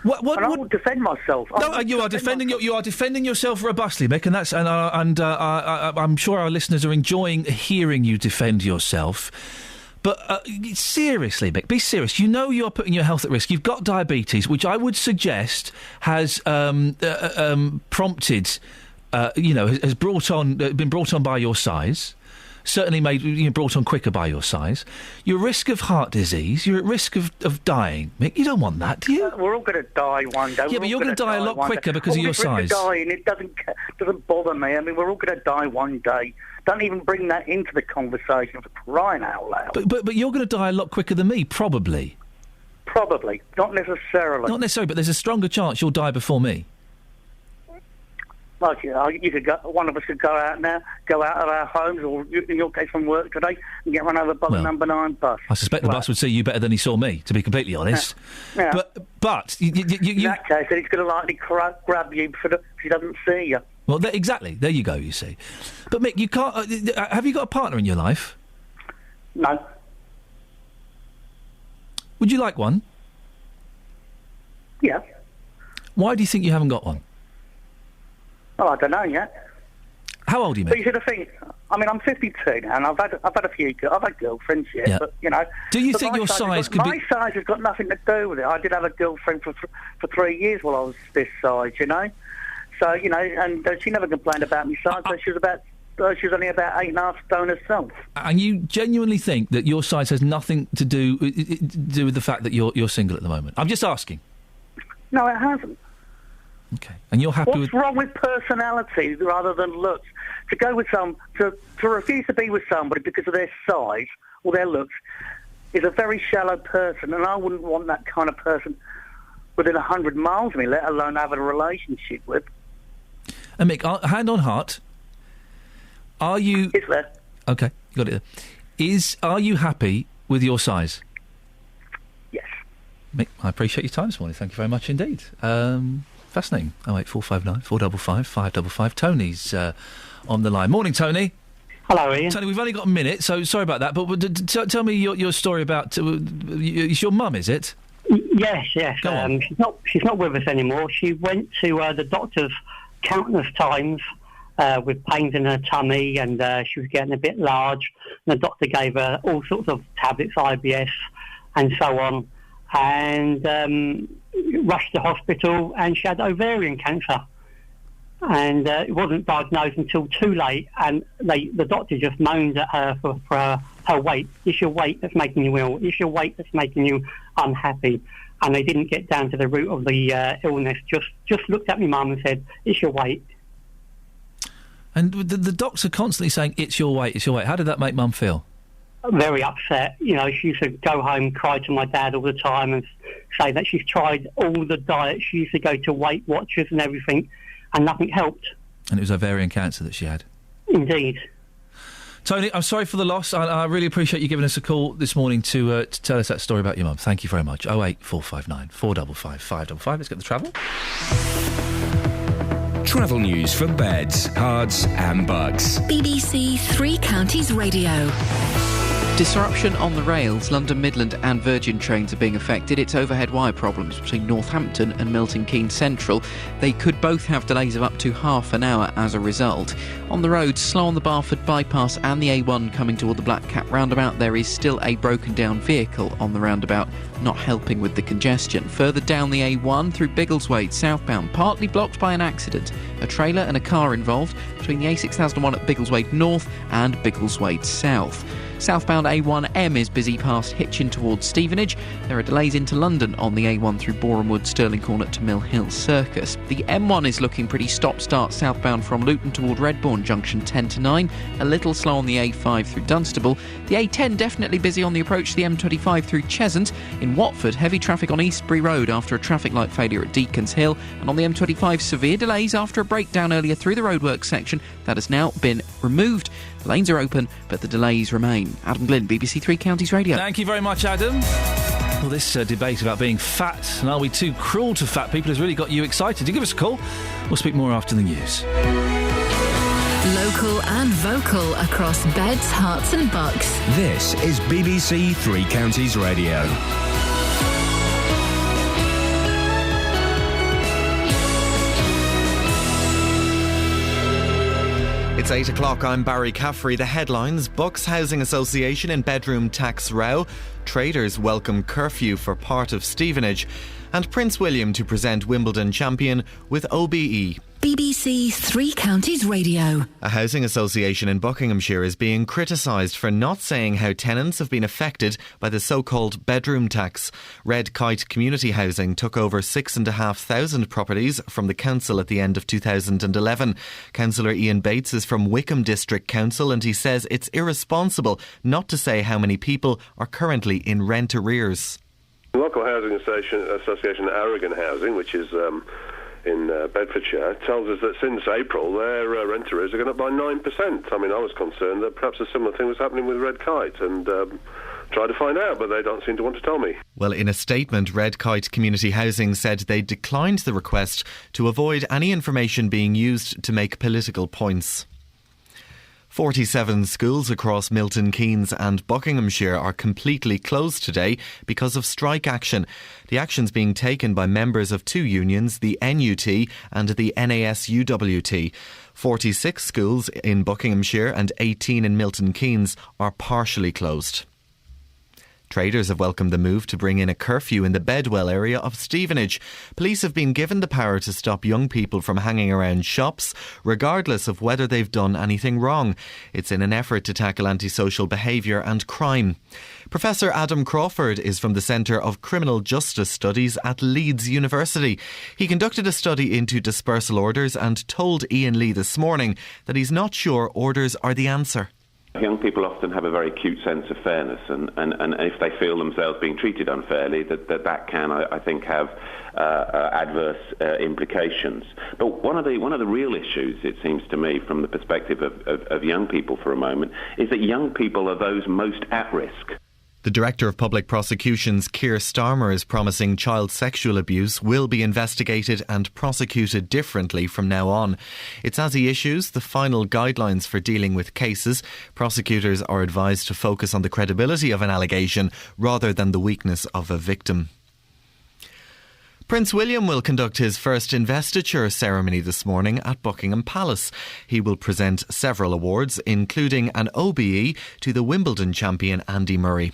what I will defend myself. You are defending yourself robustly, Mick, and I'm sure our listeners are enjoying hearing you defend yourself. But seriously, Mick, be serious. You know you're putting your health at risk. You've got diabetes, which I would suggest has prompted. Has been brought on by your size, certainly brought on quicker by your size. You're at risk of heart disease. You're at risk of dying. Mick, you don't want that, do you? We're all going to die one day. Yeah, but you're going to die a lot quicker because of your size. Dying, it doesn't bother me. I mean, we're all going to die one day. Don't even bring that into the conversation for crying out loud. But you're going to die a lot quicker than me, probably. Probably, not necessarily. Not necessarily, but there's a stronger chance you'll die before me. Like, you could go, one of us could go out of our homes, or in your case from work today, and get run over by the number 9 bus. I suspect the bus would see you better than he saw me, to be completely honest. Yeah. But in that case, then he's going to likely grab you if he doesn't see you. Well, exactly. There you go, you see. But, Mick, you can't... have you got a partner in your life? No. Would you like one? Yeah. Why do you think you haven't got one? Well, I don't know yet. How old are you, Mick? But you should have think. I mean, I'm 52 now, and I've had girlfriends yet, but you know. Do you think your size could be? My size has got nothing to do with it. I did have a girlfriend for 3 years while I was this size, you know. So you know, and she never complained about my size. But she was only about 8.5 stone herself. And you genuinely think that your size has nothing to do with the fact that you're single at the moment? I'm just asking. No, it hasn't. Okay, and you're happy What's wrong with personality rather than looks? To go with to refuse to be with somebody because of their size or their looks is a very shallow person, and I wouldn't want that kind of person within 100 miles of me, let alone have a relationship with. And Mick, hand on heart, are you... It's there. Okay, got it there. Are you happy with your size? Yes. Mick, I appreciate your time this morning. Thank you very much indeed. Fascinating. 08459 455 555. Tony's on the line. Morning, Tony. Hello, Ian. Tony, we've only got a minute, so sorry about that, but tell me your story about... it's your mum, is it? Yes. Go on. She's not with us anymore. She went to the doctor's countless times with pains in her tummy, and she was getting a bit large. And the doctor gave her all sorts of tablets, IBS, and so on, and rushed to hospital, and she had ovarian cancer. And it wasn't diagnosed until too late, and the doctor just moaned at her for her weight. It's your weight that's making you ill. It's your weight that's making you unhappy. And they didn't get down to the root of the illness. Just looked at my mum and said, "It's your weight." And the doctor constantly saying, "It's your weight, it's your weight." How did that make Mum feel? Very upset. You know, she used to go home, cry to my dad all the time, and say that she's tried all the diets. She used to go to Weight Watchers and everything, and nothing helped. And it was ovarian cancer that she had? Indeed. Tony, I'm sorry for the loss. I really appreciate you giving us a call this morning to tell us that story about your mum. Thank you very much. 08459 455 555. Let's get the travel. Travel news for beds, cards and bugs. BBC Three Counties Radio. Disruption on the rails. London Midland and Virgin trains are being affected. It's overhead wire problems between Northampton and Milton Keynes Central. They could both have delays of up to half an hour as a result. On the road, slow on the Barford bypass and the A1 coming toward the Black Cat roundabout. There is still a broken down vehicle on the roundabout, not helping with the congestion. Further down the A1 through Biggleswade southbound, partly blocked by an accident. A trailer and a car involved between the A6001 at Biggleswade North and Biggleswade South. Southbound A1M is busy past Hitchin towards Stevenage. There are delays into London on the A1 through Boreham Wood, Stirling Corner to Mill Hill Circus. The M1 is looking pretty stop-start southbound from Luton toward Redbourne Junction 10 to 9. A little slow on the A5 through Dunstable. The A10 definitely busy on the approach to the M25 through Cheshunt. In Watford, heavy traffic on Eastbury Road after a traffic light failure at Deacons Hill. And on the M25, severe delays after a breakdown earlier through the roadworks section. That has now been removed. The lanes are open, but the delays remain. Adam Glynn, BBC Three Counties Radio. Thank you very much, Adam. Well, this debate about being fat and are we too cruel to fat people has really got you excited. Do give us a call. We'll speak more after the news. Local and vocal across beds, hearts and bucks. This is BBC Three Counties Radio. It's 8 o'clock. I'm Barry Caffrey. The headlines: Bucks Housing Association in bedroom tax row. Traders welcome curfew for part of Stevenage. And Prince William to present Wimbledon champion with OBE. BBC Three Counties Radio. A housing association in Buckinghamshire is being criticised for not saying how tenants have been affected by the so-called bedroom tax. Red Kite Community Housing took over 6,500 properties from the council at the end of 2011. Councillor Iain Bates is from Wickham District Council and he says it's irresponsible not to say how many people are currently in rent arrears. The local housing association Aragon Housing, which is in Bedfordshire tells us that since April their rent arrears are going up by 9%. I mean, I was concerned that perhaps a similar thing was happening with Red Kite, and tried to find out, but they don't seem to want to tell me. Well, in a statement, Red Kite Community Housing said they declined the request to avoid any information being used to make political points. 47 schools across Milton Keynes and Buckinghamshire are completely closed today because of strike action. The action's being taken by members of two unions, the NUT and the NASUWT. 46 schools in Buckinghamshire and 18 in Milton Keynes are partially closed. Traders have welcomed the move to bring in a curfew in the Bedwell area of Stevenage. Police have been given the power to stop young people from hanging around shops, regardless of whether they've done anything wrong. It's in an effort to tackle antisocial behaviour and crime. Professor Adam Crawford is from the Centre of Criminal Justice Studies at Leeds University. He conducted a study into dispersal orders and told Iain Lee this morning that he's not sure orders are the answer. Young people often have a very acute sense of fairness, and if they feel themselves being treated unfairly, that can, I think, have adverse implications. But one of the real issues, it seems to me, from the perspective of young people for a moment, is that young people are those most at risk. The Director of Public Prosecutions, Keir Starmer, is promising child sexual abuse will be investigated and prosecuted differently from now on. It's as he issues the final guidelines for dealing with cases. Prosecutors are advised to focus on the credibility of an allegation rather than the weakness of a victim. Prince William will conduct his first investiture ceremony this morning at Buckingham Palace. He will present several awards, including an OBE to the Wimbledon champion Andy Murray.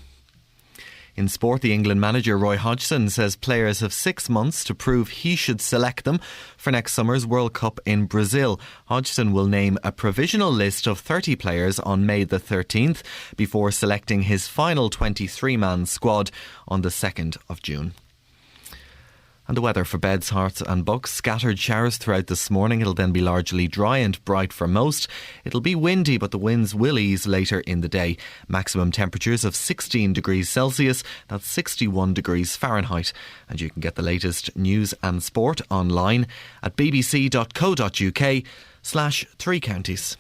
In sport, the England manager Roy Hodgson says players have 6 months to prove he should select them for next summer's World Cup in Brazil. Hodgson will name a provisional list of 30 players on May the 13th before selecting his final 23-man squad on the 2nd of June. And the weather for Beds, Hearts and Bucks. Scattered showers throughout this morning. It'll then be largely dry and bright for most. It'll be windy, but the winds will ease later in the day. Maximum temperatures of 16 degrees Celsius. That's 61 degrees Fahrenheit. And you can get the latest news and sport online at bbc.co.uk/3 counties.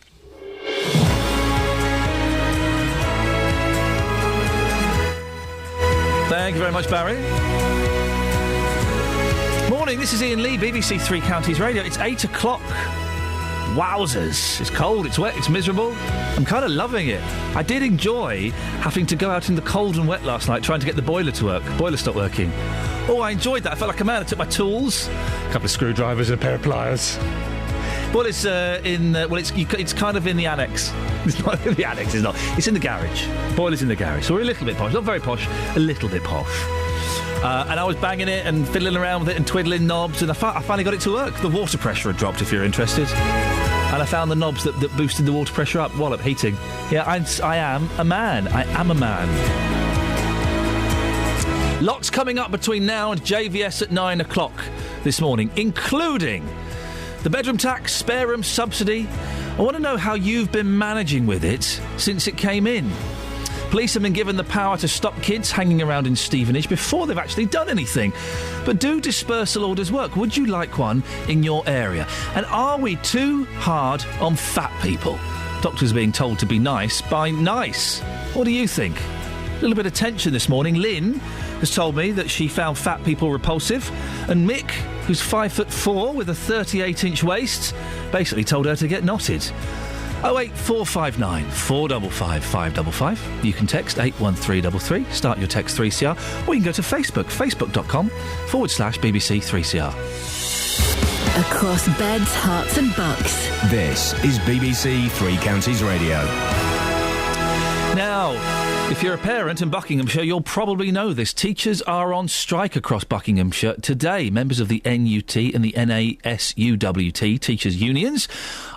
Thank you very much, Barry. Morning, this is Iain Lee, BBC Three Counties Radio. It's 8 o'clock. Wowzers. It's cold, it's wet, it's miserable. I'm kind of loving it. I did enjoy having to go out in the cold and wet last night trying to get the boiler to work. Boiler stopped working. Oh, I enjoyed that. I felt like a man. I took my tools, a couple of screwdrivers and a pair of pliers. Well, it's it's kind of in the annex. It's not in the annex, it's not. It's in the garage. Boiler's in the garage. So we're a little bit posh. Not very posh, a little bit posh. And I was banging it and fiddling around with it and twiddling knobs, and I finally got it to work. The water pressure had dropped, if you're interested. And I found the knobs that boosted the water pressure up. Wallop, heating. Yeah, I am a man. I am a man. Lots coming up between now and JVS at 9 o'clock this morning, including the bedroom tax, spare room subsidy. I want to know how you've been managing with it since it came in. Police have been given the power to stop kids hanging around in Stevenage before they've actually done anything. But do dispersal orders work? Would you like one in your area? And are we too hard on fat people? Doctors being told to be nice by nice. What do you think? A little bit of tension this morning. Lynn has told me that she found fat people repulsive. And Mick, who's 5'4" with a 38-inch waist, basically told her to get knotted. 08459 455 555. You can text 81333, start your text 3CR, or you can go to Facebook, facebook.com/BBC 3CR. Across Beds, Hearts and Bucks. This is BBC Three Counties Radio. Now, if you're a parent in Buckinghamshire, you'll probably know this. Teachers are on strike across Buckinghamshire today. Members of the NUT and the NASUWT teachers' unions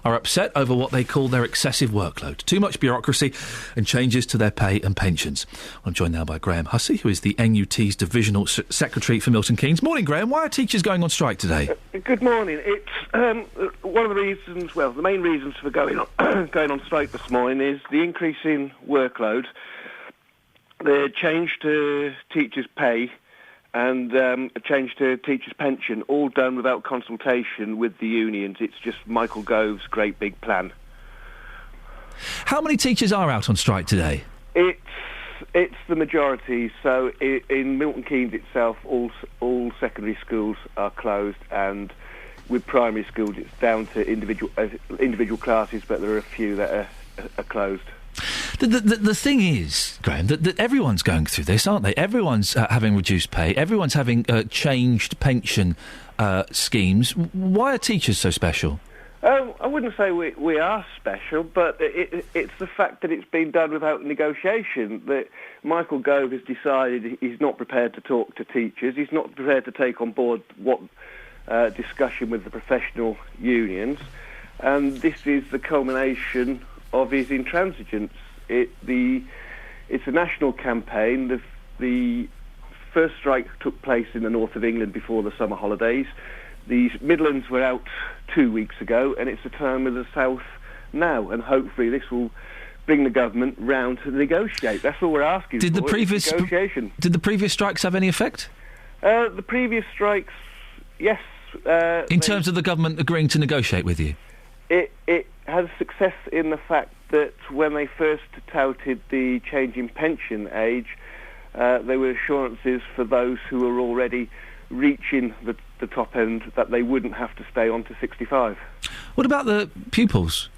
are upset over what they call their excessive workload. Too much bureaucracy and changes to their pay and pensions. I'm joined now by Graham Hussey, who is the NUT's Divisional Secretary for Milton Keynes. Morning, Graham. Why are teachers going on strike today? Good morning. It's one of the reasons, well, the main reasons for going on strike this morning is the increase in workload, the change to teachers' pay, and a change to teachers' pension, all done without consultation with the unions. It's just Michael Gove's great big plan. How many teachers are out on strike today? It's the majority. So in Milton Keynes itself, all secondary schools are closed, and with primary schools, it's down to individual classes, but there are a few that are closed. The thing is, Graham, that everyone's going through this, aren't they? Everyone's having reduced pay. Everyone's having changed pension schemes. Why are teachers so special? I wouldn't say we are special, but it's the fact that it's been done without negotiation. That Michael Gove has decided he's not prepared to talk to teachers. He's not prepared to take on board what discussion with the professional unions, and this is the culmination of his intransigence. It's a national campaign. The first strike took place in the north of England before the summer holidays. The Midlands were out 2 weeks ago, and it's the time of the South now, and hopefully this will bring the government round to negotiate. That's all we're asking for. Negotiation. Did the previous strikes have any effect? The previous strikes, yes. In terms of the government agreeing to negotiate with you? It has success in the fact that when they first touted the change in pension age, there were assurances for those who were already reaching the top end that they wouldn't have to stay on to 65. What about the pupils?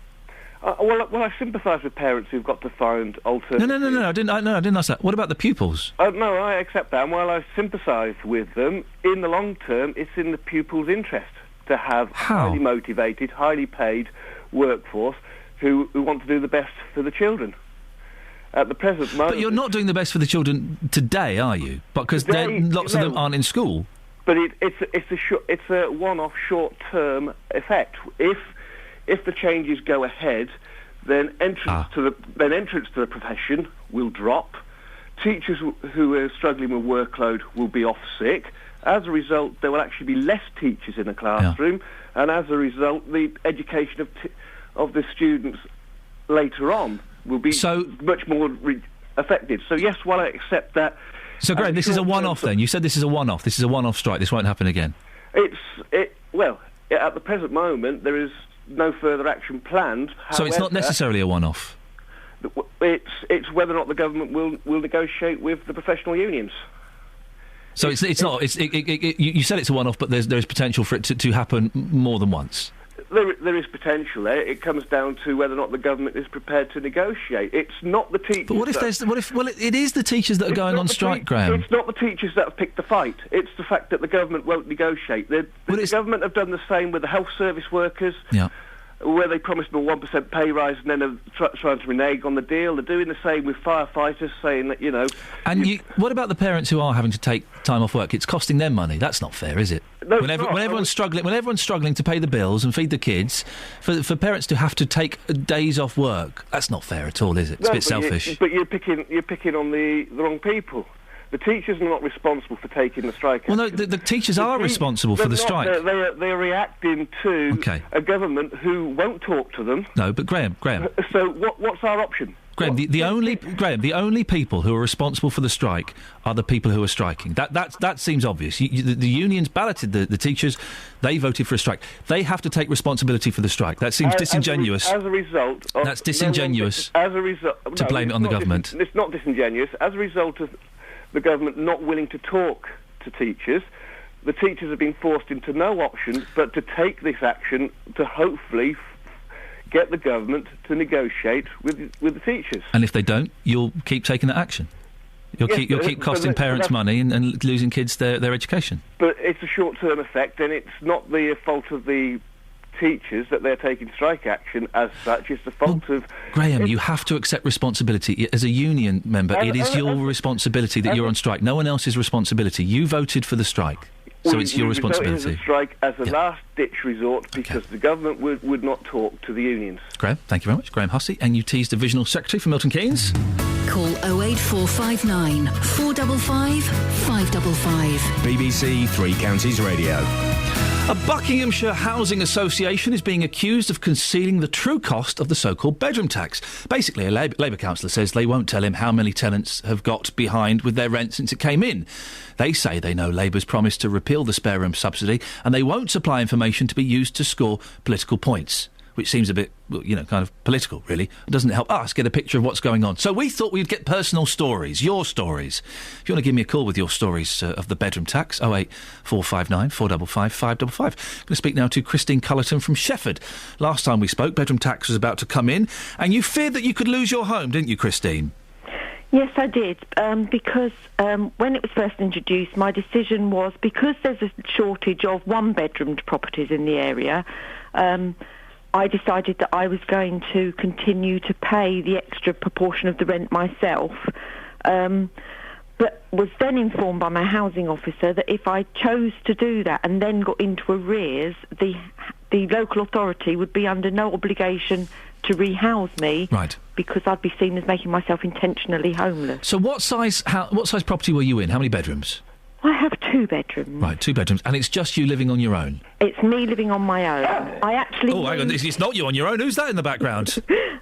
Well, I sympathise with parents who've got to find alternatives. No, I didn't ask that. What about the pupils? No, I accept that. And while I sympathise with them, in the long term, it's in the pupils' interest to have highly motivated, highly paid workforce who want to do the best for the children. At the present moment... But you're not doing the best for the children today, are you? Because lots of them aren't in school. But it's a one-off, short-term effect. If the changes go ahead, then entrance to the profession will drop. Teachers who are struggling with workload will be off sick. As a result, there will actually be less teachers in the classroom, and as a result, the education of the students later on will be much more affected. So yes, while I accept that... So, Graham, this is a one-off then? You said this is a one-off. This is a one-off strike. This won't happen again. At the present moment, there is no further action planned. So it's not necessarily a one-off? It's whether or not the government will negotiate with the professional unions. So it's not... you said it's a one-off, but there's potential for it to happen more than once? There is potential there. It comes down to whether or not the government is prepared to negotiate. It's not the teachers. But it is the teachers that are going on strike, Graham. It's not the teachers that have picked the fight. It's the fact that the government won't negotiate. The government have done the same with the health service workers. Yeah. Where they promised them a 1% pay rise and then are trying to renege on the deal. They're doing the same with firefighters, saying that, you know... And what about the parents who are having to take time off work? It's costing them money. That's not fair, is it? No, when everyone's struggling to pay the bills and feed the kids, for parents to have to take days off work, that's not fair at all, is it? It's a bit selfish. But you're picking on the wrong people. The teachers are not responsible for taking the strike. Well, no, the teachers are responsible for the strike. They're reacting to a government who won't talk to them. No, but Graham. So what's our option? Graham, the only people who are responsible for the strike are the people who are striking. That seems obvious. The unions balloted the teachers. They voted for a strike. They have to take responsibility for the strike. That seems disingenuous. As a result, that's disingenuous. To blame it on the government. It's not disingenuous. As a result of the government not willing to talk to teachers, the teachers have been forced into no option but to take this action to hopefully get the government to negotiate with the teachers. And if they don't, you'll keep taking that action. You'll keep costing parents money and losing kids their education. But it's a short-term effect, and it's not the fault of the teachers that they're taking strike action as such. It's the fault of... Graham, you have to accept responsibility. As a union member, it is your responsibility that you're on strike. No one else's responsibility. You voted for the strike, so it's your responsibility. We voted for the strike as a last-ditch resort because the government would not talk to the unions. Graham, thank you very much. Graham Hussey, NUT's Divisional Secretary for Milton Keynes. Call 08459 455 555. BBC Three Counties Radio. A Buckinghamshire housing association is being accused of concealing the true cost of the so-called bedroom tax. Basically, a Labour councillor says they won't tell him how many tenants have got behind with their rent since it came in. They say they know Labour's promised to repeal the spare room subsidy, and they won't supply information to be used to score political points. Which seems a bit, kind of political, really. It doesn't help us get a picture of what's going on. So we thought we'd get personal stories, your stories. If you want to give me a call with your stories of the bedroom tax, 08459 455 555. I'm going to speak now to Christine Cullerton from Shefford. Last time we spoke, bedroom tax was about to come in, and you feared that you could lose your home, didn't you, Christine? Yes, I did, because when it was first introduced, my decision was, because there's a shortage of one-bedroomed properties in the area, I decided that I was going to continue to pay the extra proportion of the rent myself, but was then informed by my housing officer that if I chose to do that and then got into arrears, the local authority would be under no obligation to rehouse me, right, because I'd be seen as making myself intentionally homeless. So what size property were you in? How many bedrooms? I have 2 bedrooms. Right, 2 bedrooms. And it's just you living on your own? It's me living on my own. I actually... Oh, hang on, it's not you on your own. Who's that in the background?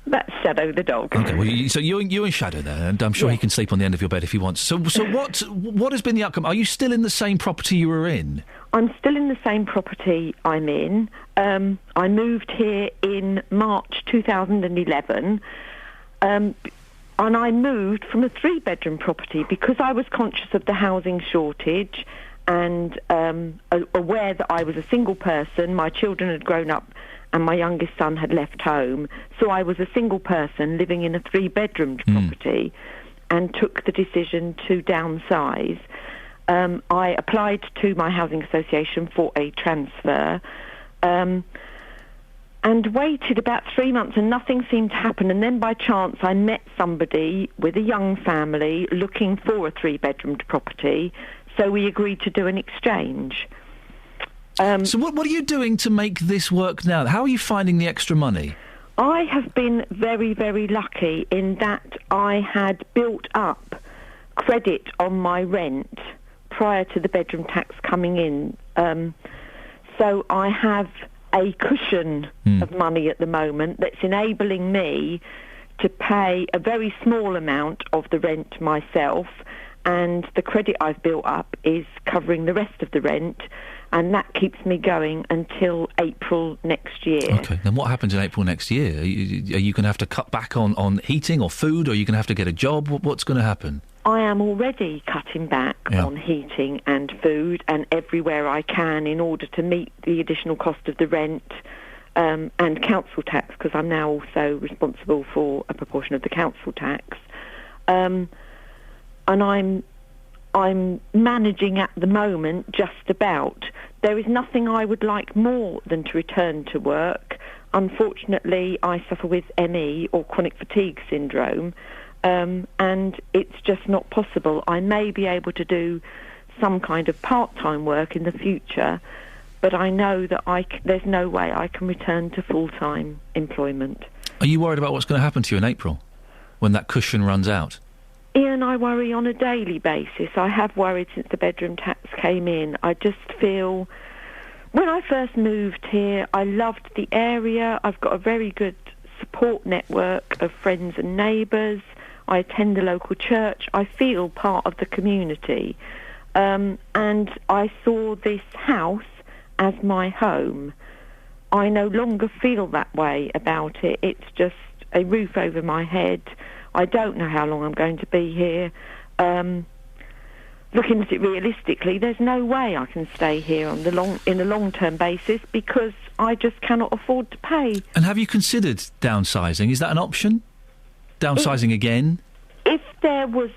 That's Shadow the dog. OK, well, so you and Shadow there, and I'm sure he can sleep on the end of your bed if he wants. So what has been the outcome? Are you still in the same property you were in? I'm still in the same property I'm in. I moved here in March 2011, and I moved from a 3-bedroom property because I was conscious of the housing shortage and aware that I was a single person. My children had grown up and my youngest son had left home. So I was a single person living in a 3-bedroomed property and took the decision to downsize. I applied to my housing association for a transfer and waited about 3 months and nothing seemed to happen. And then by chance I met somebody with a young family looking for a 3-bedroomed property, so we agreed to do an exchange. So what are you doing to make this work now? How are you finding the extra money? I have been very, very lucky in that I had built up credit on my rent prior to the bedroom tax coming in. So I have a cushion of money at the moment that's enabling me to pay a very small amount of the rent myself, and the credit I've built up is covering the rest of the rent, and that keeps me going until April next year. OK, then what happens in April next year? Are you going to have to cut back on heating or food, or are you going to have to get a job? What's going to happen? I am already cutting back on heating and food and everywhere I can in order to meet the additional cost of the rent and council tax, because I'm now also responsible for a proportion of the council tax. And I'm managing at the moment just about. There is nothing I would like more than to return to work. Unfortunately, I suffer with ME, or chronic fatigue syndrome, and it's just not possible. I may be able to do some kind of part-time work in the future, but I know that there's no way I can return to full-time employment. Are you worried about what's going to happen to you in April, when that cushion runs out? Ian, I worry on a daily basis. I have worried since the bedroom tax came in. I just feel... When I first moved here, I loved the area. I've got a very good support network of friends and neighbours. I attend the local church. I feel part of the community. And I saw this house as my home. I no longer feel that way about it. It's just a roof over my head. I don't know how long I'm going to be here. Looking at it realistically, there's no way I can stay here in a long-term basis because I just cannot afford to pay. And have you considered downsizing? Is that an option? Downsizing again? If there was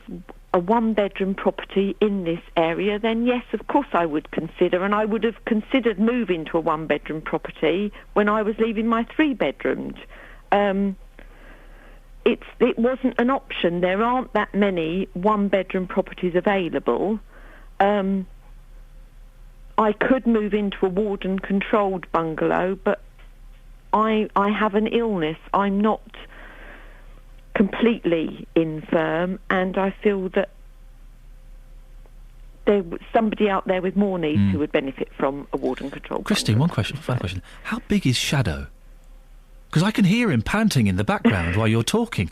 a 1-bedroom property in this area, then yes, of course I would consider, and I would have considered moving to a 1-bedroom property when I was leaving my 3-bedroomed. It wasn't an option. There aren't that many 1-bedroom properties available. I could move into a warden-controlled bungalow, but I have an illness. I'm not completely infirm, and I feel that there was somebody out there with more needs who would benefit from a ward and control. Christine, final question. How big is Shadow? Because I can hear him panting in the background while you're talking.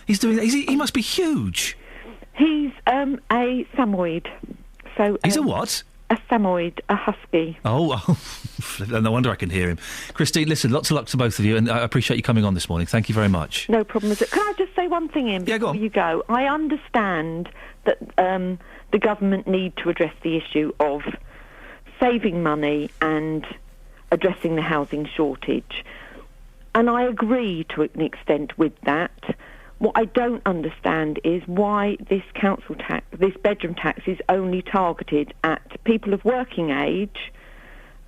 He's doing. He must be huge. He's a Samoyed. So he's a what? A Samoyed, a husky. Oh, no wonder I can hear him. Christine, listen, lots of luck to both of you, and I appreciate you coming on this morning. Thank you very much. No problem. Can I just say one thing, Ian, before you go? I understand that the government need to address the issue of saving money and addressing the housing shortage. And I agree to an extent with that. What I don't understand is why this council tax, this bedroom tax, is only targeted at people of working age,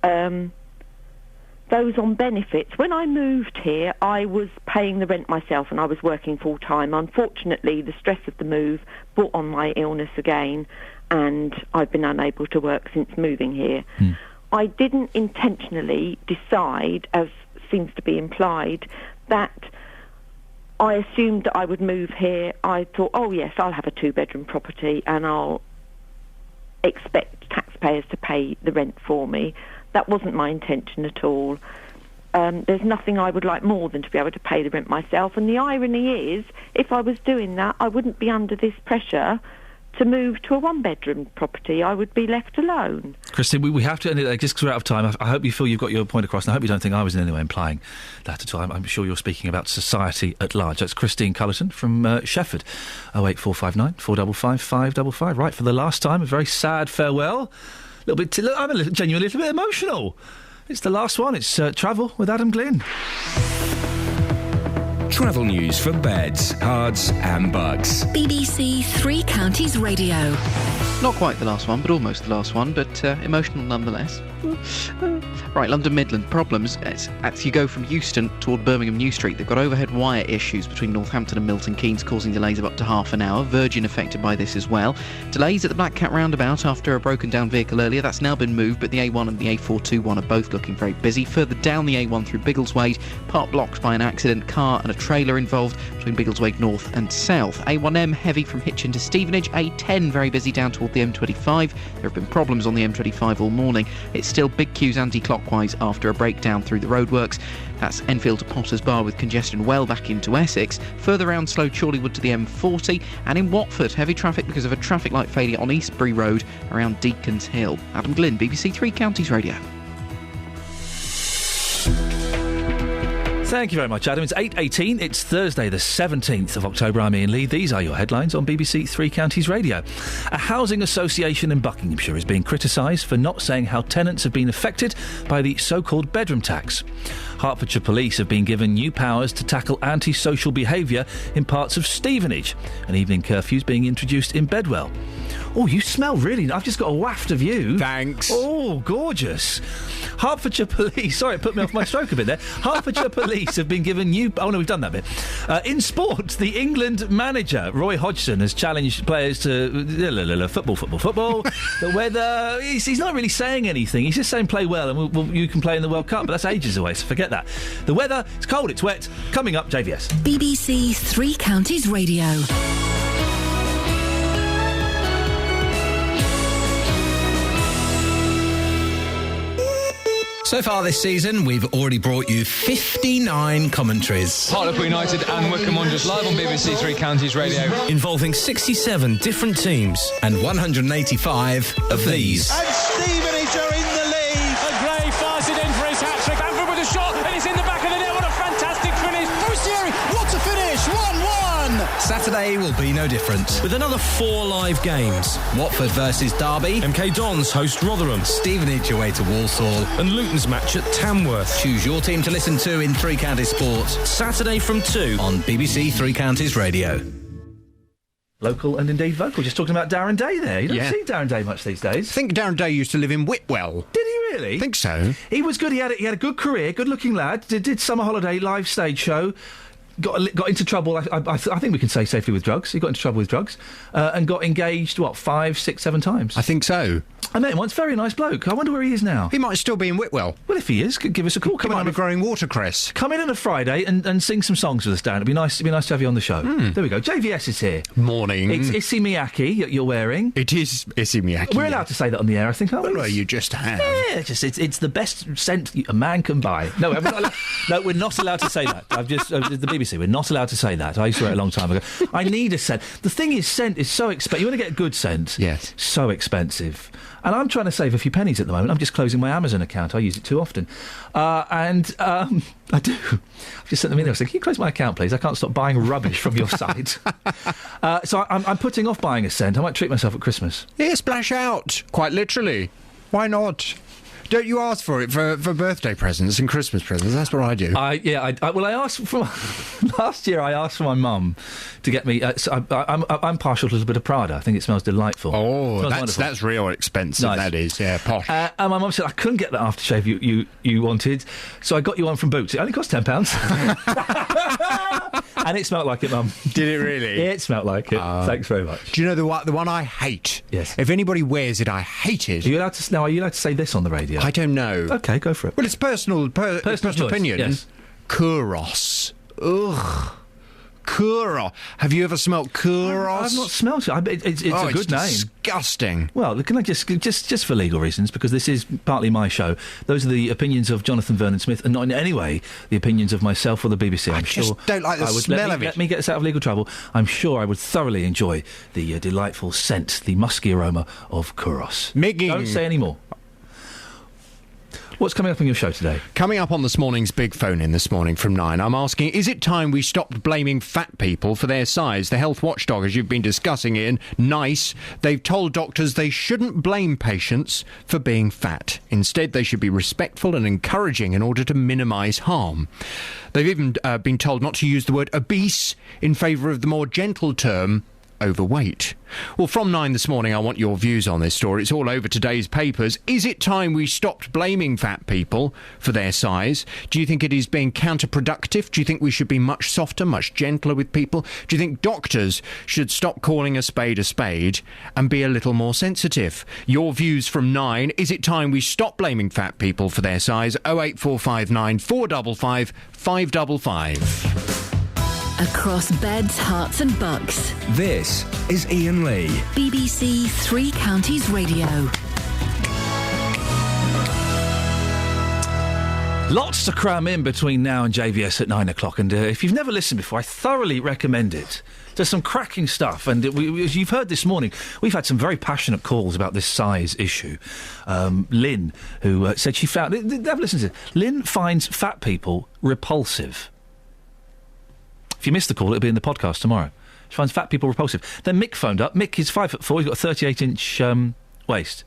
those on benefits. When I moved here, I was paying the rent myself and I was working full-time. Unfortunately, the stress of the move brought on my illness again, and I've been unable to work since moving here. I didn't intentionally decide, as seems to be implied, that I assumed that I would move here. I thought, oh yes, I'll have a 2-bedroom property and I'll expect taxpayers to pay the rent for me. That wasn't my intention at all. There's nothing I would like more than to be able to pay the rent myself. And the irony is, if I was doing that, I wouldn't be under this pressure to move to a 1-bedroom property. I would be left alone. Christine, we have to end it there just because we're out of time. I hope you feel you've got your point across, and I hope you don't think I was in any way implying that at all. I'm sure you're speaking about society at large. That's Christine Cullerton from Shefford. 08459 455 555. Right, for the last time, a very sad farewell. I'm genuinely a little bit emotional. It's the last one. It's Travel with Adam Glynn. Travel news for beds, cards and bugs. BBC Three Counties Radio. Not quite the last one, but almost the last one, but emotional nonetheless. Right, London Midland problems as you go from Euston toward Birmingham New Street. They've got overhead wire issues between Northampton and Milton Keynes, causing delays of up to half an hour. Virgin affected by this as well. Delays at the Black Cat roundabout after a broken down vehicle earlier. That's now been moved, but the A1 and the A421 are both looking very busy. Further down the A1 through Biggleswade, part blocked by an accident, car and a trailer involved between Biggleswade North and South. A1M heavy from Hitchin to Stevenage. A10 very busy down toward the M25. There have been problems on the M25 all morning. It's still big queues anti-clockwise after a breakdown through the roadworks. That's Enfield to Potters Bar with congestion well back into Essex. Further round slow Chorleywood to the M40, and in Watford heavy traffic because of a traffic light failure on Eastbury Road around Deacons Hill. Adam Glynn, BBC Three Counties Radio. Thank you very much, Adam. It's 8:18. It's Thursday, the 17th of October. I'm Iain Lee. These are your headlines on BBC Three Counties Radio. A housing association in Buckinghamshire is being criticised for not saying how tenants have been affected by the so-called bedroom tax. Hertfordshire police have been given new powers to tackle antisocial behaviour in parts of Stevenage. An evening curfew's being introduced in Bedwell. Oh, you smell really... I've just got a waft of you. Thanks. Oh, gorgeous. Hertfordshire police... Sorry, it put me off my stroke a bit there. Hertfordshire police have been given new... Oh, no, we've done that bit. In sport, the England manager, Roy Hodgson, has challenged players to... Football. The weather... He's not really saying anything. He's just saying play well and you can play in the World Cup, but that's ages away, so forget that. The weather, it's cold, it's wet. Coming up, JVS. BBC Three Counties Radio. So far this season, we've already brought you 59 commentaries. Hartlepool United and Wycombe Wanderers live on BBC Three Counties Radio. Involving 67 different teams and 185 of these. And Stevenage are in the lead. And Gray fires it in for his hat-trick. Bamford with a shot and it's in the back of the net. What a fantastic finish. Forestieri, what a finish. 1-1. Saturday will be no different. With another 4 live games. Watford versus Derby. MK Dons host Rotherham. Stevenage away to Walsall. And Luton's match at Tamworth. Choose your team to listen to in Three Counties Sport. Saturday from 2 on BBC Three Counties Radio. Local and indeed vocal. Just talking about Darren Day there. You don't see Darren Day much these days. I think Darren Day used to live in Whitwell. Did he really? I think so. He was good. He had a good career, good-looking lad. Did summer holiday live stage show. got into trouble. I think we can say safely with drugs. He got into trouble with drugs and got engaged. 5, 6, 7 times? I think so. I met him once. Very nice bloke. I wonder where he is now. He might still be in Whitwell. Well, if he is, give us a call. Come on, growing watercress. Come in on a Friday and sing some songs with us, Dan. It'd be nice to have you on the show. There we go. JVS is here. Morning. It's Issey Miyake you're wearing. It is Issey Miyake. We're allowed to say that on the air, I think, aren't we? Well, you just have. Yeah, it's the best scent a man can buy. No, we're not allowed to say that. The BBC, we're not allowed to say that. I used to wear it a long time ago. I need a scent. The thing is, scent is so expensive. You want to get a good scent? Yes. So expensive. And I'm trying to save a few pennies at the moment. I'm just closing my Amazon account. I use it too often. I do. I've just sent them in there. I was like, can you close my account, please? I can't stop buying rubbish from your site. So I'm putting off buying a scent. I might treat myself at Christmas. Yeah, splash out. Quite literally. Why not? Don't you ask for it for birthday presents and Christmas presents? That's what I do. I asked for last year. I asked for my mum to get me. I'm partial to a little bit of Prada. I think it smells delightful. Oh, that's real expensive. Nice. That is, yeah, posh. And my mum said I couldn't get that aftershave you wanted, so I got you one from Boots. It only cost £10, and it smelled like it, Mum. Did it really? Yeah, it smelled like it. Thanks very much. Do you know the one I hate? Yes. If anybody wears it, I hate it. Are you allowed to say this on the radio? I don't know. Okay, go for it. Well, it's personal opinion. Yes. Kuros. Ugh. Kuro. Have you ever smelt Kuros? I've not smelt it. It's a good name. Disgusting. Well, can I just for legal reasons, because this is partly my show, those are the opinions of Jonathan Vernon Smith and not in any way the opinions of myself or the BBC. I just don't like the smell of it. Let me get us out of legal trouble. I'm sure I would thoroughly enjoy the delightful scent, the musky aroma of Kuros. Migging. Don't say any more. What's coming up on your show today? Coming up on this morning's Big Phone In this morning from 9, I'm asking, is it time we stopped blaming fat people for their size? The health watchdog, as you've been discussing, Iain, NICE, they've told doctors they shouldn't blame patients for being fat. Instead, they should be respectful and encouraging in order to minimise harm. They've even been told not to use the word obese in favour of the more gentle term overweight. Well, from 9 this morning, I want your views on this story. It's all over today's papers. Is it time we stopped blaming fat people for their size? Do you think it is being counterproductive? Do you think we should be much softer, much gentler with people? Do you think doctors should stop calling a spade and be a little more sensitive? Your views from 9. Is it time we stop blaming fat people for their size? 08459 455 555. Across beds, hearts and bucks. This is Iain Lee. BBC Three Counties Radio. Lots to cram in between now and JVS at 9 o'clock, and if you've never listened before, I thoroughly recommend it. There's some cracking stuff, and as you've heard this morning, we've had some very passionate calls about this size issue. Lynn, who said she found... Have a listen to this. Lynn finds fat people repulsive. If you missed the call, it'll be in the podcast tomorrow. She finds fat people repulsive. Then Mick phoned up. Mick is 5'4", he's got a 38-inch waist.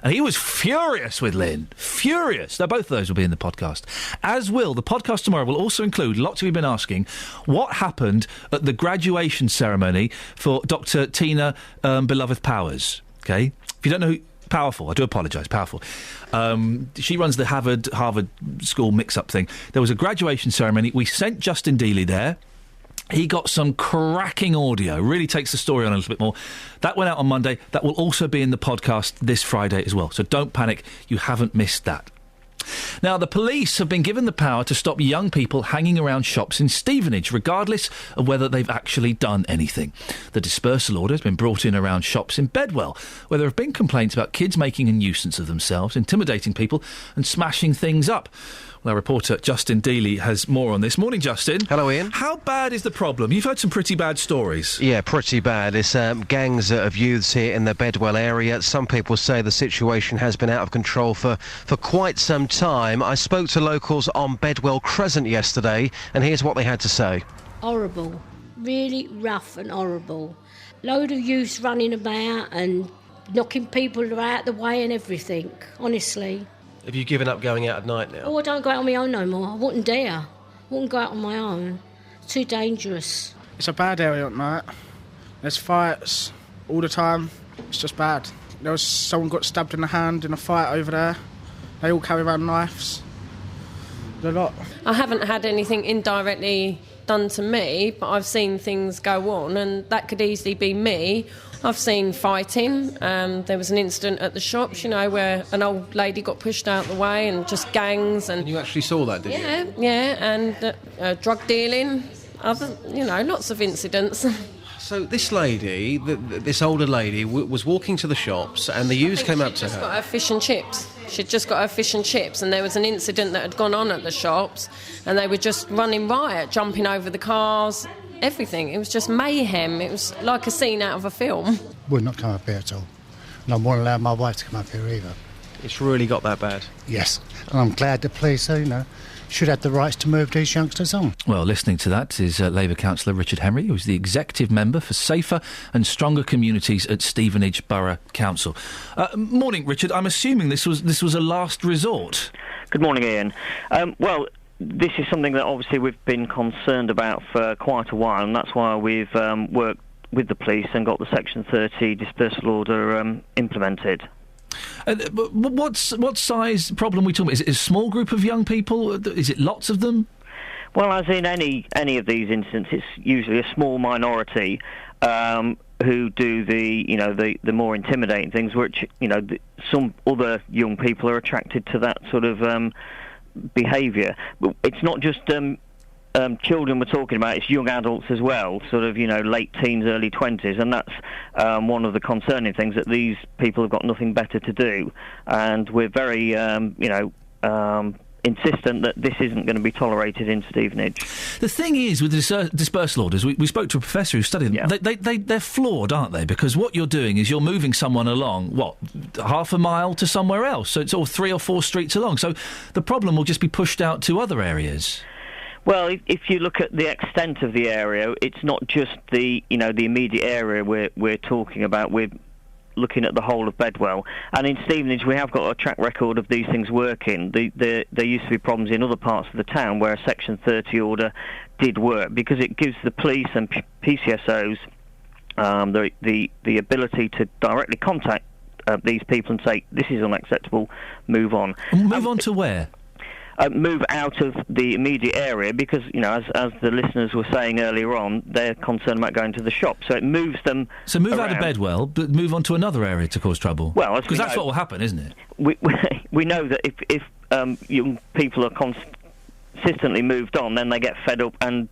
And he was furious with Lynn. Furious. Now, both of those will be in the podcast. As will, the podcast tomorrow will also include, lots of you have been asking, what happened at the graduation ceremony for Dr. Tina Beloved Powers. OK? If you don't know who... Powerful. I do apologise. Powerful. She runs the Harvard School mix-up thing. There was a graduation ceremony. We sent Justin Dealey there. He got some cracking audio, really takes the story on a little bit more. That went out on Monday. That will also be in the podcast this Friday as well. So don't panic, you haven't missed that. Now, the police have been given the power to stop young people hanging around shops in Stevenage, regardless of whether they've actually done anything. The dispersal order has been brought in around shops in Bedwell, where there have been complaints about kids making a nuisance of themselves, intimidating people and smashing things up. Well, our reporter Justin Dealey has more on this. Morning, Justin. Hello, Iain. How bad is the problem? You've heard some pretty bad stories. Yeah, pretty bad. It's gangs of youths here in the Bedwell area. Some people say the situation has been out of control for quite some time. I spoke to locals on Bedwell Crescent yesterday, and here's what they had to say. Horrible. Really rough and horrible. Load of youths running about and knocking people out the way and everything, honestly. Have you given up going out at night now? Oh, I don't go out on my own no more. I wouldn't dare. I wouldn't go out on my own. It's too dangerous. It's a bad area at night. There's fights all the time. It's just bad. There was someone got stabbed in the hand in a fight over there. They all carry around knives. There's a lot. I haven't had anything indirectly done to me, but I've seen things go on, and that could easily be me. I've seen fighting. There was an incident at the shops, where an old lady got pushed out the way, and just gangs. And you actually saw that, did you? Yeah, and drug dealing, lots of incidents. So this lady, this older lady, was walking to the shops, and the youths came up to her. She'd just got her fish and chips. She'd just got her fish and chips, and there was an incident that had gone on at the shops, and they were just running riot, jumping over the cars, everything. It was just mayhem. It was like a scene out of a film. Would not come up here at all. And I won't allow my wife to come up here either. It's really got that bad? Yes. And I'm glad the police, should have the rights to move these youngsters on. Well, listening to that is Labour councillor Richard Henry, who's the executive member for Safer and Stronger Communities at Stevenage Borough Council. Morning, Richard. I'm assuming this was a last resort. Good morning, Ian. Well, this is something that obviously we've been concerned about for quite a while, and that's why we've worked with the police and got the Section 30 dispersal order implemented. What size problem are we talking about? Is it a small group of young people? Is it lots of them? Well, as in any of these incidents, it's usually a small minority who do the more intimidating things, which some other young people are attracted to that sort of behaviour. But it's not just children we're talking about, it's young adults as well, sort of, late teens, early 20s, and that's one of the concerning things, that these people have got nothing better to do, and we're very, insistent that this isn't going to be tolerated in Stevenage. The thing is, with the dispersal orders, we spoke to a professor who studied them. Yeah. They're flawed, aren't they? Because what you're doing is you're moving someone along, half a mile to somewhere else, so it's all 3 or 4 streets along, so the problem will just be pushed out to other areas. Well, if you look at the extent of the area, it's not just the immediate area we're talking about. We're looking at the whole of Bedwell, and in Stevenage we have got a track record of these things working. There used to be problems in other parts of the town where a Section 30 order did work, because it gives the police and PCSOs the ability to directly contact these people and say, this is unacceptable, move on. Move on to where? Move out of the immediate area, because, as the listeners were saying earlier on, they're concerned about going to the shop. So it moves them. So move around. Out of Bedwell, but move on to another area to cause trouble. Well, because that's what will happen, isn't it? We know that if young people are consistently moved on, then they get fed up, and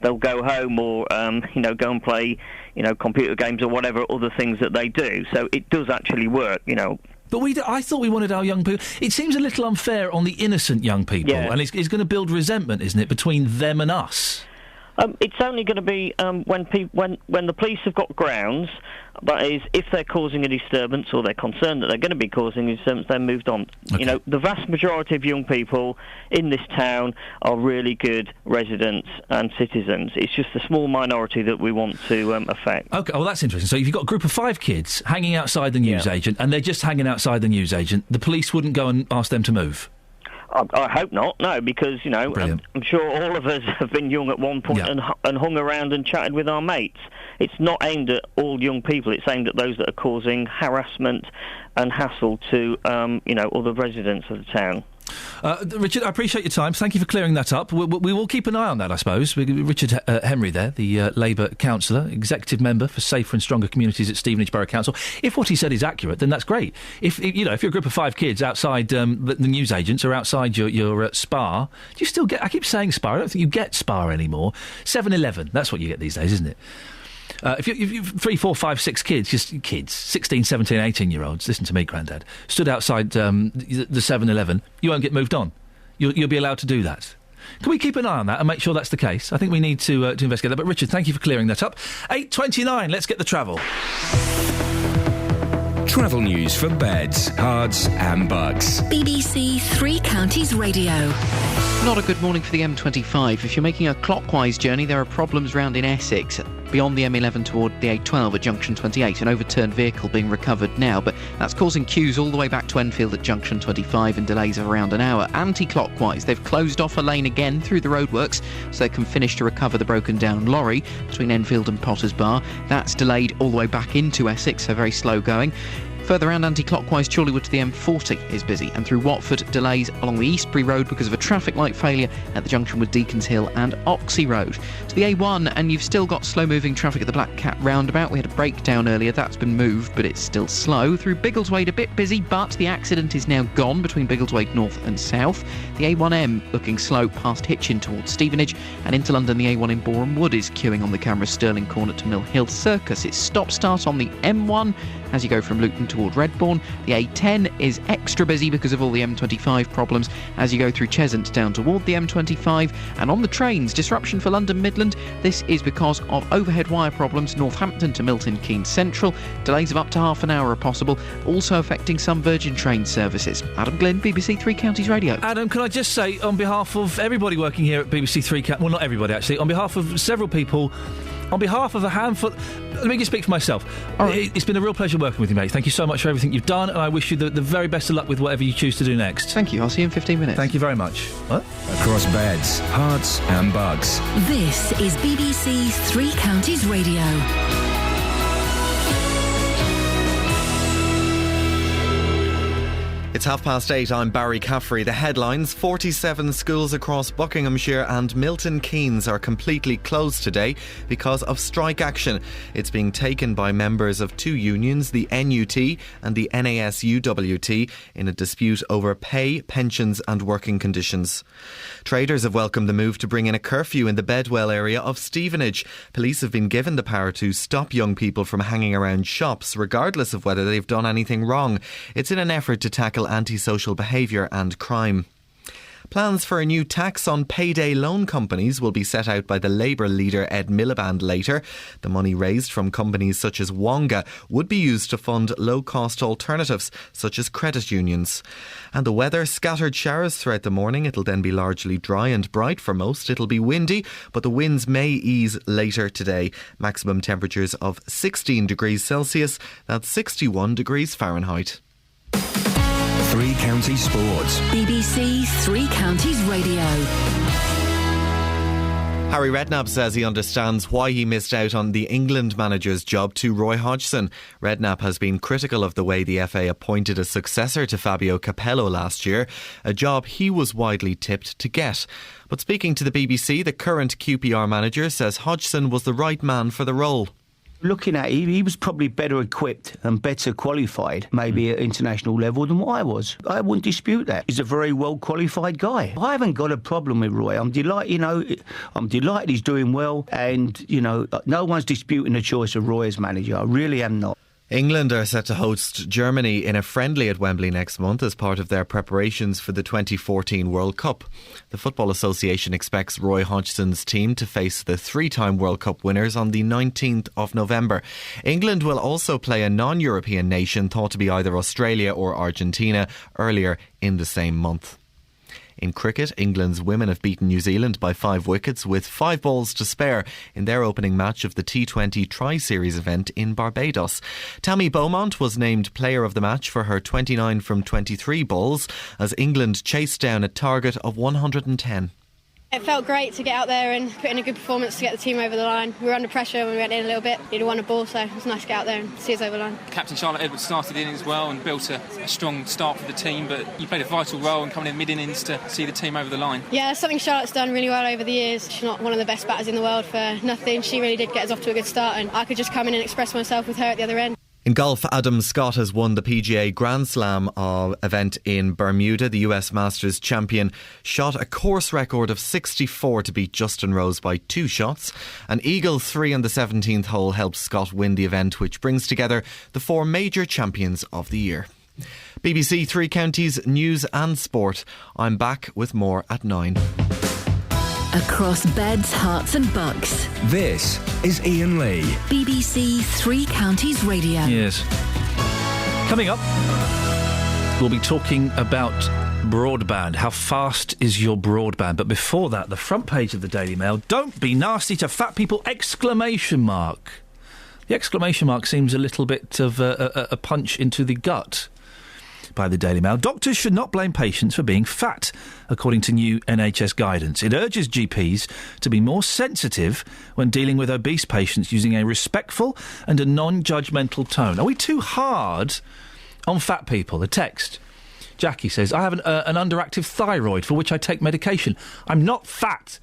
they'll go home or go and play computer games or whatever other things that they do. So it does actually work. But I thought we wanted our young people. It seems a little unfair on the innocent young people, and it's going to build resentment, isn't it, between them and us? It's only going to be when the police have got grounds. That is, if they're causing a disturbance or they're concerned that they're going to be causing a disturbance, they're moved on. Okay. The vast majority of young people in this town are really good residents and citizens. It's just a small minority that we want to affect. Okay, well, that's interesting. So if you've got a group of 5 kids hanging outside the newsagent, and they're just hanging outside the newsagent, the police wouldn't go and ask them to move? I hope not, no, because, I'm sure all of us have been young at one point and hung around and chatted with our mates. It's not aimed at all young people, it's aimed at those that are causing harassment and hassle to, other residents of the town. Richard, I appreciate your time. Thank you for clearing that up. We will keep an eye on that, I suppose. Richard Henry there, the Labour councillor, executive member for Safer and Stronger Communities at Stevenage Borough Council. If what he said is accurate, then that's great. If you're a group of 5 kids outside the newsagents or outside your Spa, do you still get... I keep saying Spa, I don't think you get Spa anymore. 7-Eleven, that's what you get these days, isn't it? If you've 3, 4, 5, 6 kids, 16, 17, 18-year-olds, listen to me, Grandad, stood outside the 7-Eleven, you won't get moved on. You'll be allowed to do that. Can we keep an eye on that and make sure that's the case? I think we need to investigate that. But, Richard, thank you for clearing that up. 8:29, let's get the travel. Travel news for beds, cards and bugs. BBC Three Counties Radio. Not a good morning for the M25. If you're making a clockwise journey, there are problems round in Essex. Beyond the M11 toward the A12 at junction 28, an overturned vehicle being recovered now, but that's causing queues all the way back to Enfield at junction 25 and delays of around an hour. Anti-clockwise, they've closed off a lane again through the roadworks so they can finish to recover the broken down lorry between Enfield and Potters Bar. That's delayed all the way back into Essex, so very slow going. Further round anti-clockwise, Chorleywood to the M40 is busy, and through Watford, delays along the Eastbury Road because of a traffic light failure at the junction with Deacons Hill and Oxley Road. To the A1, and you've still got slow-moving traffic at the Black Cat roundabout. We had a breakdown earlier, that's been moved, but it's still slow. Through Biggleswade, a bit busy, but the accident is now gone between Biggleswade North and South. The A1M looking slow past Hitchin towards Stevenage, and into London, the A1 in Boreham Wood is queuing on the camera Stirling Corner to Mill Hill Circus. It's stop-start on the M1 as you go from Luton toward Redbourne. The A10 is extra busy because of all the M25 problems as you go through Cheshunt down toward the M25. And on the trains, disruption for London Midland. This is because of overhead wire problems Northampton to Milton Keynes Central. Delays of up to half an hour are possible, also affecting some Virgin train services. Adam Glynn, BBC Three Counties Radio. Adam, can I just say, on behalf of everybody working here at BBC Three Counties, well, not everybody actually, on behalf of several people, on behalf of a handful... Let me just speak for myself. Right. It's been a real pleasure working with you, mate. Thank you so much for everything you've done, and I wish you the very best of luck with whatever you choose to do next. Thank you. I'll see you in 15 minutes. Thank you very much. What? Across beds, hearts and bugs. This is BBC Three Counties Radio. It's 8:30. I'm Barry Caffrey. The headlines: 47 schools across Buckinghamshire and Milton Keynes are completely closed today because of strike action. It's being taken by members of two unions, the NUT and the NASUWT, in a dispute over pay, pensions and working conditions. Traders have welcomed the move to bring in a curfew in the Bedwell area of Stevenage. Police have been given the power to stop young people from hanging around shops, regardless of whether they've done anything wrong. It's in an effort to tackle antisocial behaviour and crime. Plans for a new tax on payday loan companies will be set out by the Labour leader Ed Miliband later. The money raised from companies such as Wonga would be used to fund low-cost alternatives such as credit unions. And the weather: scattered showers throughout the morning. It'll then be largely dry and bright for most. It'll be windy, but the winds may ease later today. Maximum temperatures of 16 degrees Celsius, that's 61 degrees Fahrenheit. Three Counties Sports. BBC Three Counties Radio. Harry Redknapp says he understands why he missed out on the England manager's job to Roy Hodgson. Redknapp has been critical of the way the FA appointed a successor to Fabio Capello last year, a job he was widely tipped to get. But speaking to the BBC, the current QPR manager says Hodgson was the right man for the role. Looking at it, he was probably better equipped and better qualified, maybe at international level, than what I was. I wouldn't dispute that. He's a very well qualified guy. I haven't got a problem with Roy. I'm delighted, I'm delighted he's doing well, and, no one's disputing the choice of Roy as manager. I really am not. England are set to host Germany in a friendly at Wembley next month as part of their preparations for the 2014 World Cup. The Football Association expects Roy Hodgson's team to face the three-time World Cup winners on the 19th of November. England will also play a non-European nation thought to be either Australia or Argentina earlier in the same month. In cricket, England's women have beaten New Zealand by 5 wickets with 5 balls to spare in their opening match of the T20 Tri-Series event in Barbados. Tammy Beaumont was named player of the match for her 29 from 23 balls as England chased down a target of 110. It felt great to get out there and put in a good performance to get the team over the line. We were under pressure when we went in a little bit. We'd won a ball, so it was nice to get out there and see us over the line. Captain Charlotte Edwards started the innings well and built a strong start for the team, but you played a vital role in coming in mid-innings to see the team over the line. Yeah, something Charlotte's done really well over the years. She's not one of the best batters in the world for nothing. She really did get us off to a good start, and I could just come in and express myself with her at the other end. In golf, Adam Scott has won the PGA Grand Slam event in Bermuda. The US Masters champion shot a course record of 64 to beat Justin Rose by 2 shots. An eagle 3 on the 17th hole helped Scott win the event, which brings together the 4 major champions of the year. BBC Three Counties News and Sport. I'm back with more at 9. Across beds, hearts and bucks. This is Iain Lee. BBC Three Counties Radio. Yes. Coming up, we'll be talking about broadband. How fast is your broadband? But before that, the front page of the Daily Mail. Don't be nasty to fat people! Exclamation mark. The exclamation mark seems a little bit of a punch into the gut. By the Daily Mail. Doctors should not blame patients for being fat, according to new NHS guidance. It urges GPs to be more sensitive when dealing with obese patients using a respectful and a non-judgmental tone. Are we too hard on fat people. A text. Jackie says, I have an underactive thyroid for which I take medication. I'm not fat.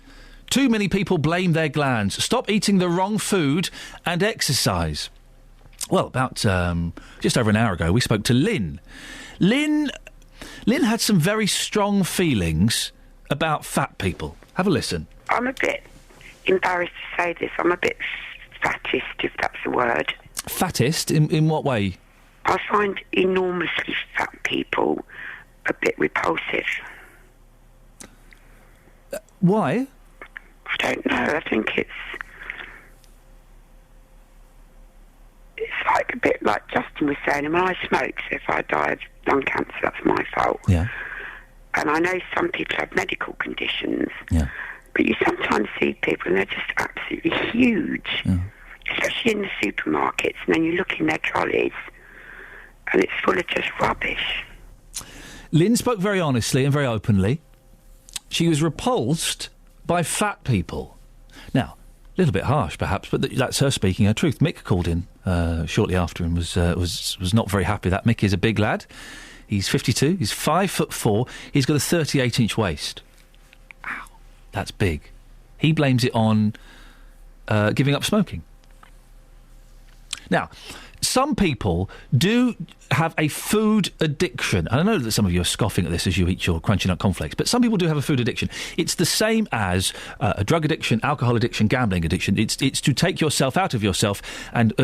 Too many people blame their glands. Stop eating the wrong food and exercise. Well, about just over an hour ago, we spoke to Lynn. Lynn had some very strong feelings about fat people. Have a listen. I'm a bit embarrassed to say this. I'm a bit fattest, if that's the word. Fattest? In what way? I find enormously fat people a bit repulsive. Why? I don't know. I think it's like a bit like Justin was saying. I mean, I smoke, so if I die of lung cancer, that's my fault. Yeah. And I know some people have medical conditions. Yeah. But you sometimes see people and they're just absolutely huge. Yeah. Especially in the supermarkets, and then you look in their trolleys and it's full of just rubbish. Lynn spoke very honestly and very openly. She was repulsed by fat people. Now, a little bit harsh perhaps, but that's her speaking her truth. Mick called in shortly after and was not very happy. That Mick is a big lad. He's 52, he's 5'4", he's got a 38-inch waist. Ow, that's big. He blames it on giving up smoking. Now, some people do have a food addiction. And I know that some of you are scoffing at this as you eat your Crunchy Nut cornflakes, but some people do have a food addiction. It's the same as a drug addiction, alcohol addiction, gambling addiction. It's to take yourself out of yourself and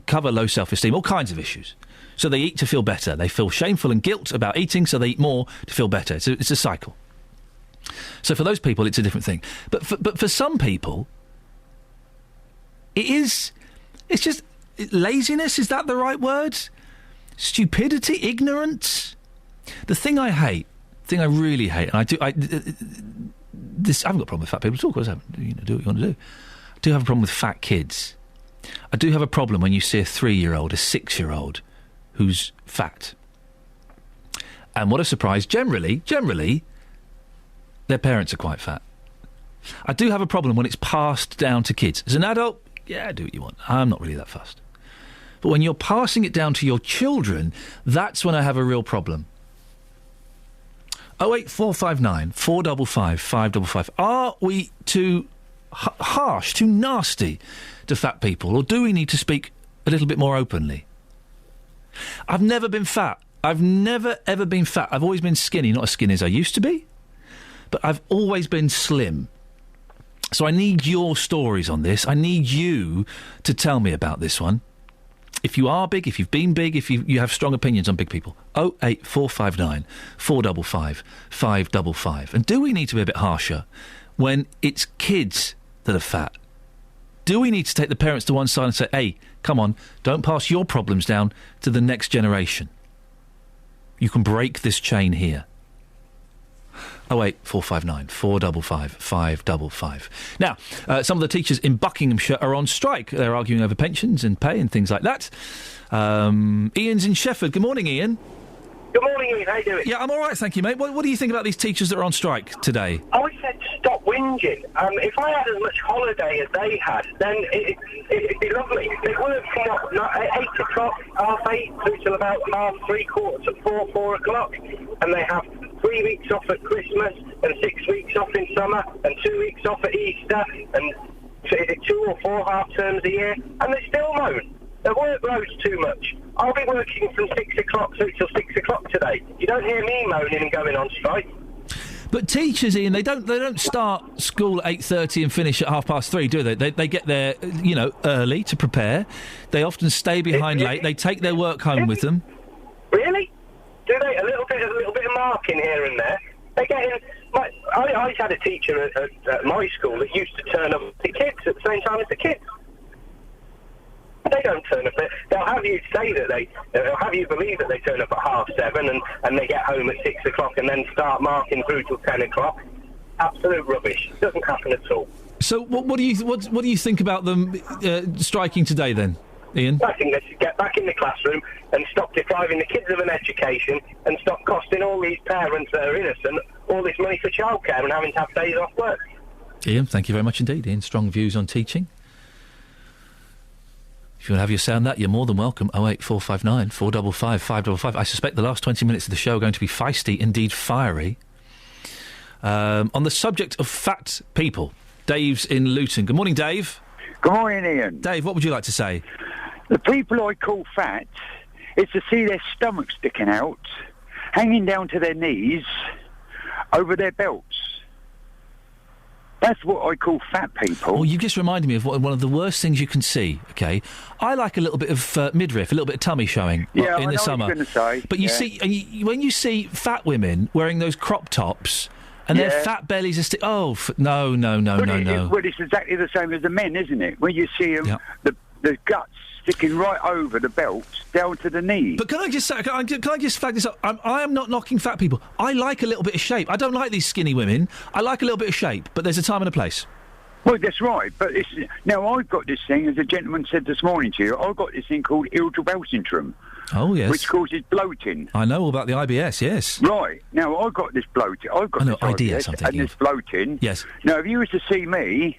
cover low self-esteem, all kinds of issues. So they eat to feel better. They feel shameful and guilt about eating, so they eat more to feel better. It's a cycle. So for those people, it's a different thing. But for some people, it's just... laziness, is that the right word? Stupidity, ignorance. The thing I really hate, and I haven't got a problem with fat people at all, because I do what you want to do. I do have a problem with fat kids. I do have a problem when you see a 3-year-old, a 6-year-old who's fat. And what a surprise, generally, their parents are quite fat. I do have a problem when it's passed down to kids. As an adult, yeah, do what you want. I'm not really that fussed. But when you're passing it down to your children, that's when I have a real problem. 08459 455 555. Are we too harsh, too nasty to fat people, or do we need to speak a little bit more openly? I've never been fat. I've never, ever been fat. I've always been skinny, not as skinny as I used to be, but I've always been slim. So I need your stories on this. I need you to tell me about this one. If you are big, if you've been big, if you have strong opinions on big people. 08459 455 555. And do we need to be a bit harsher when it's kids that are fat? Do we need to take the parents to one side and say, hey, come on, don't pass your problems down to the next generation? You can break this chain here. 08459 455 555. Now, some of the teachers in Buckinghamshire are on strike. They're arguing over pensions and pay and things like that. Ian's in Sheffield. Good morning, Ian. Good morning, Ian. How you doing? Yeah, I'm all right, thank you, mate. What do you think about these teachers that are on strike today? I said stop whinging. If I had as much holiday as they had, then it'd be lovely. They work from 8 o'clock, 8:30 through till about 3:45 to 4 o'clock, and they have 3 weeks off at Christmas and 6 weeks off in summer and 2 weeks off at Easter and 2 or 4 half terms a year, and they still moan. The workload's too much. I'll be working from 6 o'clock till 6 o'clock today. You don't hear me moaning and going on strike. But teachers, Ian, they don't start school at 8:30 and finish at 3:30, do they? They get there, early to prepare. They often stay behind late. They take their work home with them. Really? Do they? A little bit of marking here and there. They get in. I had a teacher at my school that used to turn up the kids at the same time as the kids. They don't turn up. They'll have you say that they'll have you believe that they turn up at 7:30 and they get home at 6 o'clock and then start marking through till 10 o'clock. Absolute rubbish. It doesn't happen at all. So what do you think about them striking today then, Ian? I think they should get back in the classroom and stop depriving the kids of an education and stop costing all these parents that are innocent all this money for childcare and having to have days off work. Ian, thank you very much indeed. Ian, strong views on teaching. If you want to have your say on that, you're more than welcome. 08459 455 555. I suspect the last 20 minutes of the show are going to be feisty, indeed fiery. On the subject of fat people, Dave's in Luton. Good morning, Dave. Good morning, Ian. Dave, what would you like to say? The people I call fat is to see their stomach sticking out, hanging down to their knees, over their belts. That's what I call fat people. Well, you've just reminded me of one of the worst things you can see, OK? I like a little bit of midriff, a little bit of tummy showing in the summer. What you're gonna say. But you see, when you see fat women wearing those crop tops and their fat bellies are no. Well, it's exactly the same as the men, isn't it? When you see them, the guts sticking right over the belt down to the knee. But can I just say, can I just flag this up? I am not knocking fat people. I like a little bit of shape. I don't like these skinny women. I like a little bit of shape, but there's a time and a place. Well, that's right. But now I've got this thing, as a gentleman said this morning to you, I've got this thing called irritable bowel syndrome. Oh, yes. Which causes bloating. I know all about the IBS, yes. Right. Now, I've got this bloating. I've got this IBS, I'm and thinking this bloating. Yes. Now, if you was to see me,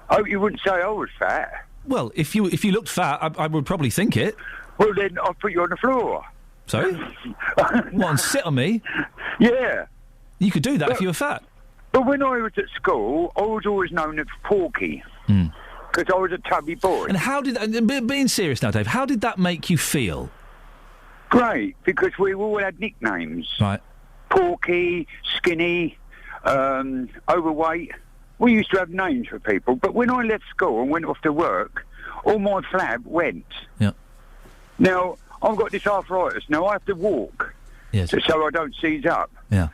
I hope you wouldn't say I was fat. Well, if you looked fat, I would probably think it. Well, then I'll put you on the floor. Sorry? What, and sit on me? Yeah. You could do that if you were fat. But when I was at school, I was always known as Porky. Because I was a tubby boy. And how did that... Being serious now, Dave, how did that make you feel? Great, because we all had nicknames. Right. Porky, skinny, overweight. We used to have names for people, but when I left school and went off to work, all my flab went. Yeah. Now, I've got this arthritis. Now, I have to walk so I don't seize up. Yeah.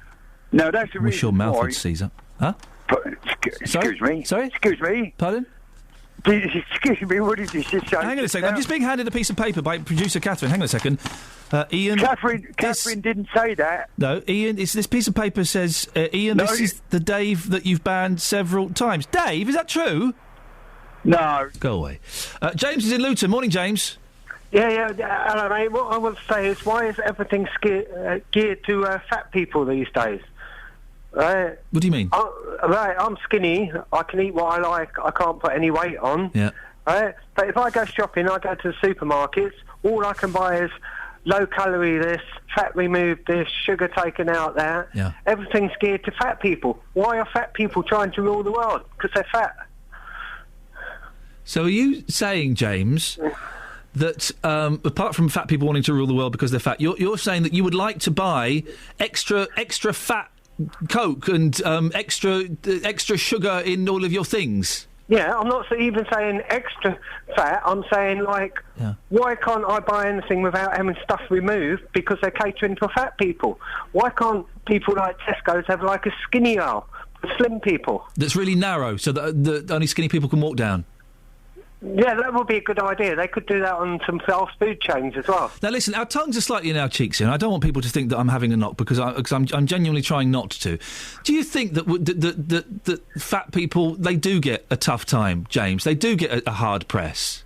Now, that's the reason wish your mouth why... would seize up. Huh? Excuse me. Sorry? Excuse me. Pardon? Excuse me, what did you just say? Hang on a second. I'm just being handed a piece of paper by producer Catherine. Hang on a second. Iain... Catherine didn't say that. No, Iain, this piece of paper says, Iain, this is the Dave that you've banned several times. Dave, is that true? No. Go away. James is in Luton. Morning, James. Yeah, hello, mate. What I want to say is, why is everything geared to fat people these days? Right. What do you mean? I'm skinny. I can eat what I like. I can't put any weight on. Yeah. Right. But if I go shopping, I go to the supermarkets. All I can buy is low calorie this, fat removed this, sugar taken out that. Yeah. Everything's geared to fat people. Why are fat people trying to rule the world? Because they're fat. So are you saying, James, that apart from fat people wanting to rule the world because they're fat, you're saying that you would like to buy extra fat Coke and extra sugar in all of your things? Yeah, I'm not even saying extra fat. I'm saying, why can't I buy anything without having stuff removed? Because they're catering for fat people. Why can't people like Tesco's have like a skinny aisle for slim people? That's really narrow, so that only skinny people can walk down. Yeah, that would be a good idea. They could do that on some fast food chains as well. Now, listen, our tongues are slightly in our cheeks, and I don't want people to think that I'm having a knock because I'm genuinely trying not to. Do you think that fat people, they do get a tough time, James? They do get a hard press?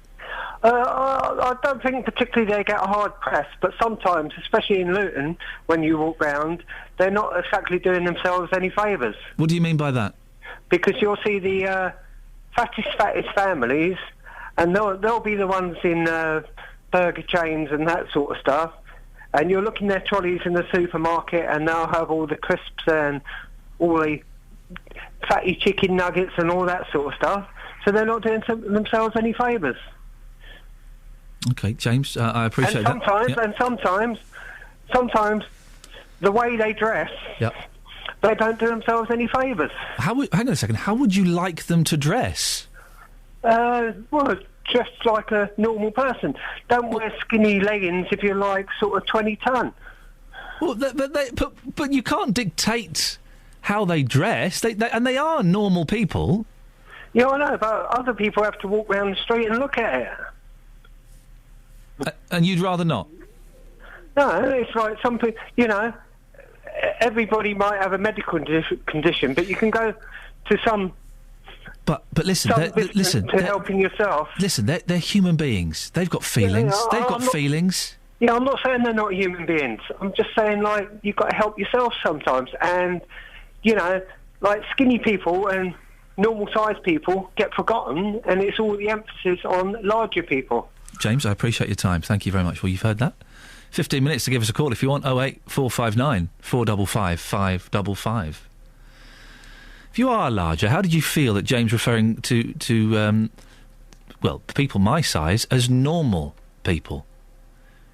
I don't think particularly they get a hard press, but sometimes, especially in Luton, when you walk round, they're not exactly doing themselves any favours. What do you mean by that? Because you'll see the fattest families, and they'll be the ones in burger chains and that sort of stuff. And you're looking at trolleys in the supermarket, and they'll have all the crisps and all the fatty chicken nuggets and all that sort of stuff. So they're not doing themselves any favours. Okay, James, I appreciate that. And sometimes the way they dress, they don't do themselves any favours. Hang on a second. How would you like them to dress? Well, just like a normal person. Don't wear skinny leggings if you're like sort of 20 ton. Well, but you can't dictate how they dress. And they are normal people. Yeah, I know, but other people have to walk around the street and look at it. And you'd rather not? No, it's like some people, everybody might have a medical condition, but you can go to some... But listen, listen to helping yourself. Listen, they're human beings. They've got feelings. They've got feelings. Yeah, I'm not saying they're not human beings. I'm just saying, you've got to help yourself sometimes. And, like skinny people and normal-sized people get forgotten, and it's all the emphasis on larger people. James, I appreciate your time. Thank you very much. Well, you've heard that. 15 minutes to give us a call if you want. 08459 455 555. If you are larger, how did you feel that James referring to people my size as normal people?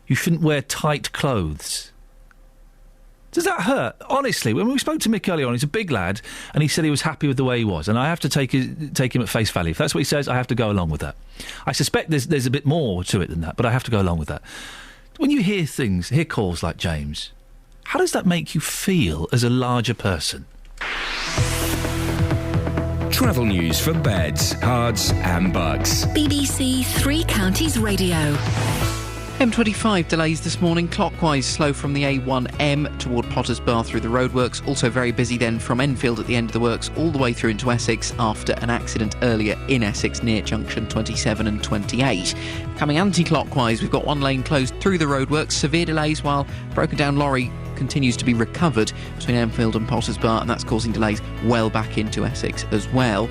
You shouldn't wear tight clothes. Does that hurt? Honestly, when we spoke to Mick earlier on, he's a big lad, and he said he was happy with the way he was, and I have to take him at face value. If that's what he says, I have to go along with that. I suspect there's a bit more to it than that, but I have to go along with that. When you hear calls like James, how does that make you feel as a larger person? Travel news for beds, cards and bugs. BBC Three Counties Radio. M25 delays this morning, clockwise slow from the A1M toward Potters Bar through the roadworks. Also very busy then from Enfield at the end of the works all the way through into Essex after an accident earlier in Essex near junction 27 and 28. Coming anti-clockwise, we've got one lane closed through the roadworks, severe delays while broken down lorry continues to be recovered between Enfield and Potters Bar, and that's causing delays well back into Essex as well.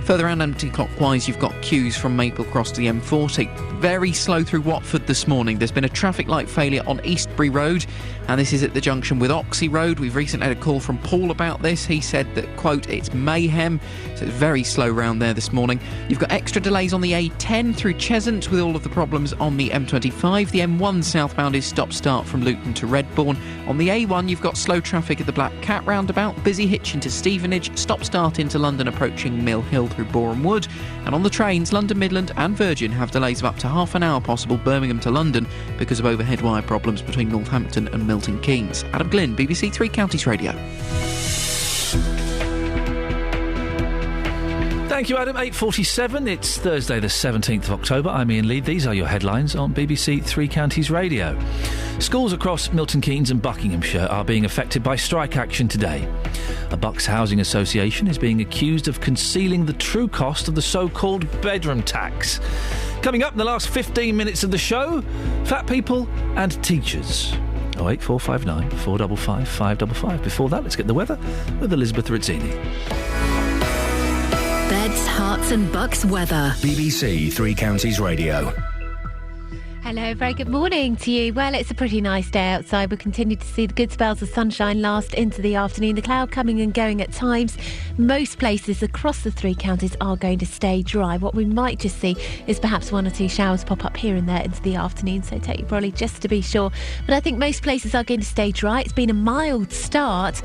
Further around anti-clockwise, you've got queues from Maple Cross to the M40. Very slow through Watford this morning. There's been a traffic light failure on Eastbury Road, and this is at the junction with Oxley Road. We've recently had a call from Paul about this. He said that, quote, it's mayhem, so it's very slow round there this morning. You've got extra delays on the A10 through Cheshunt with all of the problems on the M25. The M1 southbound is stop-start from Luton to Redbourne. On the A1, you've got slow traffic at the Black Cat roundabout, busy hitch into Stevenage, stop-start into London approaching Mill Hill through Boreham Wood. And on the trains, London Midland and Virgin have delays of up to half an hour possible Birmingham to London because of overhead wire problems between Northampton and Milton Keynes. Adam Glynn, BBC Three Counties Radio. Thank you, Adam. 8:47. It's Thursday, the 17th of October. I'm Iain Lee. These are your headlines on BBC Three Counties Radio. Schools across Milton Keynes and Buckinghamshire are being affected by strike action today. A Bucks Housing Association is being accused of concealing the true cost of the so-called bedroom tax. Coming up in the last 15 minutes of the show, fat people and teachers. 08459 455 555. Before that, let's get the weather with Elizabeth Rizzini. Beds, Herts and Bucks weather. BBC Three Counties Radio. Hello, very good morning to you. Well, it's a pretty nice day outside. We'll continue to see the good spells of sunshine last into the afternoon. The cloud coming and going at times. Most places across the three counties are going to stay dry. What we might just see is perhaps one or two showers pop up here and there into the afternoon, so take your brolly just to be sure. But I think most places are going to stay dry. It's been a mild start,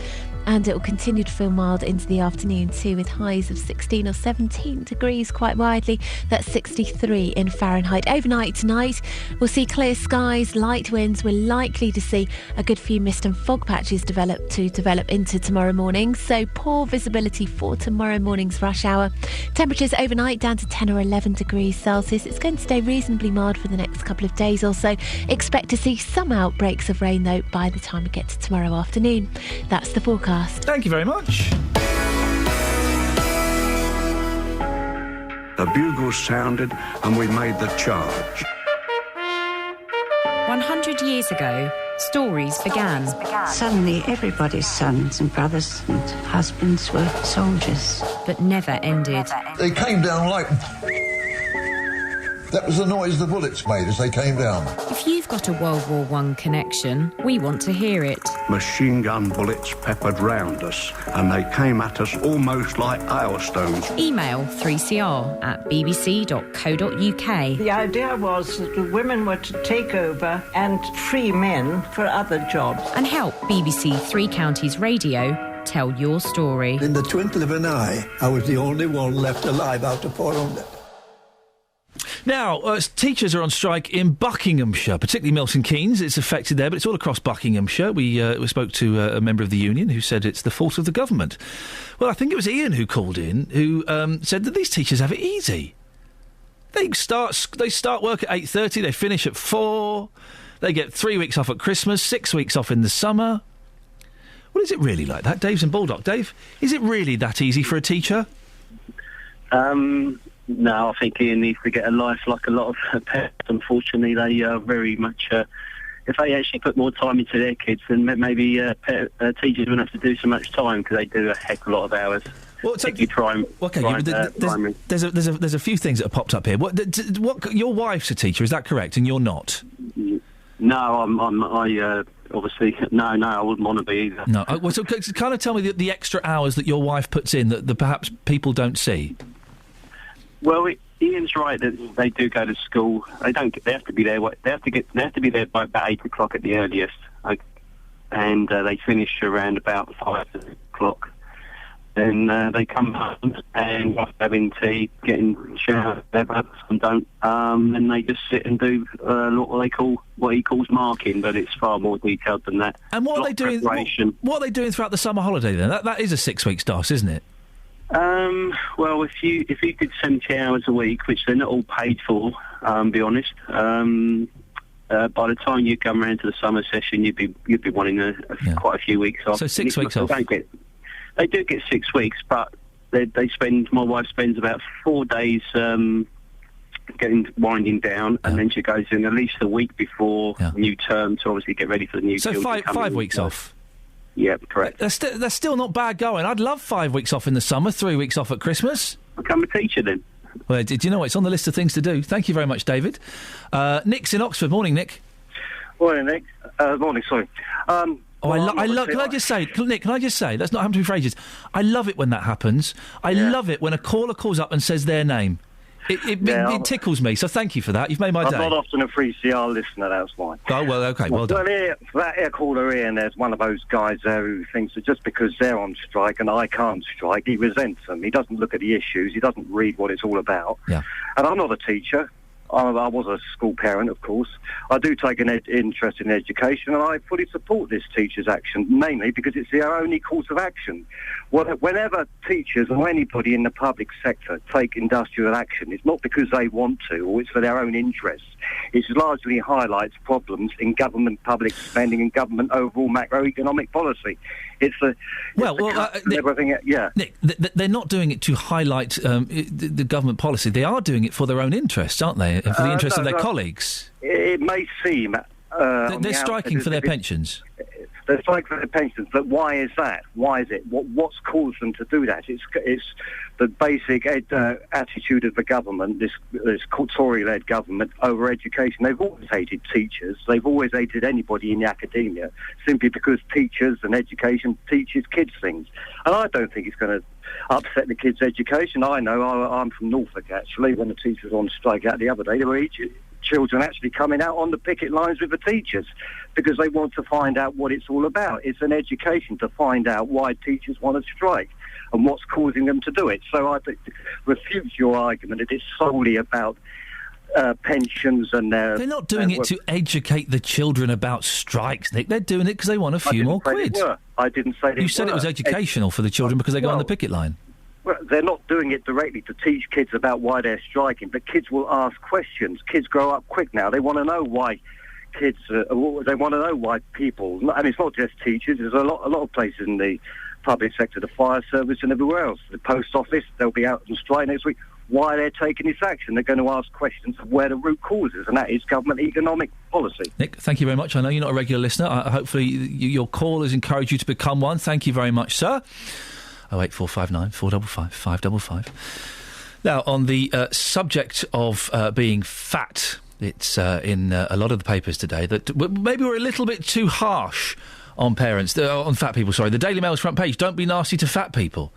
and it will continue to feel mild into the afternoon too, with highs of 16 or 17 degrees quite widely. That's 63 in Fahrenheit. Overnight tonight, we'll see clear skies, light winds. We're likely to see a good few mist and fog patches develop into tomorrow morning, so poor visibility for tomorrow morning's rush hour. Temperatures overnight down to 10 or 11 degrees Celsius. It's going to stay reasonably mild for the next couple of days or so. Expect to see some outbreaks of rain though by the time we get to tomorrow afternoon. That's the forecast. Thank you very much. The bugles sounded and we made the charge. 100 years ago, stories began. Suddenly, everybody's sons and brothers and husbands were soldiers. But never ended. They came down like... That was the noise the bullets made as they came down. If you've got a World War I connection, we want to hear it. Machine gun bullets peppered round us, and they came at us almost like hailstones. Email 3cr@bbc.co.uk. The idea was that the women were to take over and free men for other jobs. And help BBC Three Counties Radio tell your story. In the twinkle of an eye, I was the only one left alive out of 400. Now, teachers are on strike in Buckinghamshire, particularly Milton Keynes. It's affected there, but it's all across Buckinghamshire. We spoke to a member of the union who said it's the fault of the government. Well, I think it was Iain who called in, who said that these teachers have it easy. They start work at 8:30, they finish at 4, they get 3 weeks off at Christmas, 6 weeks off in the summer. Well, is it really like that? Dave's in Baldock. Dave, is it really that easy for a teacher? No, I think Iain needs to get a life like a lot of parents. Unfortunately, they are very much... if they actually put more time into their kids, then maybe teachers wouldn't have to do so much time, because they do a heck of a lot of hours. particularly primary. There's a few things that have popped up here. What your wife's a teacher, is that correct? And you're not? No, I obviously no, I wouldn't want to be either. No. Well, so kind of tell me the extra hours that your wife puts in that perhaps people don't see. Well, Ian's right that they do go to school. They have to be there. They have to be there by about 8 o'clock at the earliest, and they finish around about 5 o'clock. Then they come home and after having tea, getting showered, whatever, some don't. And they just sit and do what he calls marking, but it's far more detailed than that. And what are they doing? What are they doing throughout the summer holiday then? That is a 6-week start, isn't it? Well, if you did 70 hours a week, which they're not all paid for, be honest. By the time you come around to the summer session, you'd be wanting quite a few weeks off. So 6 weeks off. They do get 6 weeks, but my wife spends about 4 days winding down, and then she goes in at least a week before new term to obviously get ready for the new. So 5 weeks off. Yeah, correct. That's still not bad going. I'd love 5 weeks off in the summer, 3 weeks off at Christmas. Become a teacher then. Well, do you know what? It's on the list of things to do. Thank you very much, David. Nick's in Oxford. Morning, Nick. Morning, Nick. Morning, sorry. I love. Can I just say, Nick? Can I just say that's not happened to me for ages. I love it when that happens. I love it when a caller calls up and says their name. It tickles me. So thank you for that. You've made my day. I'm not often a 3CR listener. That's why. Oh well, okay, well done. Well, that air caller Ian, there's one of those guys there who thinks that just because they're on strike and I can't strike, he resents them. He doesn't look at the issues. He doesn't read what it's all about. Yeah. And I'm not a teacher. I was a school parent, of course. I do take an interest in education, and I fully support this teacher's action, mainly because it's their only course of action. Whenever teachers or anybody in the public sector take industrial action, it's not because they want to or it's for their own interests. It largely highlights problems in government public spending and government overall macroeconomic policy. It's Nick, they're not doing it to highlight the government policy. They are doing it for their own interests, aren't they? For the interests of their colleagues. It may seem... they're striking for their pensions. They're striking for their pensions, but why is that? Why is it? What's caused them to do that? It's the basic attitude of the government, this Tory-led government, over education. They've always hated teachers. They've always hated anybody in the academia, simply because teachers and education teaches kids things. And I don't think it's going to upset the kids' education. I know, I'm from Norfolk, actually. When the teachers were on strike out the other day, there were children actually coming out on the picket lines with the teachers because they want to find out what it's all about. It's an education to find out why teachers want to strike and what's causing them to do it. So I refute your argument that it's solely about pensions and they're not doing it to educate the children about strikes, Nick. They're doing it because they want a few more quid. I didn't say you said it was educational for the children because they go on the picket line. Well, they're not doing it directly to teach kids about why they're striking, but kids will ask questions. Kids grow up quick now. They want to know why kids. They want to know why people. And it's not just teachers. There's a lot of places in the public sector, the fire service and everywhere else. The post office, they'll be out on strike next week. Why they're taking this action? They're going to ask questions of where the root cause is, and that is government economic policy. Nick, thank you very much. I know you're not a regular listener. Hopefully your call has encouraged you to become one. Thank you very much, sir. 08459 455 555. Now, on the subject of being fat, it's in a lot of the papers today that maybe we're a little bit too harsh on parents, on fat people, sorry. The Daily Mail's front page, don't be nasty to fat people.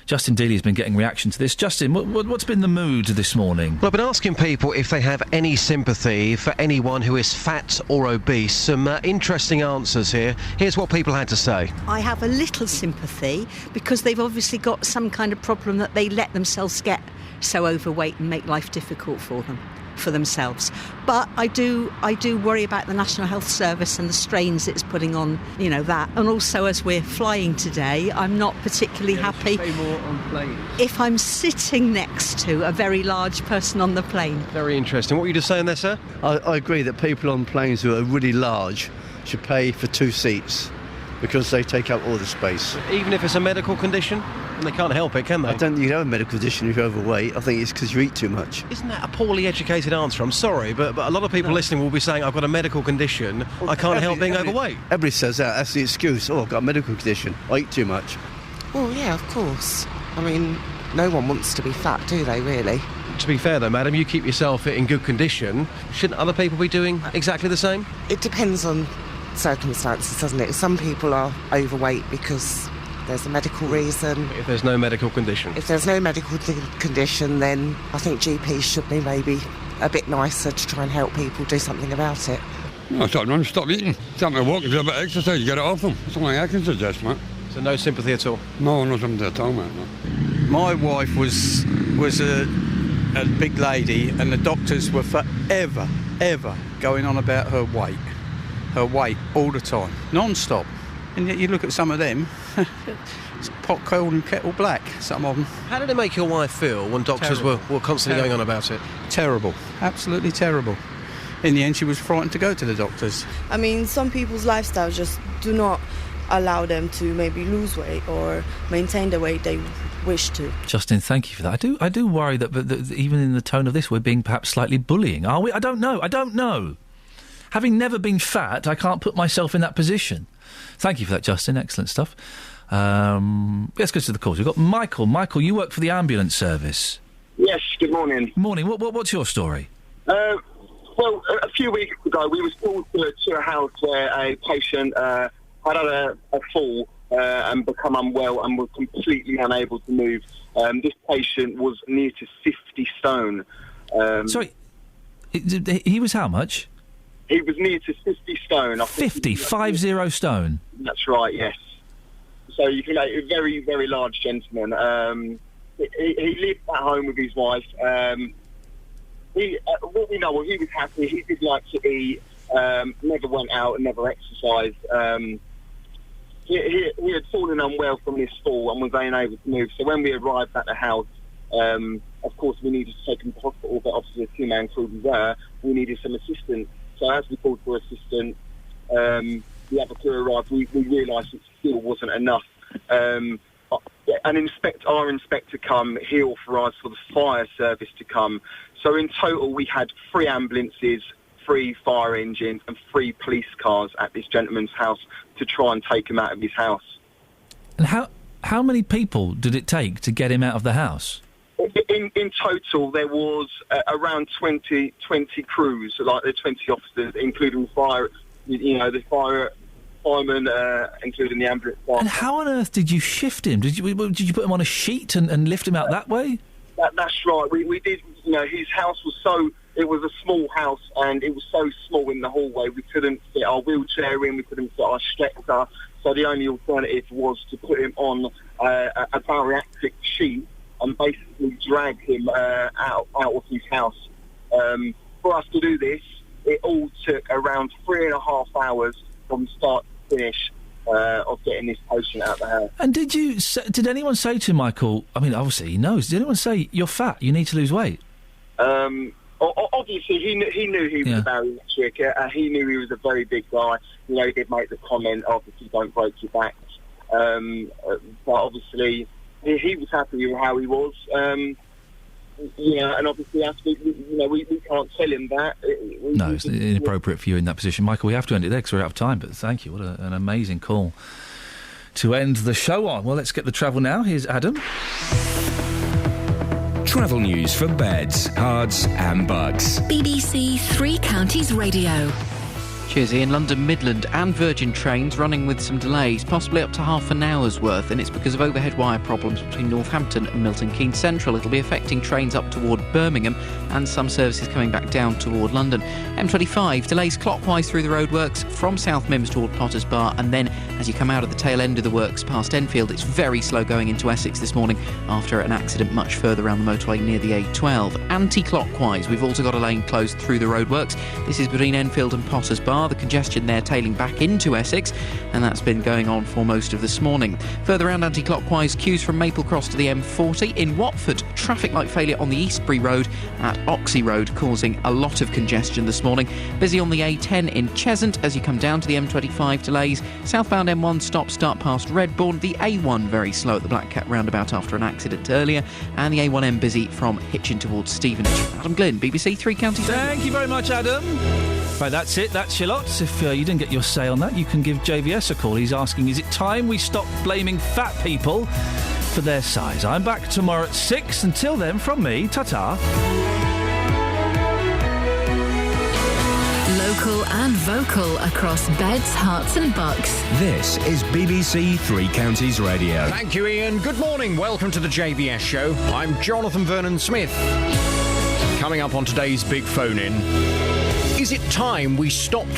Justin Dealey has been getting reaction to this. Justin, what's been the mood this morning? Well, I've been asking people if they have any sympathy for anyone who is fat or obese. Some interesting answers here. Here's what people had to say. I have a little sympathy because they've obviously got some kind of problem that they let themselves get so overweight and make life difficult for themselves. But I do worry about the National Health Service and the strains it's putting on, that. And also, as we're flying today, I'm not particularly happy more on planes. if I'm sitting next to a very large person on the plane. Very interesting. What were you just saying there, sir? I agree that people on planes who are really large should pay for 2 seats because they take up all the space. Even if it's a medical condition? And they can't help it, can they? I don't think you have a medical condition if you're overweight. I think it's because you eat too much. Isn't that a poorly educated answer? I'm sorry, but a lot of people listening will be saying, I've got a medical condition, I can't help being overweight. Everybody says that. That's the excuse. Oh, I've got a medical condition. I eat too much. Well, yeah, of course. I mean, no one wants to be fat, do they, really? To be fair, though, madam, you keep yourself in good condition. Shouldn't other people be doing exactly the same? It depends on circumstances, doesn't it? Some people are overweight because there's a medical reason. If there's no medical condition? If there's no medical condition, then I think GPs should be maybe a bit nicer to try and help people do something about it. I stop running, stop eating. Something to walk and do a bit of exercise, get it off them. That's something I can suggest, mate. So no sympathy at all? No, no sympathy at all, mate. No. My wife was a big lady, and the doctors were forever, ever going on about her weight all the time, non-stop. And yet you look at some of them, it's pot cold and kettle black, some of them. How did it make your wife feel when doctors were constantly going on about it? Terrible, absolutely terrible. In the end, she was frightened to go to the doctors. I mean, some people's lifestyles just do not allow them to maybe lose weight or maintain the weight they wish to. Justin, thank you for that. I do worry that even in the tone of this, we're being perhaps slightly bullying. Are we? I don't know. Having never been fat, I can't put myself in that position. Thank you for that, Justin. Excellent stuff. Let's go to the calls. We've got Michael. Michael, you work for the ambulance service. Yes, good morning. Morning. What's your story? Well, a few weeks ago, we was called to a house where a patient had a fall and become unwell and was completely unable to move. This patient was near to 50 stone. Sorry, he was how much? He was near to 50 stone. 50 stone? That's right, yes. So you can make a very, very large gentleman. He lived at home with his wife. What we know, well, he was happy. He did like to eat. Never went out and never exercised. He had fallen unwell from this fall and was unable to move. So when we arrived at the house, of course we needed to take him to hospital, but obviously a two-man crew we were. We needed some assistance. So as we called for assistance, the other crew arrived. We realised it still wasn't enough. Our inspector come, he authorised for the fire service to come. So in total we had 3 ambulances, 3 fire engines and 3 police cars at this gentleman's house to try and take him out of his house. And how many people did it take to get him out of the house? In total, there was around 20 crews, like the 20 officers, including fire, the firemen, including the ambulance. And how on earth did you shift him? Did you put him on a sheet and lift him out that way? That's right. We did. His house was it was a small house, and it was so small in the hallway we couldn't fit our wheelchair in, we couldn't fit our stretcher. So the only alternative was to put him on a bariatric sheet and basically drag him out of his house. For us to do this, it all took around 3.5 hours from start to finish of getting this patient out of the house. And did anyone say to Michael, I mean, obviously he knows, did anyone say, you're fat, you need to lose weight? Obviously, he knew he was a bariatric. He knew he was a very big guy. He did make the comment, obviously, don't break your back. But obviously, he was happy with how he was. And obviously, we can't tell him that. No, it's inappropriate for you in that position. Michael, we have to end it there because we're out of time, but thank you. What an amazing call to end the show on. Well, let's get the travel now. Here's Adam. Travel news for beds, cards and bugs. BBC Three Counties Radio. Cheers, Iain. London Midland and Virgin trains running with some delays, possibly up to half an hour's worth, and it's because of overhead wire problems between Northampton and Milton Keynes Central. It'll be affecting trains up toward Birmingham and some services coming back down toward London. M25, delays clockwise through the roadworks from South Mims toward Potters Bar, and then as you come out of the tail end of the works past Enfield, it's very slow going into Essex this morning after an accident much further around the motorway near the A12. Anti-clockwise, we've also got a lane closed through the roadworks. This is between Enfield and Potters Bar. The congestion there tailing back into Essex, and that's been going on for most of this morning. Further round anti-clockwise, queues from Maple Cross to the M40. In Watford, traffic light failure on the Eastbury Road at Oxley Road, causing a lot of congestion this morning. Busy on the A10 in Cheshunt as you come down to the M25, delays. Southbound M1 start past Redbourne. The A1 very slow at the Black Cat roundabout after an accident earlier, and the A1M busy from Hitchin towards Stevenage. Adam Glynn, BBC Three Counties. Thank you very much, Adam. Right, that's it. That's your lot. If you didn't get your say on that, you can give JVS a call. He's asking, is it time we stop blaming fat people for their size. I'm back tomorrow at 6. Until then, from me, ta-ta. Local and vocal across beds, hearts and bucks. This is BBC Three Counties Radio. Thank you, Iain. Good morning. Welcome to the JVS show. I'm Jonathan Vernon-Smith. Coming up on today's Big Phone-In, is it time we stopped